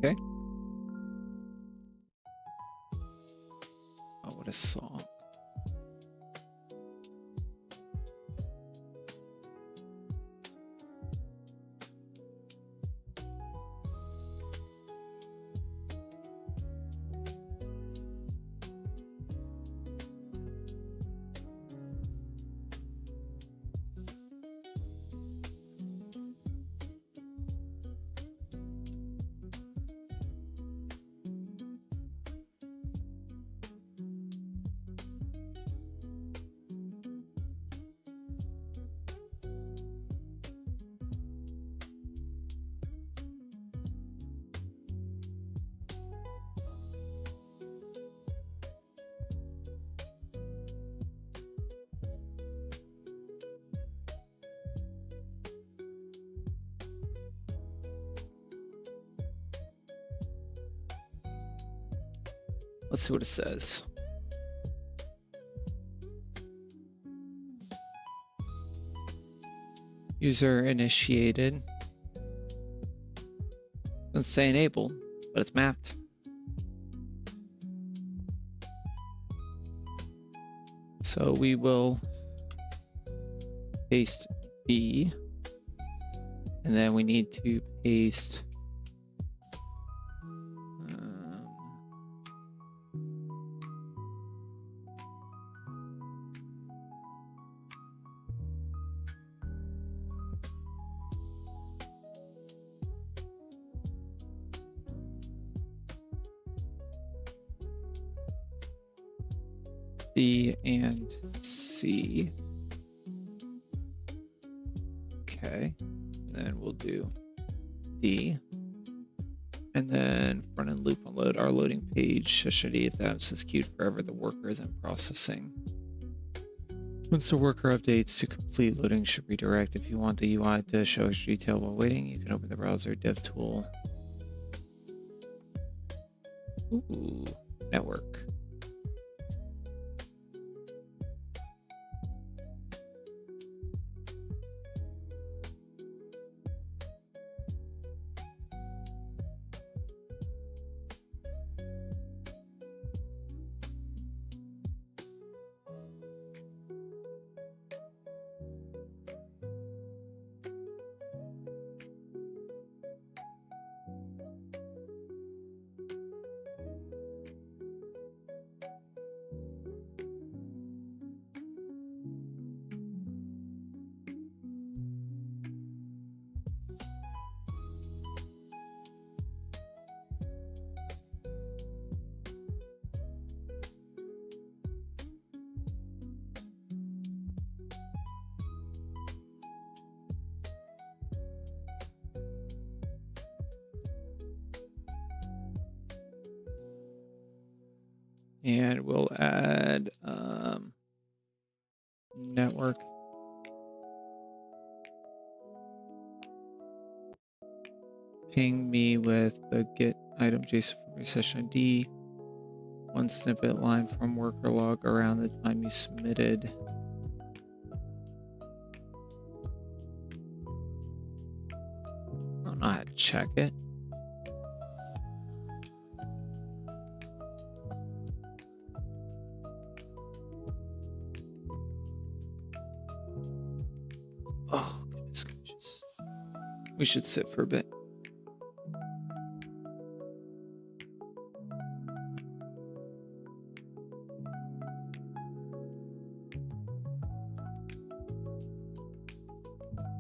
Okay. Oh, what a song. Let's see what it says. User initiated. Doesn't say enabled, but it's mapped. So we will paste B, and then we need to paste B and C. Okay, and then we'll do D, and then front end loop unload our loading page. Should if that is queued forever, the worker isn't processing. Once the worker updates to complete, loading should redirect. If you want the UI to show extra detail while waiting, you can open the browser dev tool. Ooh, network. And we'll add network. Ping me with the get item JSON from your session ID. One snippet line from worker log around the time you submitted. I don't know how to check it. Oh, goodness gracious. We should sit for a bit.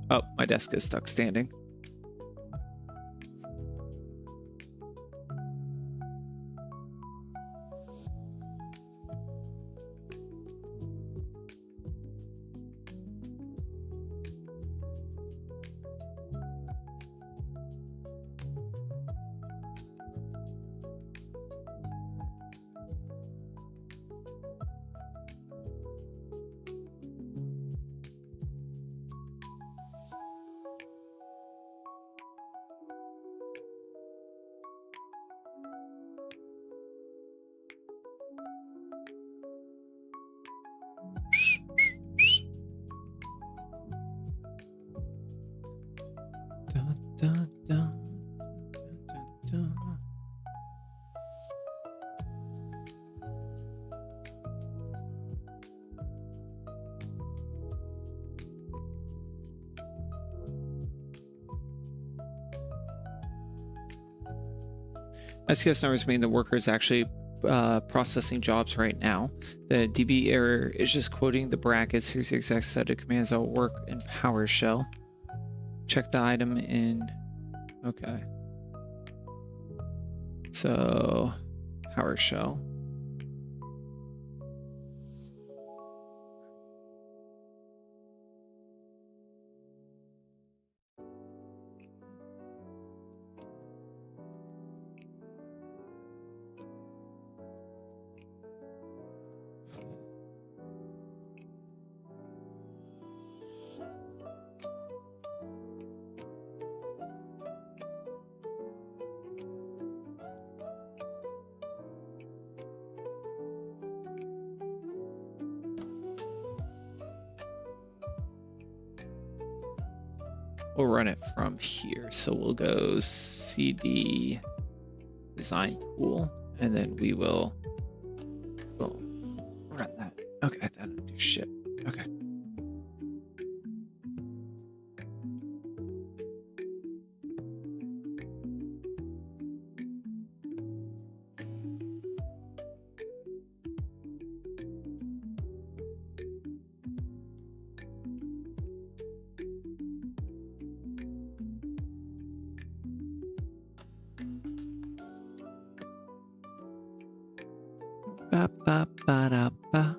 Oh, my desk is stuck standing. Dun, dun, dun, dun, dun, dun. SQS numbers mean the worker is actually processing jobs right now. The DB error is just quoting the brackets. Here's the exact set of commands that will work in PowerShell. Check the item in. Okay. So PowerShell. We'll run it from here. So we'll go cd design tool, and then we'll run that. Okay, that didn't do shit. Okay. Ba, ba, ba, da, ba.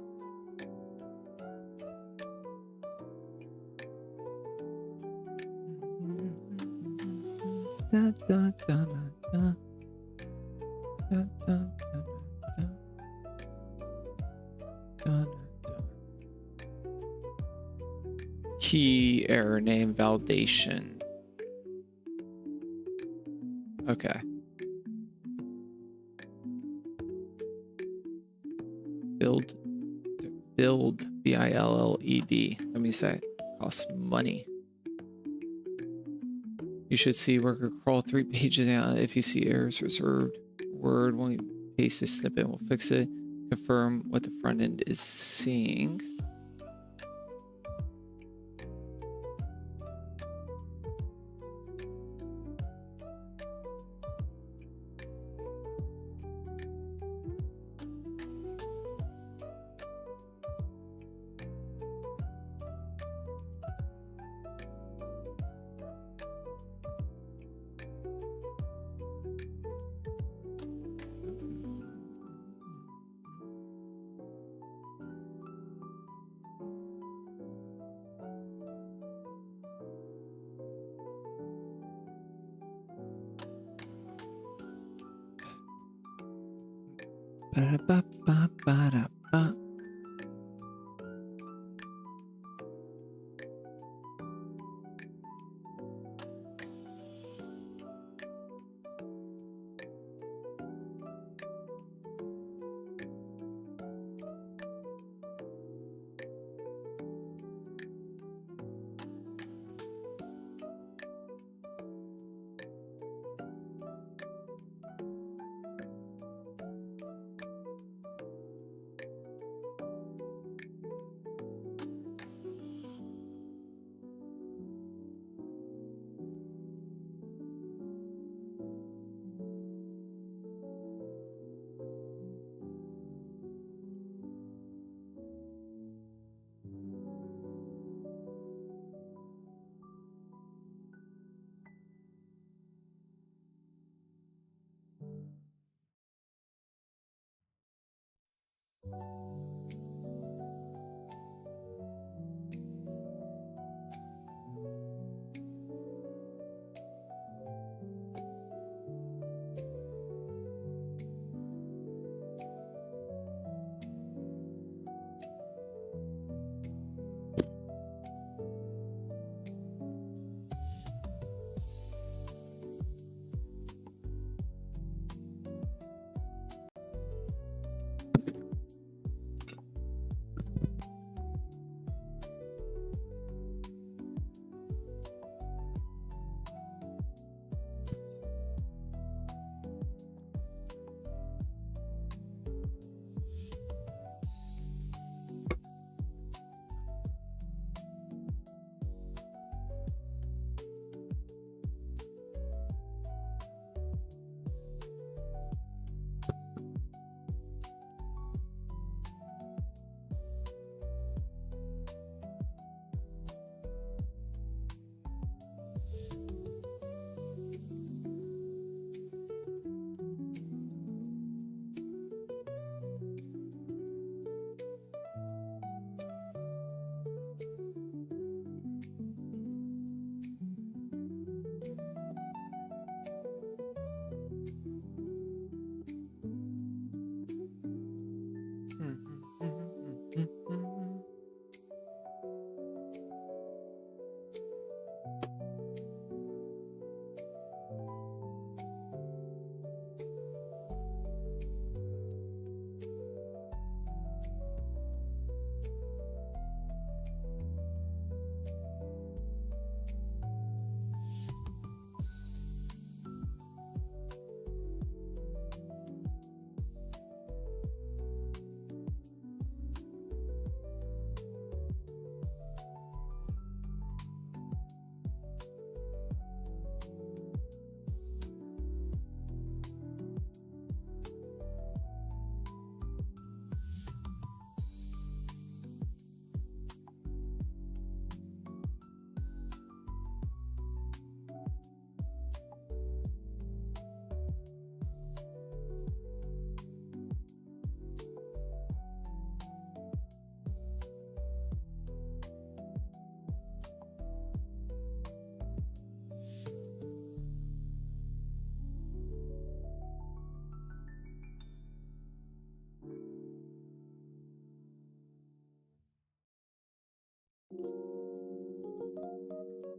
Da, da, da, da, da. Da, da, da, da, da. Da, da. Key error name validation. Okay. Build BILLED. Let me say, costs money. You should see worker crawl 3 pages down. If you see errors reserved word, when you paste this snippet, we'll fix it. Confirm what the front end is seeing. Ba-da-ba-ba-ba-da-ba.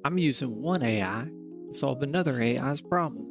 I'm using one AI to solve another AI's problem.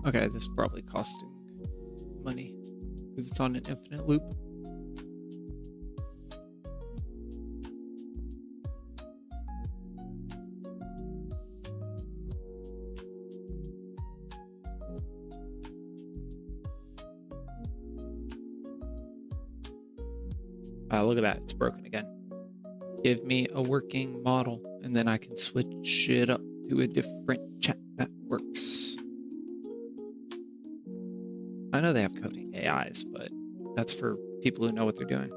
Okay, this is probably costing money because it's on an infinite loop. Look at that, it's broken again. Give me a working model and then I can switch it up to a different chat that works. I know they have coding AIs, but that's for people who know what they're doing.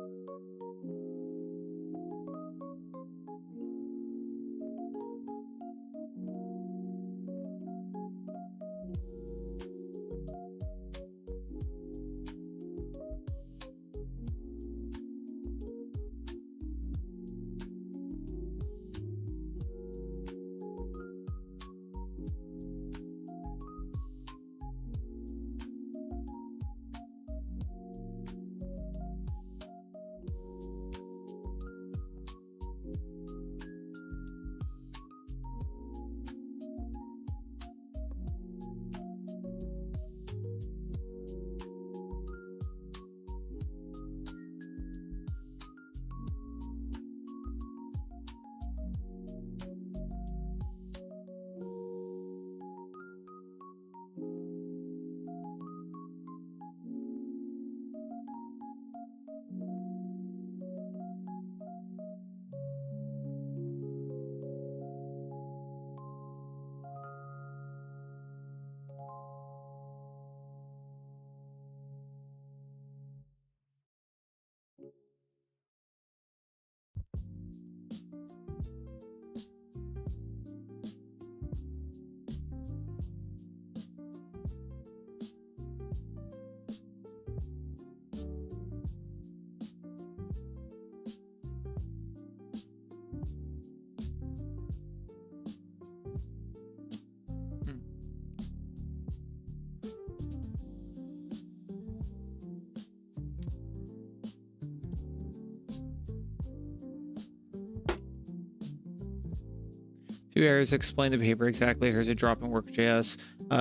Two errors explain the behavior exactly. Here's a drop in work.js.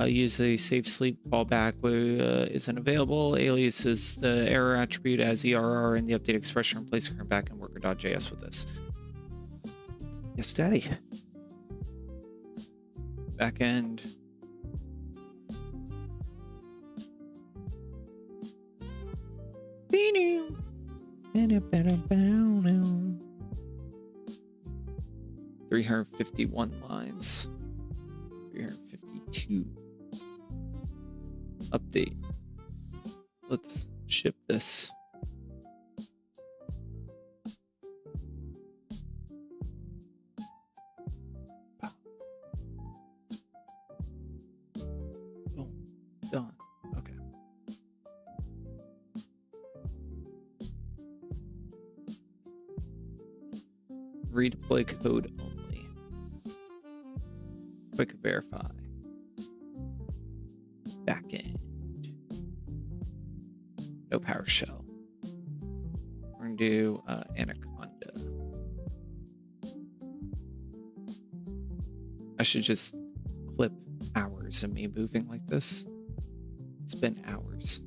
Use a safe sleep callback isn't available. Alias is the error attribute as ERR in the update expression. Replace current backend worker.js with this. Yes, daddy. Backend. Beanie. 351 lines. 352. Update. Let's ship this. Boom. Done. Okay. Redeploy code only. Quick verify. Backend. No PowerShell. We're gonna do Anaconda. I should just clip hours of me moving like this. It's been hours.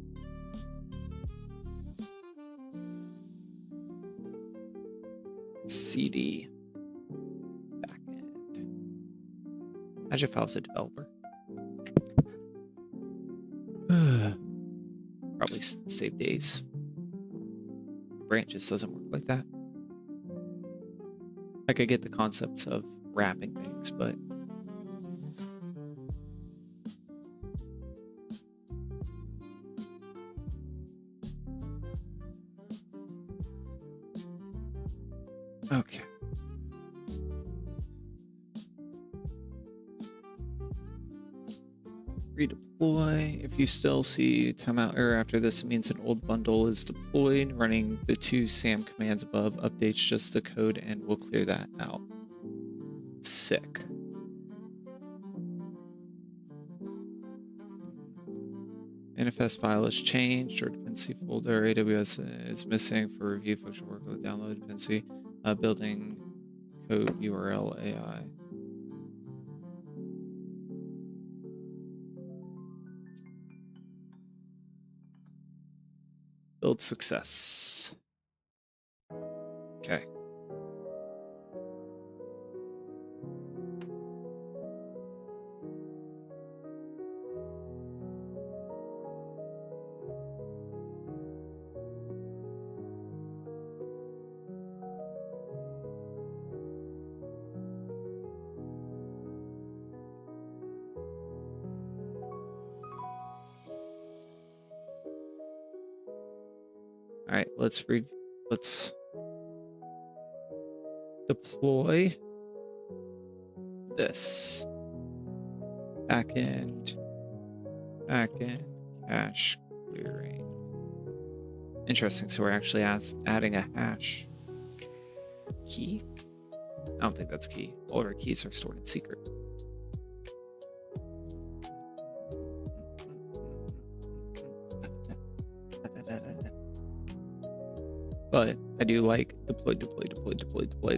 CD. Imagine if I was a developer. save days. Branch just doesn't work like that. I could get the concepts of wrapping things, but okay. Redeploy. If you still see timeout error after this, it means an old bundle is deployed. Running the 2 SAM commands above updates just the code and we'll clear that out. Sick. Manifest file is changed or dependency folder. AWS is missing for review functional workload download dependency. Building code URL AI. Build success. Okay. All right, let's deploy this backend cache clearing. Interesting. So we're actually adding a hash key. I don't think that's key. All of our keys are stored in secret. But I do like deploy.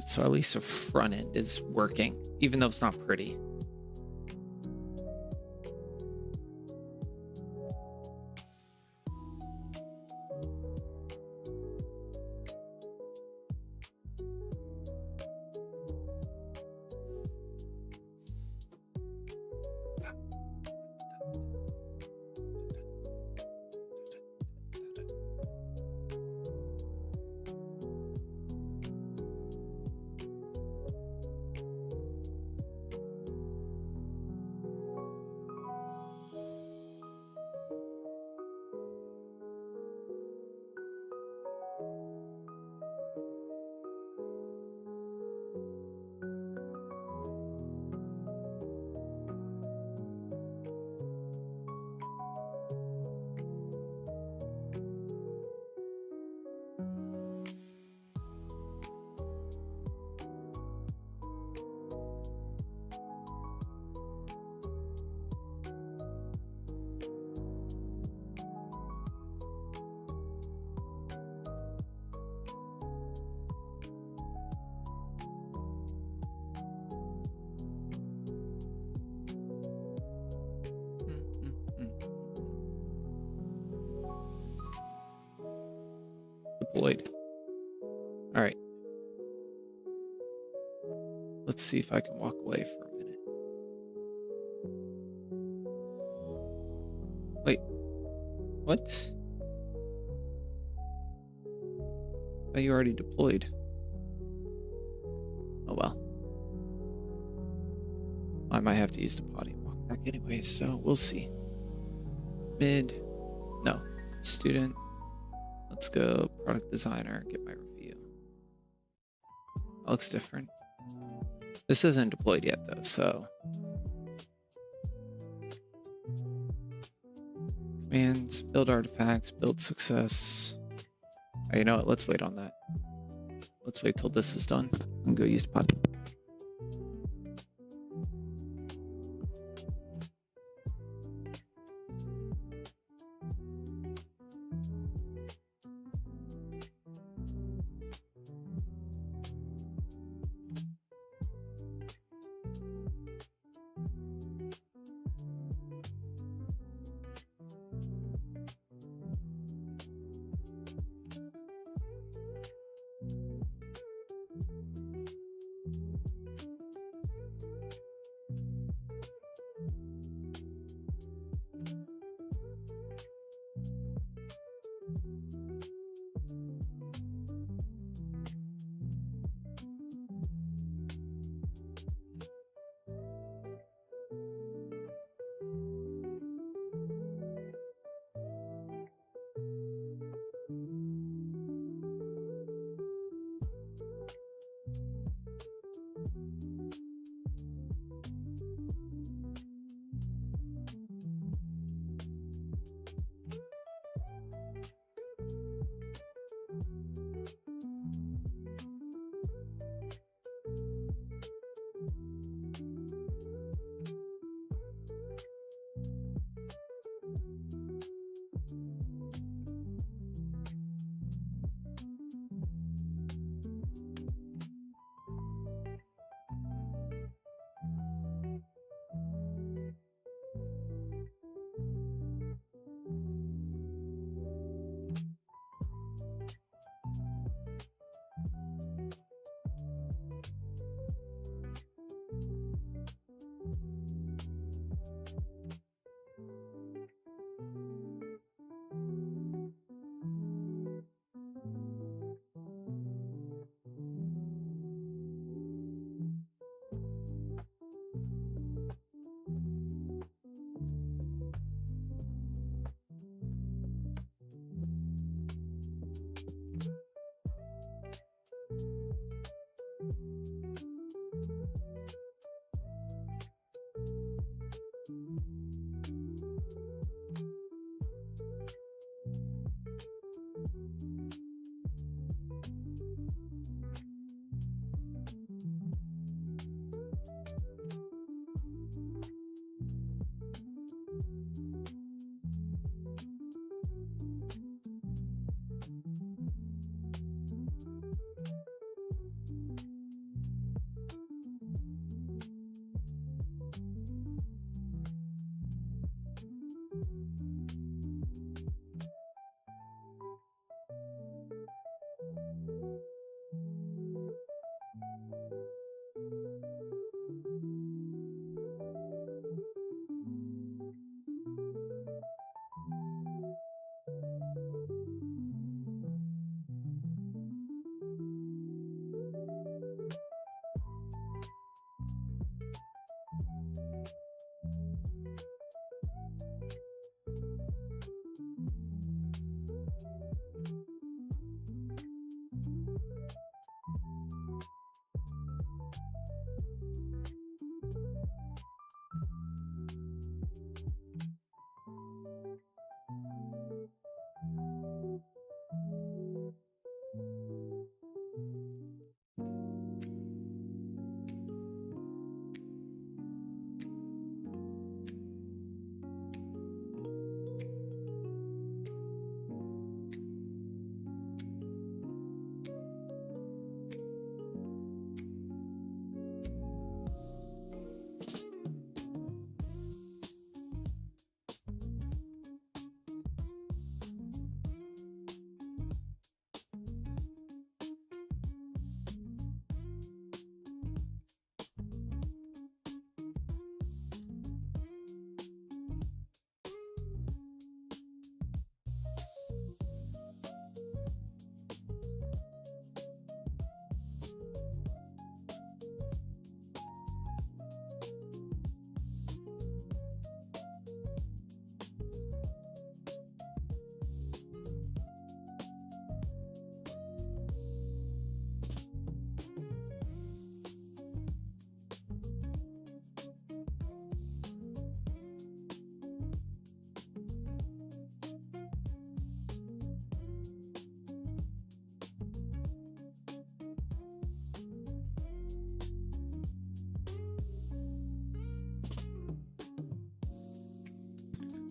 So at least the front end is working, even though it's not pretty. Deployed. All right. Let's see if I can walk away for a minute. Wait. What? Oh, you already deployed. Oh well. I might have to use the potty and walk back anyway, so we'll see. Mid. No. Student. Let's go product designer, get my review. That looks different. This isn't deployed yet though, so. Commands, build artifacts, build success. Oh, you know what, let's wait on that. Let's wait till this is done and go use pod.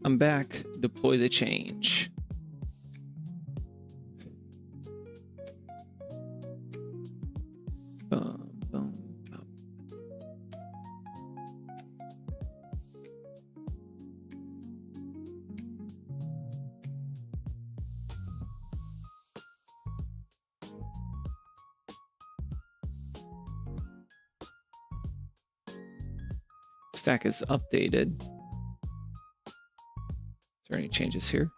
I'm back. Deploy the change. Boom, boom, boom. Stack is updated. Is there any changes here?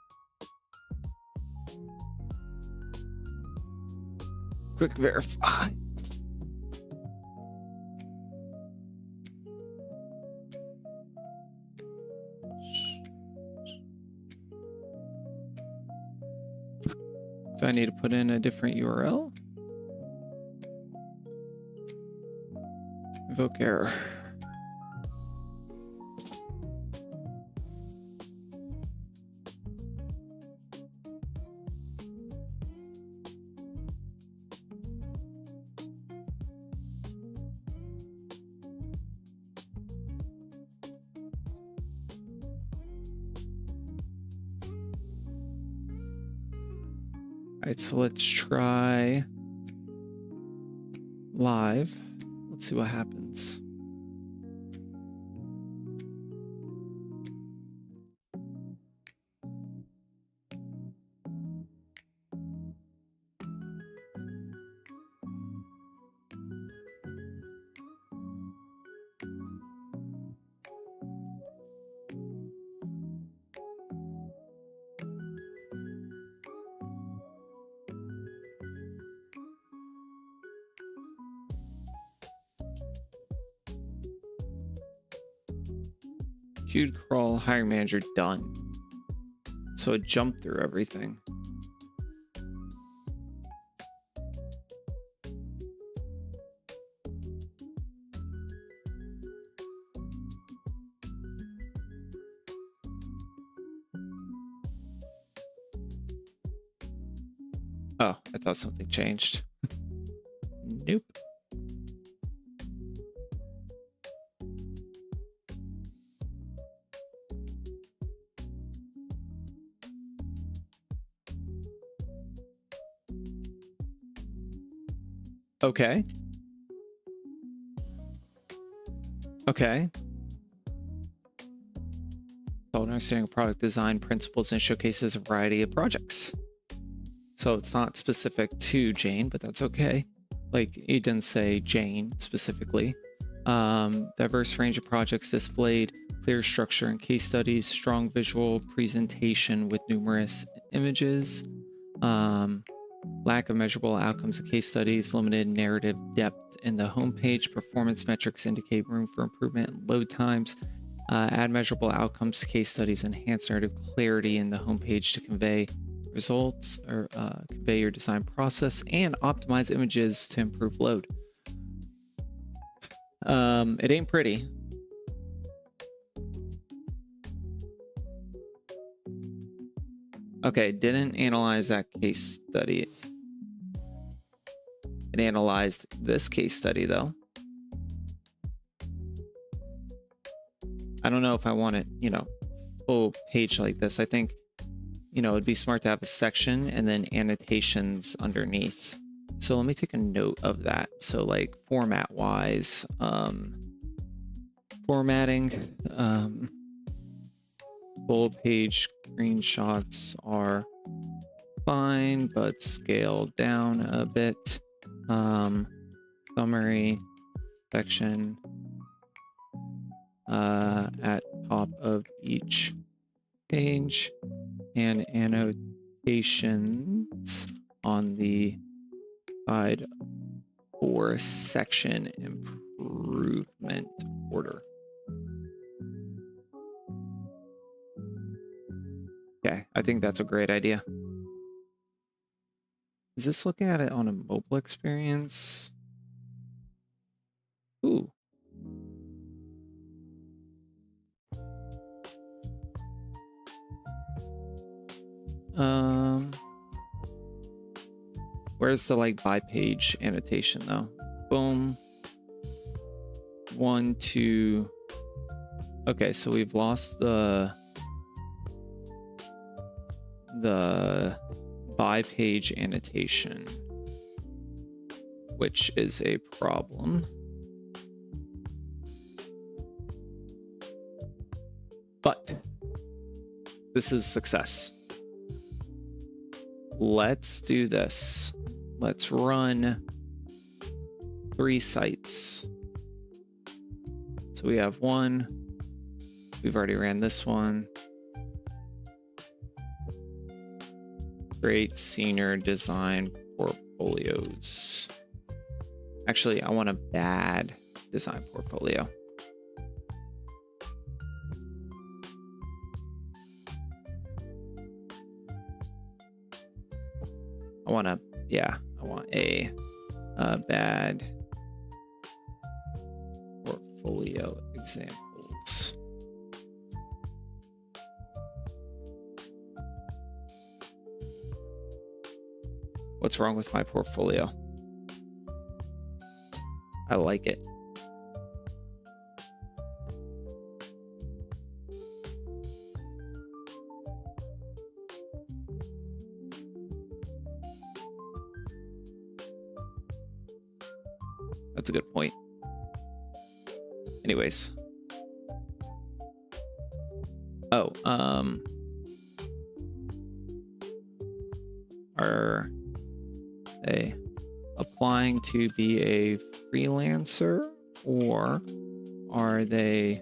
Quick verify. Do I need to put in a different URL? Invoke error. All right, so let's try live. Let's see what happens. Queued crawl hiring manager done. So it jumped through everything. Oh, I thought something changed. Nope. Okay. Okay. Understanding product design principles and showcases a variety of projects. So it's not specific to Jane, but that's okay. Like, it didn't say Jane specifically. Diverse range of projects displayed, clear structure and case studies, strong visual presentation with numerous images, lack of measurable outcomes of case studies, limited narrative depth in the homepage, performance metrics indicate room for improvement in load times, add measurable outcomes to case studies, enhance narrative clarity in the homepage to convey results or convey your design process, and optimize images to improve load. It ain't pretty. Okay, didn't analyze that case study. It analyzed this case study though. I don't know if I want it, full page like this. I think, it'd be smart to have a section and then annotations underneath. So let me take a note of that. So like format wise, formatting, full page screenshots are fine, but scaled down a bit. Summary section at top of each page and annotations on the side for section improvement order. Okay, I think that's a great idea. Is this looking at it on a mobile experience? Ooh. Where's the by page annotation though? Boom. 1, 2. Okay, so we've lost the the by page annotation, which is a problem. But this is success. Let's do this. Let's run 3 sites. So we have one. We've already ran this one. Great senior design portfolios. Actually, I want a bad design portfolio. I want a bad portfolio examples. What's wrong with my portfolio? I like it. That's a good point. Anyways. Oh, are they applying to be a freelancer, or are they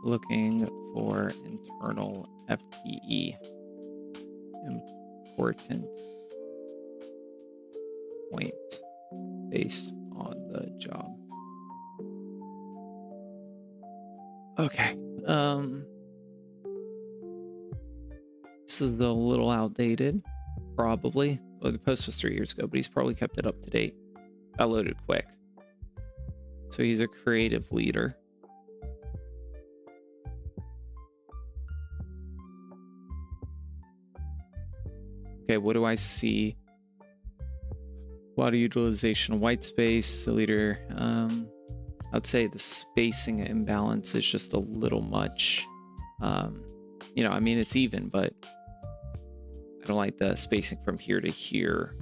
looking for internal FTE? Important point based on the job. Okay. This is a little outdated, probably. Well, the post was 3 years ago, but he's probably kept it up to date. I loaded quick. So he's a creative leader. Okay, what do I see? Water utilization, white space, the leader. I'd say the spacing imbalance is just a little much. You know, I mean, it's even, but I don't like the spacing from here to here.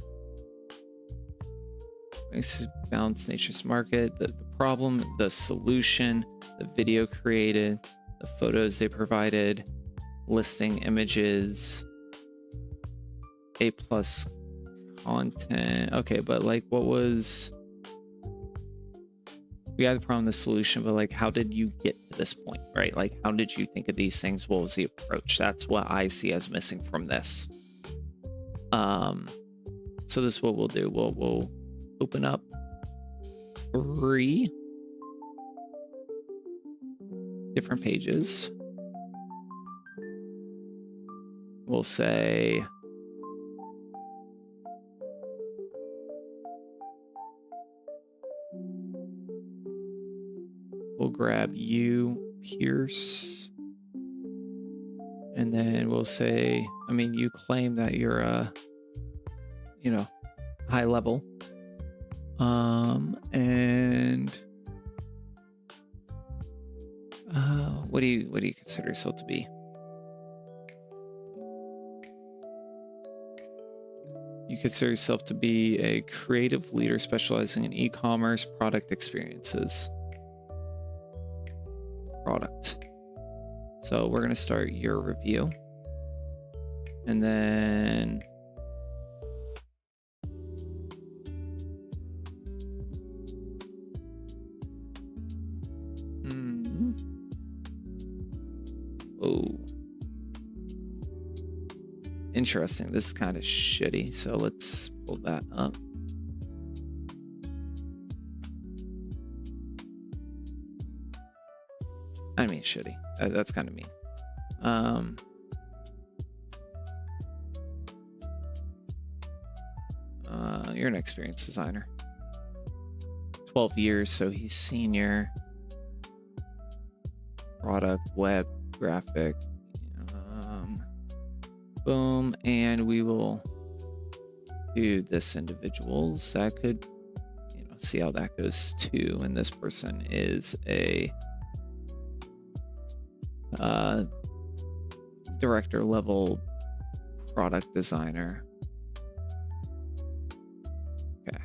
Balance nature's market, the problem, the solution, the video created, the photos they provided, listing images, A+ content. Okay, but like, what was... We had the problem, the solution, but like, how did you get to this point, right? Like, how did you think of these things? What was the approach? That's what I see as missing from this. So this is what we'll do. We'll open up 3 different pages. We'll say we'll grab you, Pierce, and then we'll say, I mean, you claim that you're a, you know, high level, and what do you consider yourself to be? You consider yourself to be a creative leader specializing in e-commerce product experiences. Product. So we're going to start your review. And then oh, interesting. This is kind of shitty. So let's pull that up. I mean, shitty. That's kind of mean. You're an experienced designer. 12 years, so he's senior. Product, web, graphic. Boom, and we will do this individuals. That could, you know, see how that goes too. And this person is a director level product designer. Okay.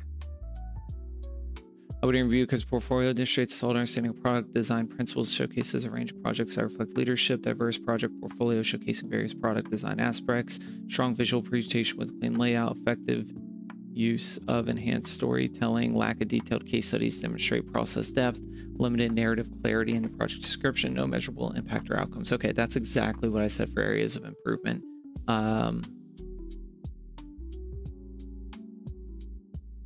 I would interview because portfolio demonstrates solid understanding of product design principles, showcases a range of projects that reflect leadership, diverse project portfolio showcasing various product design aspects, strong visual presentation with clean layout, effective use of enhanced storytelling, lack of detailed case studies demonstrate process depth, limited narrative clarity in the project description, no measurable impact or outcomes. Okay, that's exactly what I said for areas of improvement.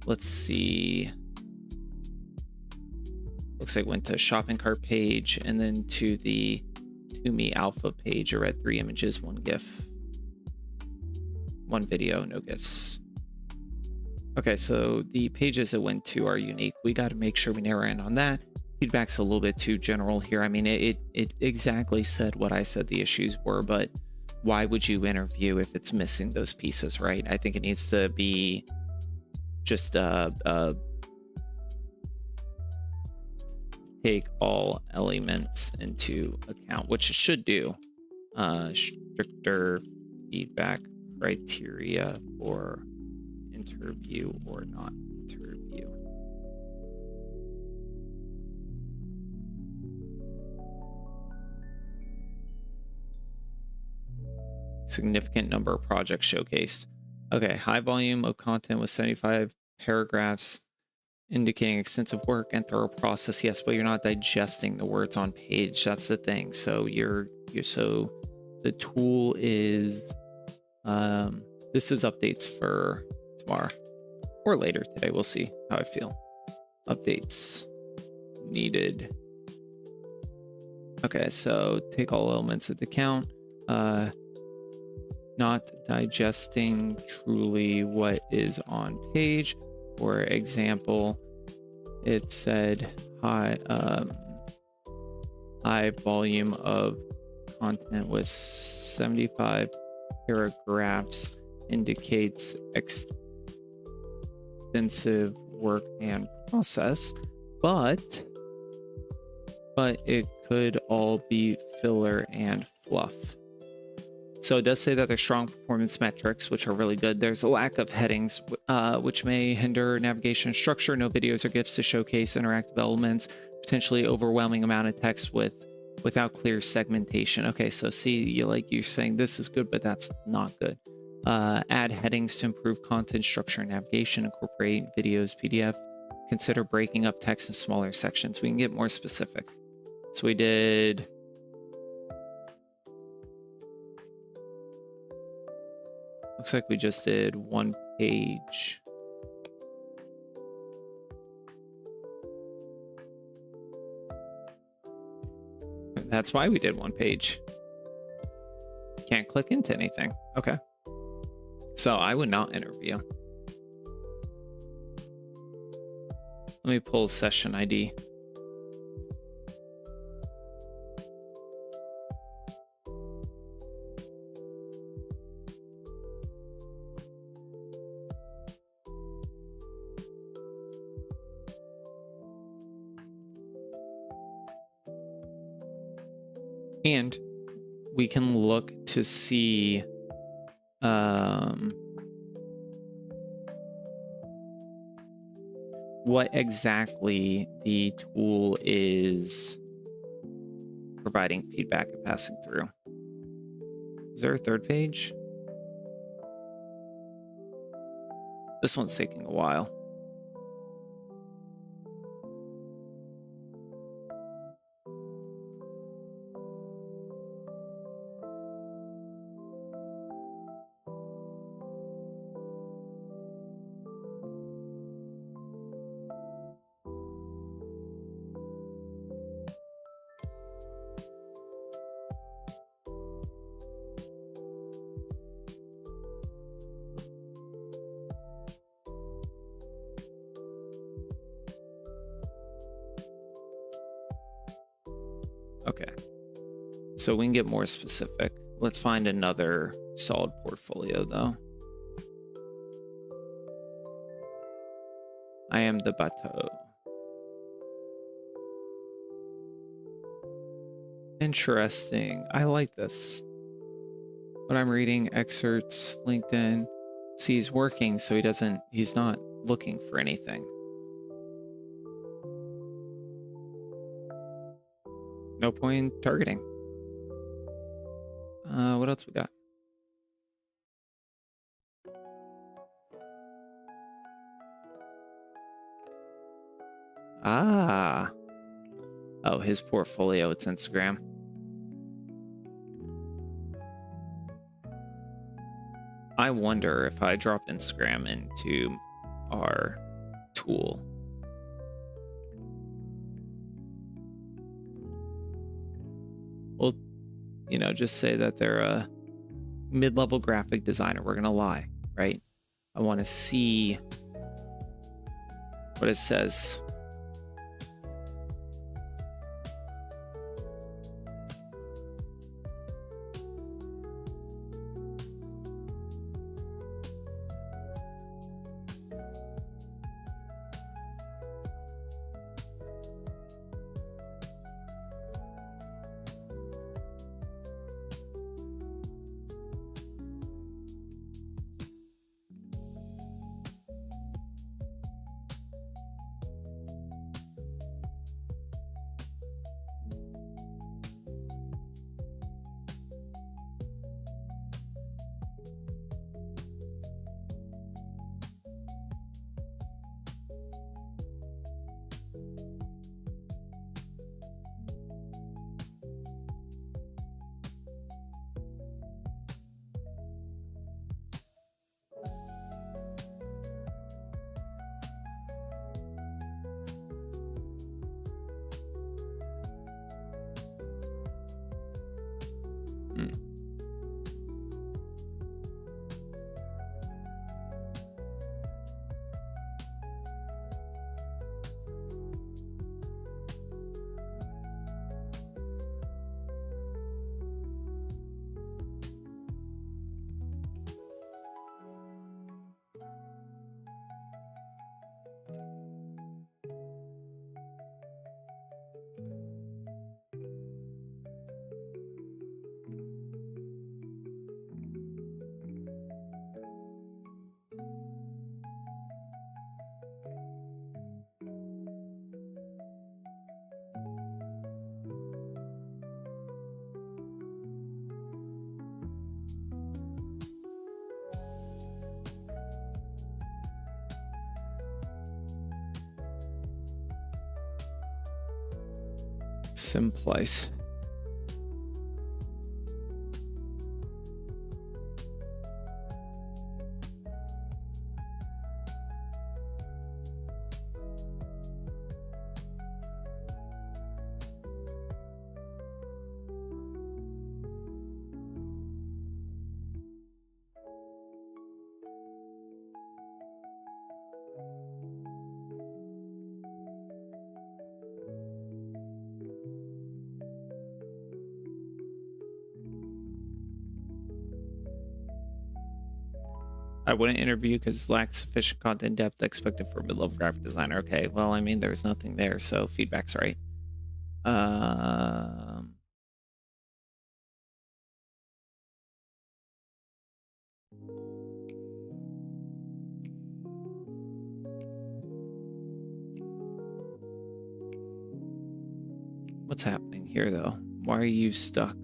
Let's see. Looks like went to shopping cart page and then to the To Me Alpha page. I read 3 images, 1 GIF, 1 video, no GIFs. Okay, so the pages it went to are unique. We got to make sure we narrow in on that. Feedback's a little bit too general here. I mean, it exactly said what I said the issues were, but why would you interview if it's missing those pieces, right? I think it needs to be just take all elements into account, which it should do. Stricter feedback criteria for interview or not interview. Significant number of projects showcased. Okay, high volume of content with 75 paragraphs indicating extensive work and thorough process. Yes, but you're not digesting the words on page. That's the thing. So so the tool is this is updates for tomorrow or later today. We'll see how I feel. Updates needed. Okay, so take all elements into account. Not digesting truly what is on page. For example, it said high volume of content with 75 paragraphs indicates extensive work and process, but it could all be filler and fluff. So it does say that there's strong performance metrics, which are really good. There's a lack of headings, which may hinder navigation and structure. No videos or GIFs to showcase interactive elements. Potentially overwhelming amount of text without clear segmentation. Okay, so see, you're saying this is good, but that's not good. Add headings to improve content structure and navigation. Incorporate videos, PDF. Consider breaking up text in smaller sections. We can get more specific. So we did... Looks like we just did 1 page. That's why we did 1 page. Can't click into anything. Okay. So I would not interview. Let me pull session ID. And we can look to see what exactly the tool is providing feedback and passing through. Is there a 3rd page? This one's taking a while. Okay, so we can get more specific. Let's find another solid portfolio though. I am the bateau. Interesting. I like this. what I'm reading, excerpts, LinkedIn. See, he's working, so he's not looking for anything. No point in targeting. What else we got? Ah. Oh, his portfolio, it's Instagram. I wonder if I drop Instagram into our tool. Well, just say that they're a mid-level graphic designer. We're going to lie, right? I want to see what it says. Simplice. I wouldn't interview because lacks sufficient content depth expected for a mid-level graphic designer. Okay, well, I mean, there's nothing there, so feedback's right. What's happening here, though? Why are you stuck?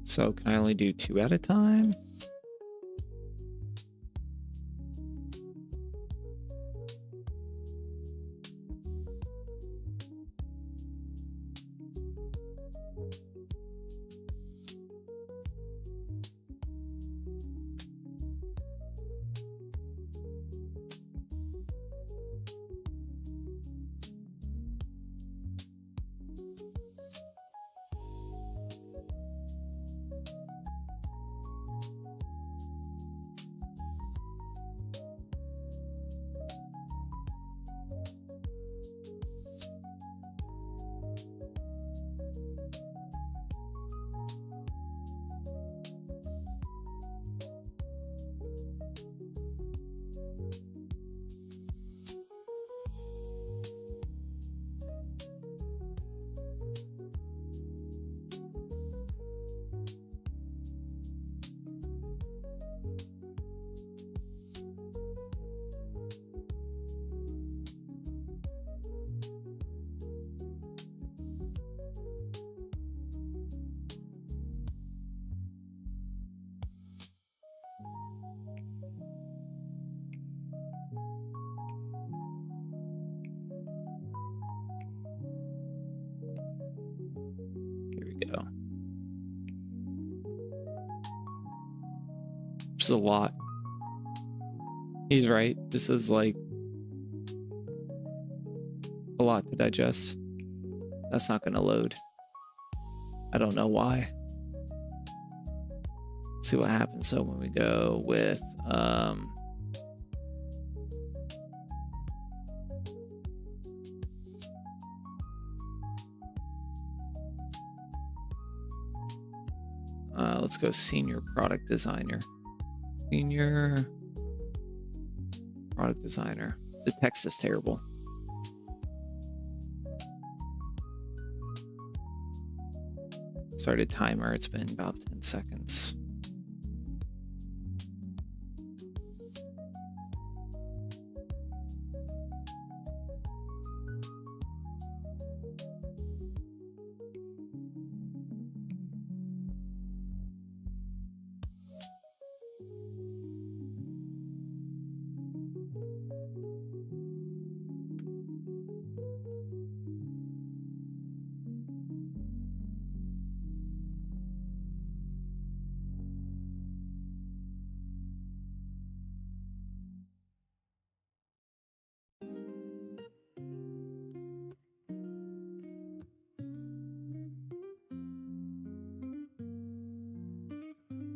So can I only do 2 at a time? we go. Which is a lot. He's right. This is like a lot to digest. That's not going to load. I don't know why. Let's see what happens. So when we go with let's go senior product designer. Senior product designer. The text is terrible. Started timer. It's been about 10 seconds.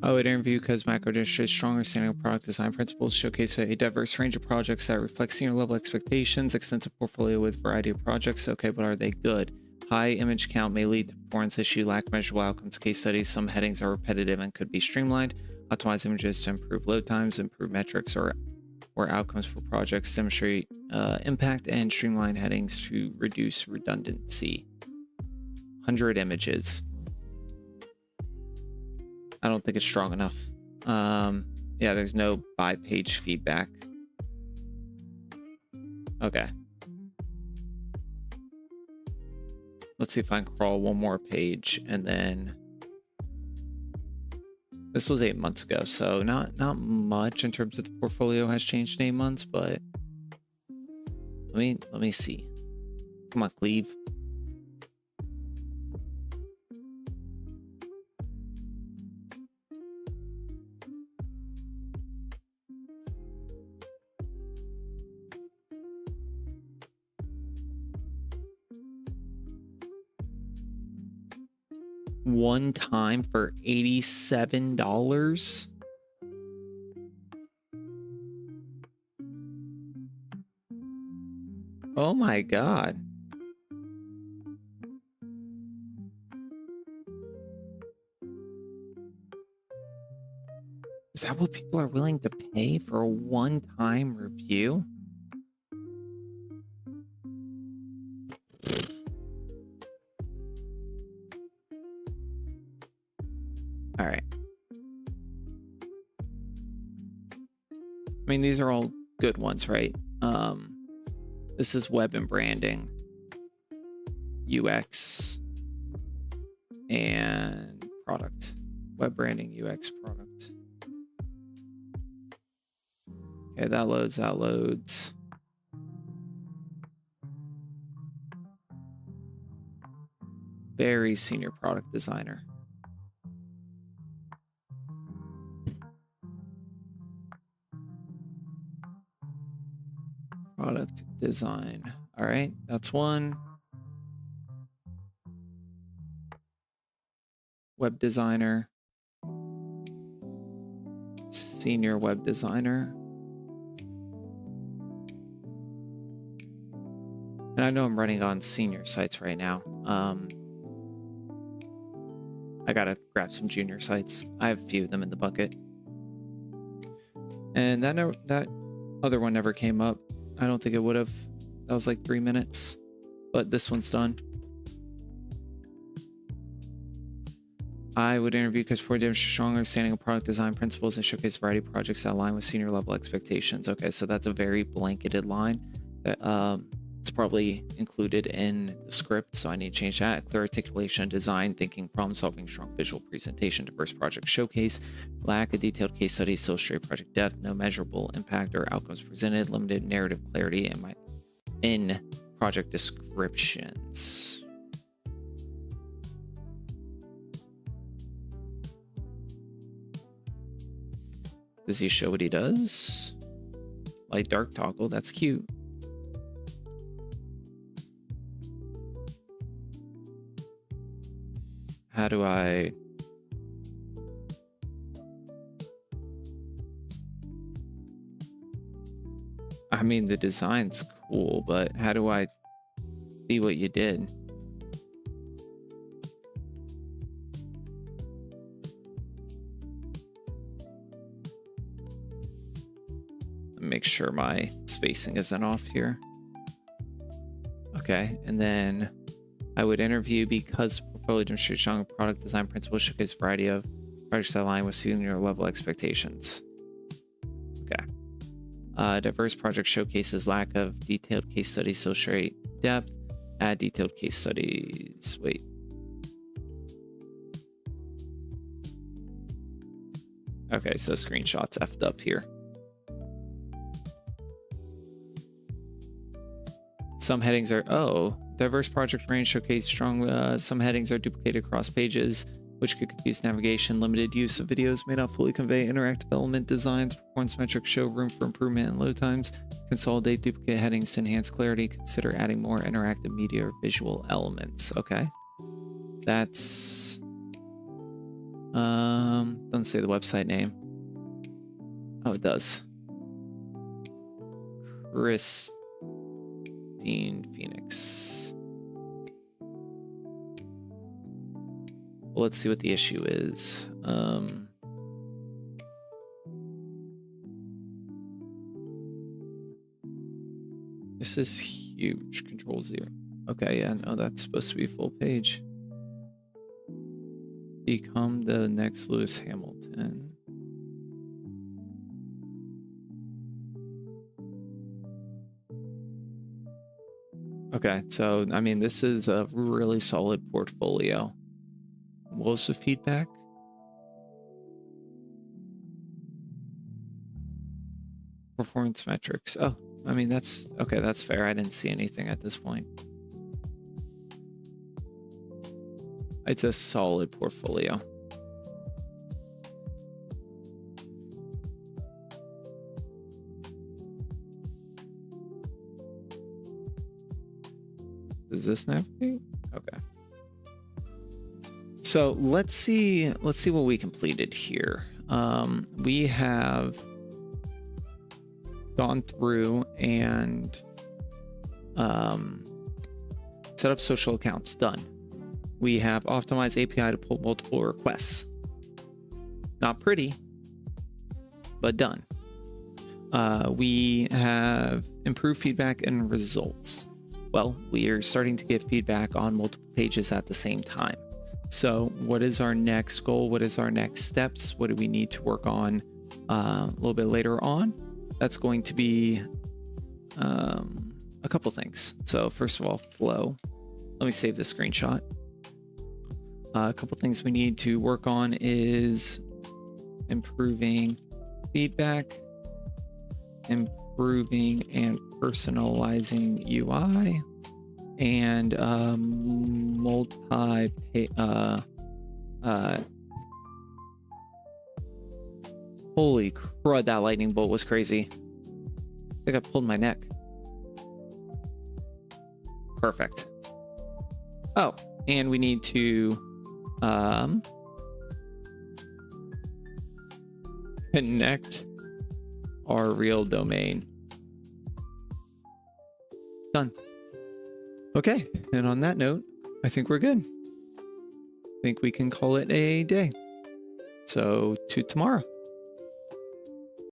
I would interview because macro demonstrates strong understanding of product design principles, showcase a diverse range of projects that reflect senior level expectations, extensive portfolio with variety of projects. Okay, but are they good? High image count may lead to performance issue, lack measurable outcomes. Case studies, some headings are repetitive and could be streamlined. Optimize images to improve load times, improve metrics or outcomes for projects, demonstrate impact, and streamline headings to reduce redundancy. 100 images. I don't think it's strong enough. Yeah, there's no by-page feedback. Okay. Let's see if I can crawl one more page, and then this was 8 months ago, so not much in terms of the portfolio has changed in 8 months, but let me see. Come on, Cleve. One time for $87. Oh my god. Is that what people are willing to pay for a one-time review? All right. I mean, these are all good ones, right? This is web and branding, UX, and product. Web branding, UX, product. Okay, that loads. Very senior product designer. Product design. All right, that's one. Web designer. Senior web designer. And I know I'm running on senior sites right now. I gotta grab some junior sites. I have a few of them in the bucket. And that other one never came up. I don't think it would have. That was like 3 minutes. But this one's done. I would interview because for demonstrate strong understanding of product design principles and showcase a variety of projects that align with senior level expectations. Okay, so that's a very blanketed line that it's probably included in the script, so I need to change that. Clear articulation, design, thinking, problem solving, strong visual presentation, diverse project showcase, lack of detailed case studies to illustrate project depth, no measurable impact or outcomes presented, limited narrative clarity in project descriptions. Does he show what he does? Light dark toggle, that's cute. How do I... I mean, the design's cool, but how do I see what you did? Make sure my spacing isn't off here. Okay, and then I would interview because portfolio demonstrates strong product design principles, showcase a variety of projects that align with senior level expectations. Okay. Diverse project showcases lack of detailed case studies to illustrate depth. Add detailed case studies. Wait. Okay, so screenshots effed up here. Some headings are, diverse project range showcase strong, some headings are duplicated across pages, which could confuse navigation. Limited use of videos may not fully convey interactive element designs. Performance metrics show room for improvement in load times. Consolidate duplicate headings to enhance clarity. Consider adding more interactive media or visual elements. Okay. That's, doesn't say the website name. Oh, it does. Phoenix. Well, let's see what the issue is. This is huge. Control-Z. Okay, yeah, no, that's supposed to be full page. Become the next Lewis Hamilton. Okay, so, I mean, this is a really solid portfolio. What was the feedback? Performance metrics. Oh, I mean, that's, okay, that's fair. I didn't see anything at this point. It's a solid portfolio. Does this navigate? Okay. So let's see what we completed here. We have gone through and set up social accounts. Done. We have optimized API to pull multiple requests. Not pretty, but done. We have improved feedback and results. Well, we are starting to get feedback on multiple pages at the same time. So what is our next goal? What is our next steps? What do we need to work on a little bit later on? That's going to be a couple things. So first of all, flow. Let me save the screenshot. A couple things we need to work on is improving feedback, improving and personalizing UI, and holy crud, that lightning bolt was crazy. I think I pulled my neck. Perfect. Oh, and we need to connect our real domain. Done. Okay, and on that note, I think we're good. I think we can call it a day. So to tomorrow.